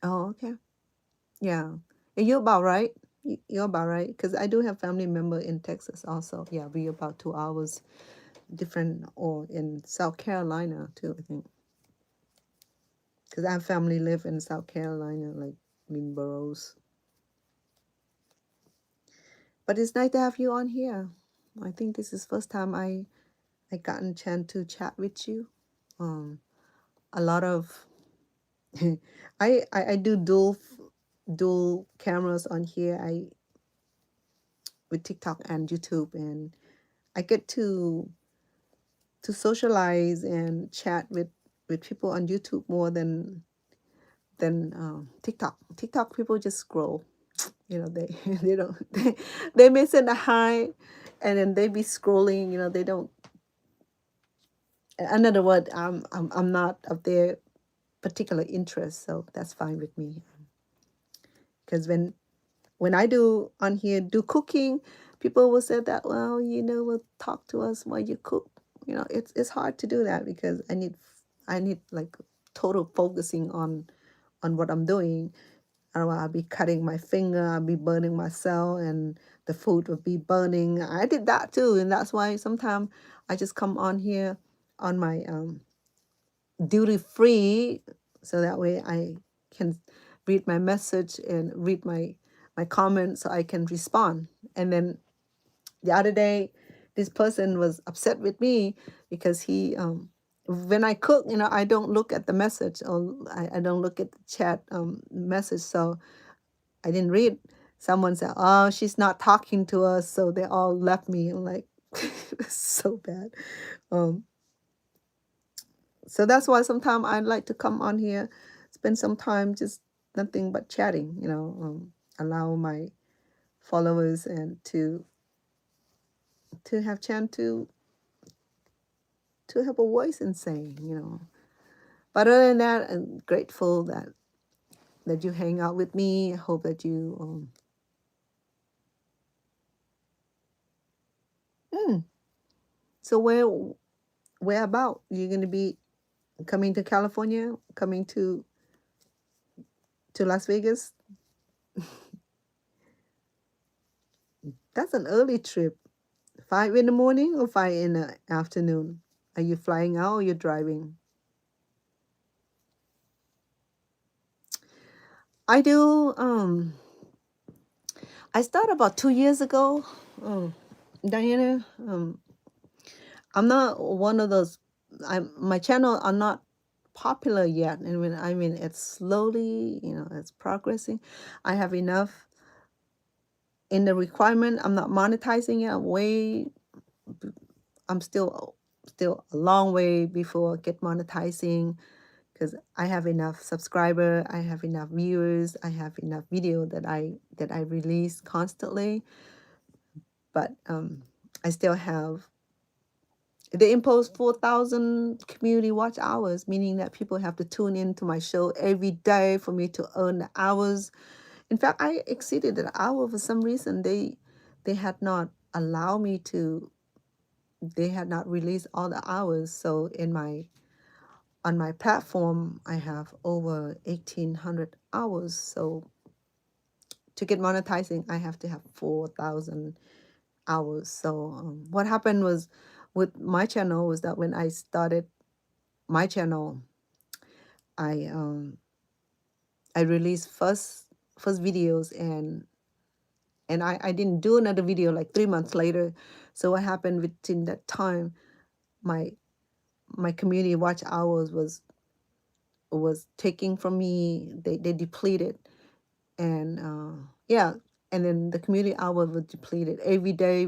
Oh, okay. Yeah. And you're about right. You're about right. Because I do have family member in Texas also. Yeah, we about 2 hours different, or in South Carolina too, I think. Because I have family live in South Carolina, like Minboroughs. But it's nice to have you on here. I think this is first time I gotten a chance to chat with you. Um, a lot of I do dual cameras on here. I with TikTok and YouTube, and I get to socialize and chat with people on YouTube more than TikTok. TikTok people just scroll. They they don't they may send a hi, and then they be scrolling. They don't. Another word, I'm not of their particular interest, so that's fine with me. Because when I do on here do cooking, people will say that, well, will talk to us while you cook. It's hard to do that because I need like total focusing on what I'm doing. I'll be cutting my finger, I'll be burning myself, and the food will be burning. I did that too, and that's why sometimes I just come on here on my duty free, so that way I can read my message and read my comments, so I can respond. And then the other day, this person was upset with me because he when I cook, I don't look at the message, or I don't look at the chat message, so I didn't read. Someone said, oh, she's not talking to us, so they all left me. I'm like, so bad. um so that's why sometimes I like to come on here, spend some time just nothing but chatting, allow my followers and to have chance to have a voice in saying. But other than that, I'm grateful that you hang out with me. I hope that you mm, so where about you're gonna be coming to California, coming to Las Vegas? That's an early trip. 5 in the morning or 5 in the afternoon? Are you flying out or you're driving? I do. I started about 2 years ago. Diana, I'm not one of those. My channel are not popular yet, and I mean it's slowly, it's progressing. I have enough in the requirement. I'm not monetizing it. I'm still a long way before I get monetizing, because I have enough subscriber, I have enough viewers, I have enough video that I release constantly. But I still have, they impose 4,000 community watch hours, meaning that people have to tune into my show every day for me to earn the hours. In fact, I exceeded the hour for some reason. they had not allowed me to, they had not released all the hours. So on my platform, I have over 1,800 hours. So to get monetizing, I have to have 4,000 hours. So what happened was with my channel was that when I started my channel, I released first videos, and I didn't do another video like 3 months later. So what happened within that time, my community watch hours was taking from me. They depleted, and yeah, and then the community hour was depleted every day.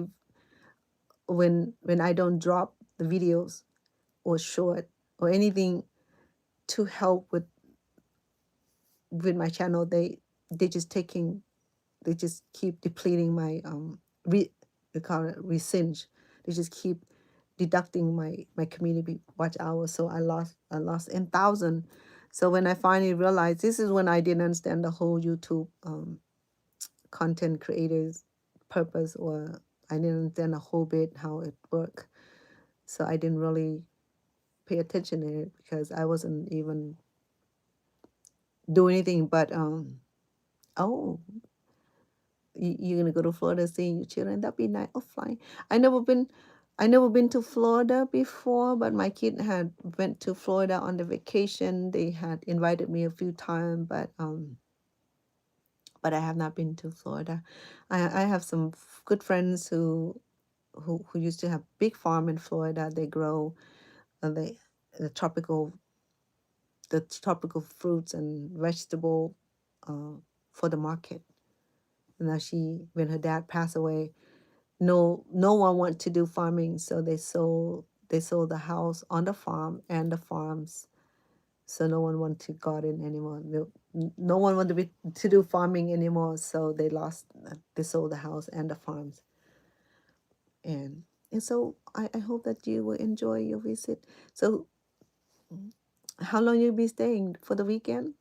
When I don't drop the videos or short or anything to help with my channel, they just taking, they just keep depleting my they call it resinge. They just keep deducting my community watch hours. So I lost in thousand. So when I finally realized, this is when I didn't understand the whole YouTube content creators purpose, or I didn't understand a whole bit how it worked. So I didn't really pay attention to it because I wasn't even doing anything but oh, you're gonna go to Florida seeing your children. That'd be nice. Oh, flying. I never been I never been to Florida before, but my kid had went to Florida on the vacation. They had invited me a few times, but I have not been to Florida. I have some good friends who used to have big farm in Florida. They grow the the tropical the tropical fruits and vegetable uh, for the market. And now when her dad passed away, no one wanted to do farming, so they sold the house on the farm and the farms. So no one wanted to garden anymore. No one wanted to do farming anymore. So they sold the house and the farms. And so I hope that you will enjoy your visit. So how long you'll be staying for the weekend?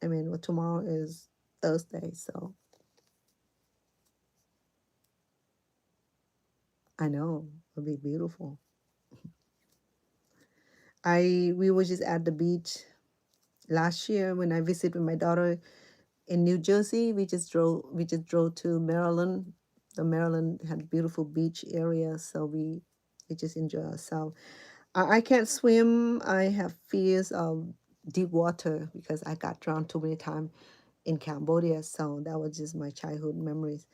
I mean, well, tomorrow is Thursday, so I know it'll be beautiful. We were just at the beach last year when I visited with my daughter in New Jersey. We just drove to Maryland. The Maryland had beautiful beach area, so we just enjoy ourselves. I can't swim. I have fears of deep water because I got drowned too many times in Cambodia. So that was just my childhood memories,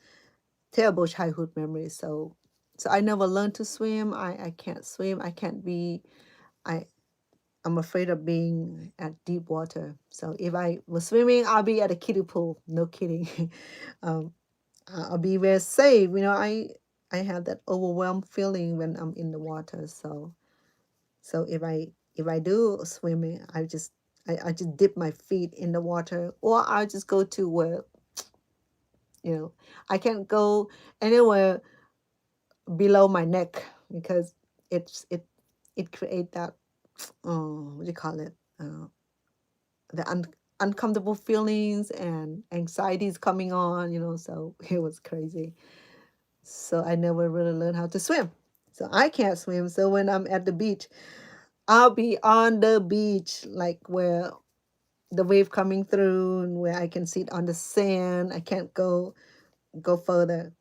terrible childhood memories. So I never learned to swim. I can't swim. I can't be. I I'm afraid of being at deep water. So if I was swimming, I'll be at a kiddie pool. No kidding. um, I'll be very safe. I have that overwhelmed feeling when I'm in the water. So if I do swimming, I just dip my feet in the water, or I'll just go to where I can't go anywhere below my neck because it create that what do you call it? The uncomfortable feelings and anxieties coming on, so it was crazy. So I never really learned how to swim. So I can't swim. So when I'm at the beach, I'll be on the beach, like where the wave coming through and where I can sit on the sand. I can't go further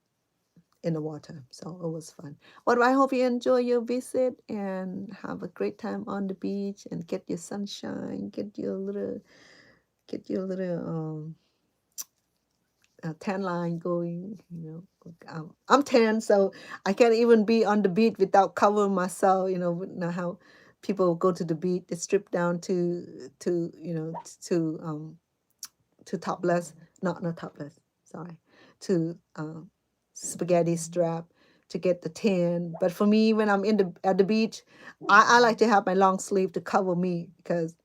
in the water. So it was fun. Well, I hope you enjoy your visit and have a great time on the beach and get your sunshine, get your little tan line going. I'm tan, so I can't even be on the beach without covering myself. How people go to the beach, they strip down to topless, not topless, sorry, to spaghetti strap to get the tan. But for me, when I'm at the beach, I like to have my long sleeve to cover me because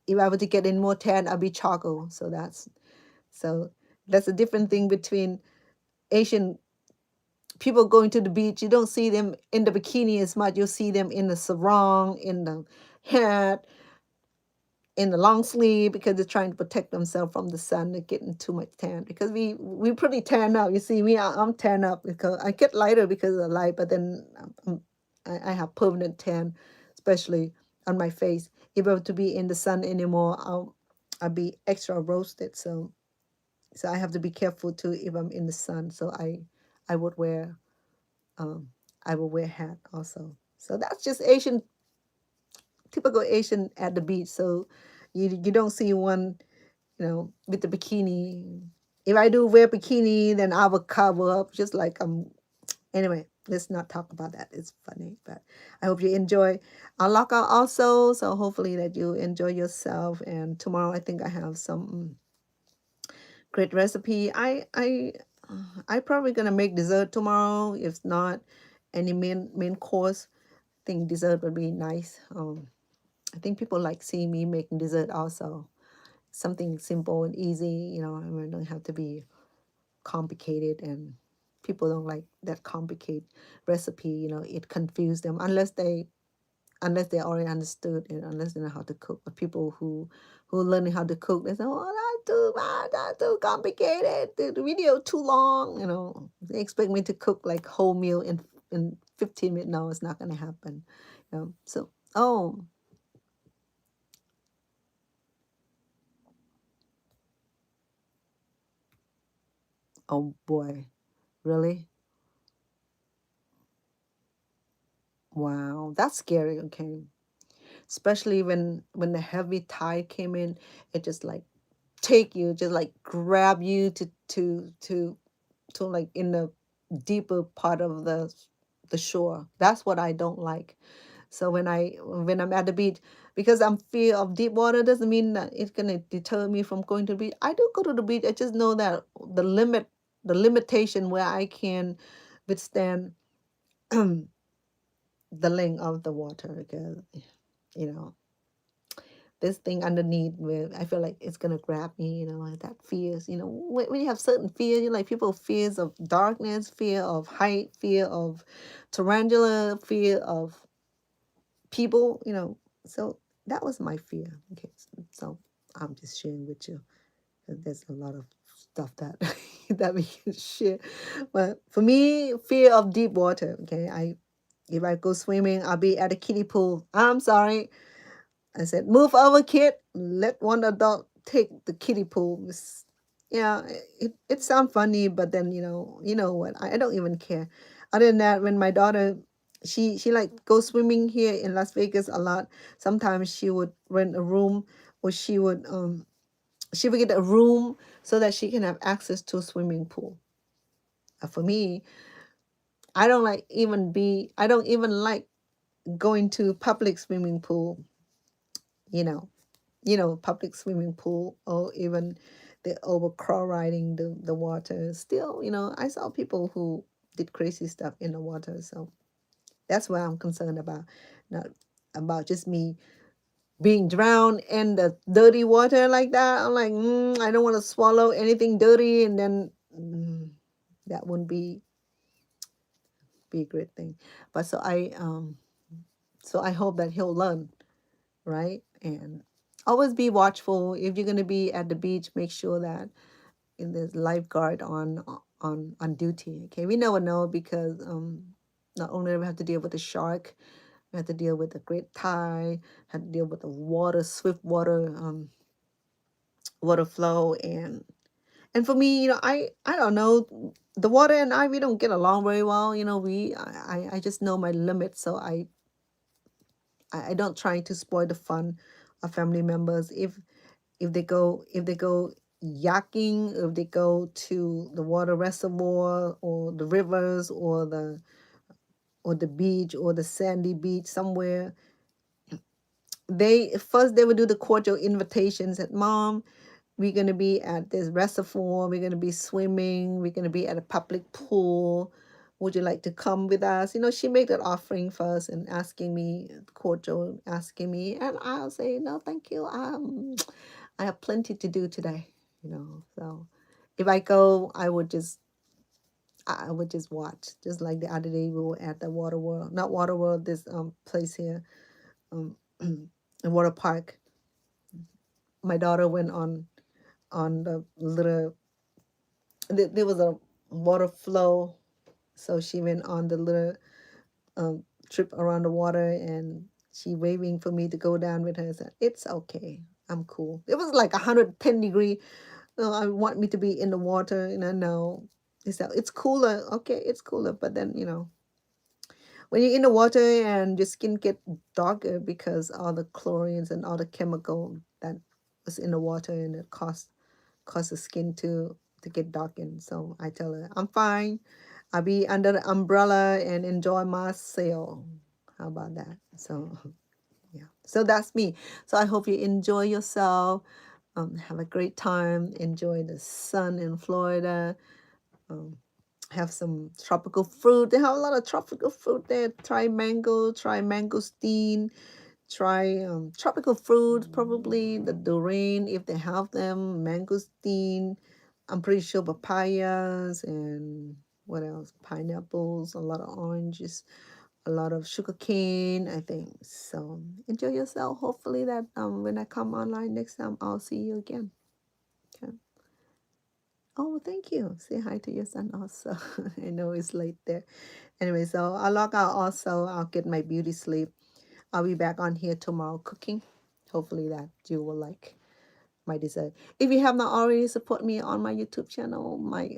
if I were to get in more tan, I'll be charcoal. So that's a different thing between Asian people going to the beach. You don't see them in the bikini as much. You'll see them in the sarong, in the hat, in the long sleeve because they're trying to protect themselves from the sun and getting too much tan. Because we pretty tan up. You see me, I'm tan up because I get lighter because of the light, but then I have permanent tan, especially on my face. If I were to be in the sun anymore, I'll be extra roasted. So I have to be careful too if I'm in the sun. So I would wear um I will wear hat also. So that's just Asian, typical Asian at the beach. So you don't see one, with the bikini. If I do wear bikini, then I will cover up just like anyway, let's not talk about that. It's funny, but I hope you enjoy our lockout also. So hopefully that you enjoy yourself. And tomorrow I think I have some great recipe. I probably gonna make dessert tomorrow. If not any main course, I think dessert would be nice. I think people like seeing me making dessert also. Something simple and easy, I mean, don't have to be complicated, and people don't like that complicated recipe, it confused them unless they already understood and unless they know how to cook. But people who are learning how to cook, they say, oh, that's too bad, that's too complicated, the video too long, they expect me to cook like whole meal in 15 minutes. No, it's not going to happen. So oh boy, really? Wow, that's scary. Okay, especially when the heavy tide came in, it just like take you, just like grab you to like in the deeper part of the shore. That's what I don't like. So when I'm at the beach, because I'm fear of deep water, doesn't mean that it's gonna deter me from going to the beach. I do go to the beach. I just know that the limitation where I can withstand the length of the water, because you know this thing underneath where I feel like it's gonna grab me, that fears, when you have certain fears, like people fears of darkness, fear of height, fear of tarantula, fear of people, so that was my fear. Okay, so I'm just sharing with you. There's a lot of stuff that that we can share, but for me, fear of deep water. Okay, if I go swimming, I'll be at a kiddie pool. I'm sorry, I said, move over, kid. Let one adult take the kiddie pool. Yeah, it sounds funny, but then you know what? I don't even care. Other than that, when my daughter, she like go swimming here in Las Vegas a lot. Sometimes she would rent a room, or she would get a room so that she can have access to a swimming pool. For me, I don't even like going to public swimming pool. You know, public swimming pool, or even the overcrowding the water. Still, I saw people who did crazy stuff in the water. So that's what I'm concerned about. Not about just me being drowned in the dirty water like that. I'm like, I don't want to swallow anything dirty, and then that wouldn't be a great thing. But so I hope that he'll learn, right? And always be watchful. If you're going to be at the beach, make sure that there's lifeguard on duty. Okay, we never know, because not only do we have to deal with the shark, we have to deal with the great tide, have to deal with the water, swift water flow, and for me, I don't know, the water and I, we don't get along very well. I just know my limits, so I don't try to spoil the fun of family members. If they go yaking, if they go to the water reservoir or the rivers, or the beach, or the sandy beach somewhere, they would do the cordial invitations at, mom, we're going to be at this reservoir, we're going to be swimming, we're going to be at a public pool, would you like to come with us? She made that offering first, and asking me, cordial, asking me, and I'll say, no, thank you, I have plenty to do today. So if I go, I would just watch. Just like the other day, we were at the water world, not water world, this place here, um a water park. my daughter went on the little, there was a water flow, so she went on the little trip around the water, and she waving for me to go down with her. I said, it's okay, I'm cool. It was like 110-degree. I want me to be in the water, and I know. He said, it's cooler. Okay, it's cooler. But then, when you're in the water and your skin get darker because all the chlorines and all the chemical that was in the water, and it cause the skin to get darkened. So I tell her, I'm fine. I'll be under the umbrella and enjoy my sail. How about that? So yeah. So that's me. So I hope you enjoy yourself. Have a great time. Enjoy the sun in Florida. Um, have some tropical fruit. They have a lot of tropical fruit there. Try mango. Try mangosteen. Try tropical fruits, probably the durian if they have them, mangosteen. I'm pretty sure papayas and what else? Pineapples, a lot of oranges, a lot of sugar cane, I think. So enjoy yourself. Hopefully that when I come online next time, I'll see you again. Okay. Oh, thank you. Say hi to your son also. I know it's late there. Anyway, so I'll log out also. I'll get my beauty sleep. I'll be back on here tomorrow cooking. Hopefully that you will like my dessert. If you have not already support me on my YouTube channel, my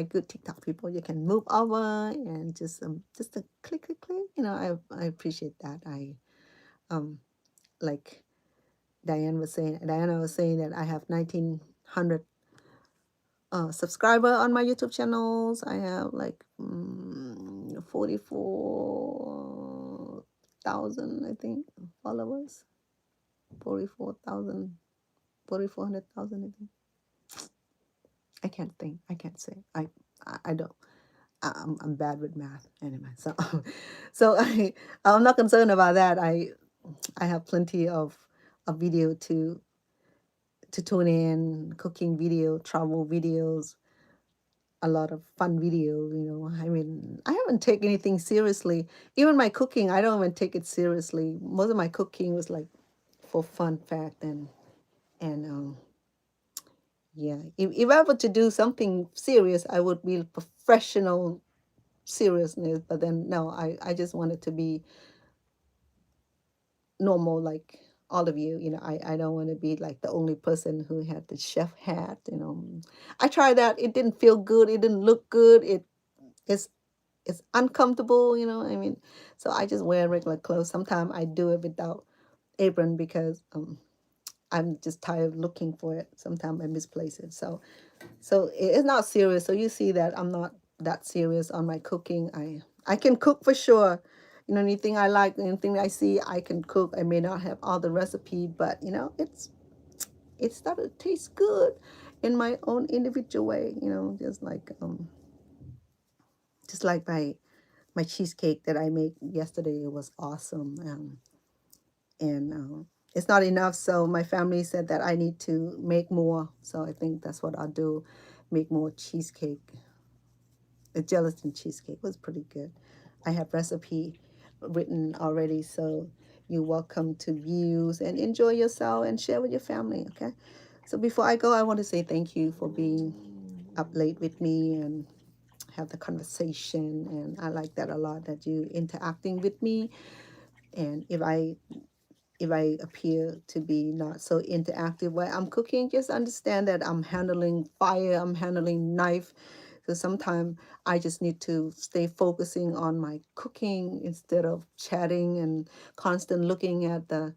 good TikTok people, you can move over and just a click click click. I appreciate that. I like Diana was saying that I have 1900 subscriber on my YouTube channels. I have like 44,000, I think, followers. 44,000, 4,400,000, I think. I can't think. I can't say. I don't. I'm bad with math anyway. So, so I'm not concerned about that. I have plenty of video to tune in, cooking video, travel videos, a lot of fun video. I mean, I haven't taken anything seriously. Even my cooking, I don't even take it seriously. Most of my cooking was like for fun fact and yeah. If I were to do something serious, I would be professional seriousness. But then no, I just wanted to be normal like all of you. I don't want to be like the only person who had the chef hat. I tried that. It didn't feel good. It didn't look good. It's it's uncomfortable. I mean, so I just wear regular clothes. Sometimes I do it without apron because I'm just tired of looking for it. Sometimes I misplace it. So it's not serious. So you see that I'm not that serious on my cooking. I can cook for sure. Anything I like, anything I see, I can cook. I may not have all the recipe, but it started to taste good in my own individual way. Just like my cheesecake that I made yesterday. It was awesome. And it's not enough. So my family said that I need to make more. So I think that's what I'll do. Make more cheesecake. The gelatin cheesecake was pretty good. I have recipe written already, so you're welcome to views and enjoy yourself and share with your family. Okay. So before I go, I want to say thank you for being up late with me and have the conversation. And I like that a lot that you interacting with me. And if I appear to be not so interactive while I'm cooking, just understand that I'm handling fire, I'm handling knife. So sometimes I just need to stay focusing on my cooking instead of chatting and constant looking at the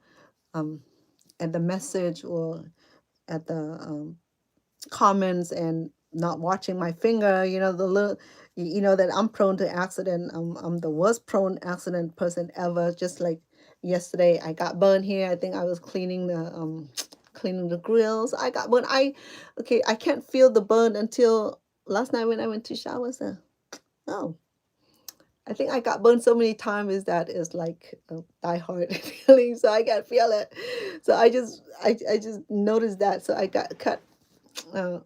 message or at the comments and not watching my finger. The little, that I'm prone to accident. I'm the worst prone accident person ever. Just like yesterday, I got burned here. I think I was cleaning the grills. I got burned. I can't feel the burn until last night when I went to shower. So, oh, I think I got burned so many times is that it's like a die-hard feeling. So I got feel it. So I just noticed that. So I got cut. Uh,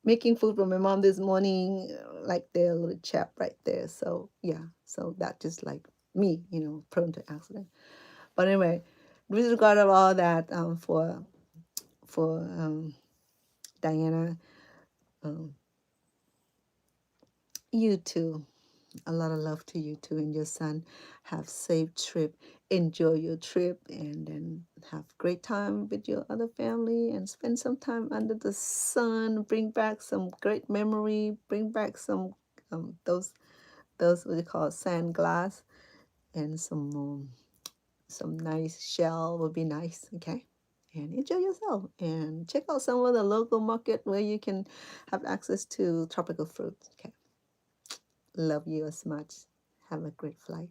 Making food for my mom this morning, like the little chap right there. So yeah, so that just like me, prone to accident. But anyway, with regard of all that, for for Diana. You too. A lot of love to you too and your son. Have safe trip. Enjoy your trip and then have great time with your other family and spend some time under the sun. Bring back some great memory. Bring back some those what they call sand glass and some nice shell would be nice. Okay. And enjoy yourself and check out some of the local market where you can have access to tropical fruits. Okay. Love you as much. Have a great flight.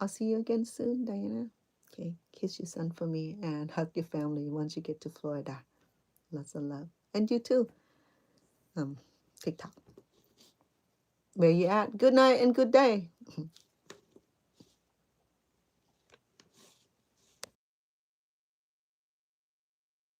I'll see you again soon, Diana. Okay, kiss your son for me and hug your family once you get to Florida. Lots of love. And you too. TikTok. Where you at? Good night and good day.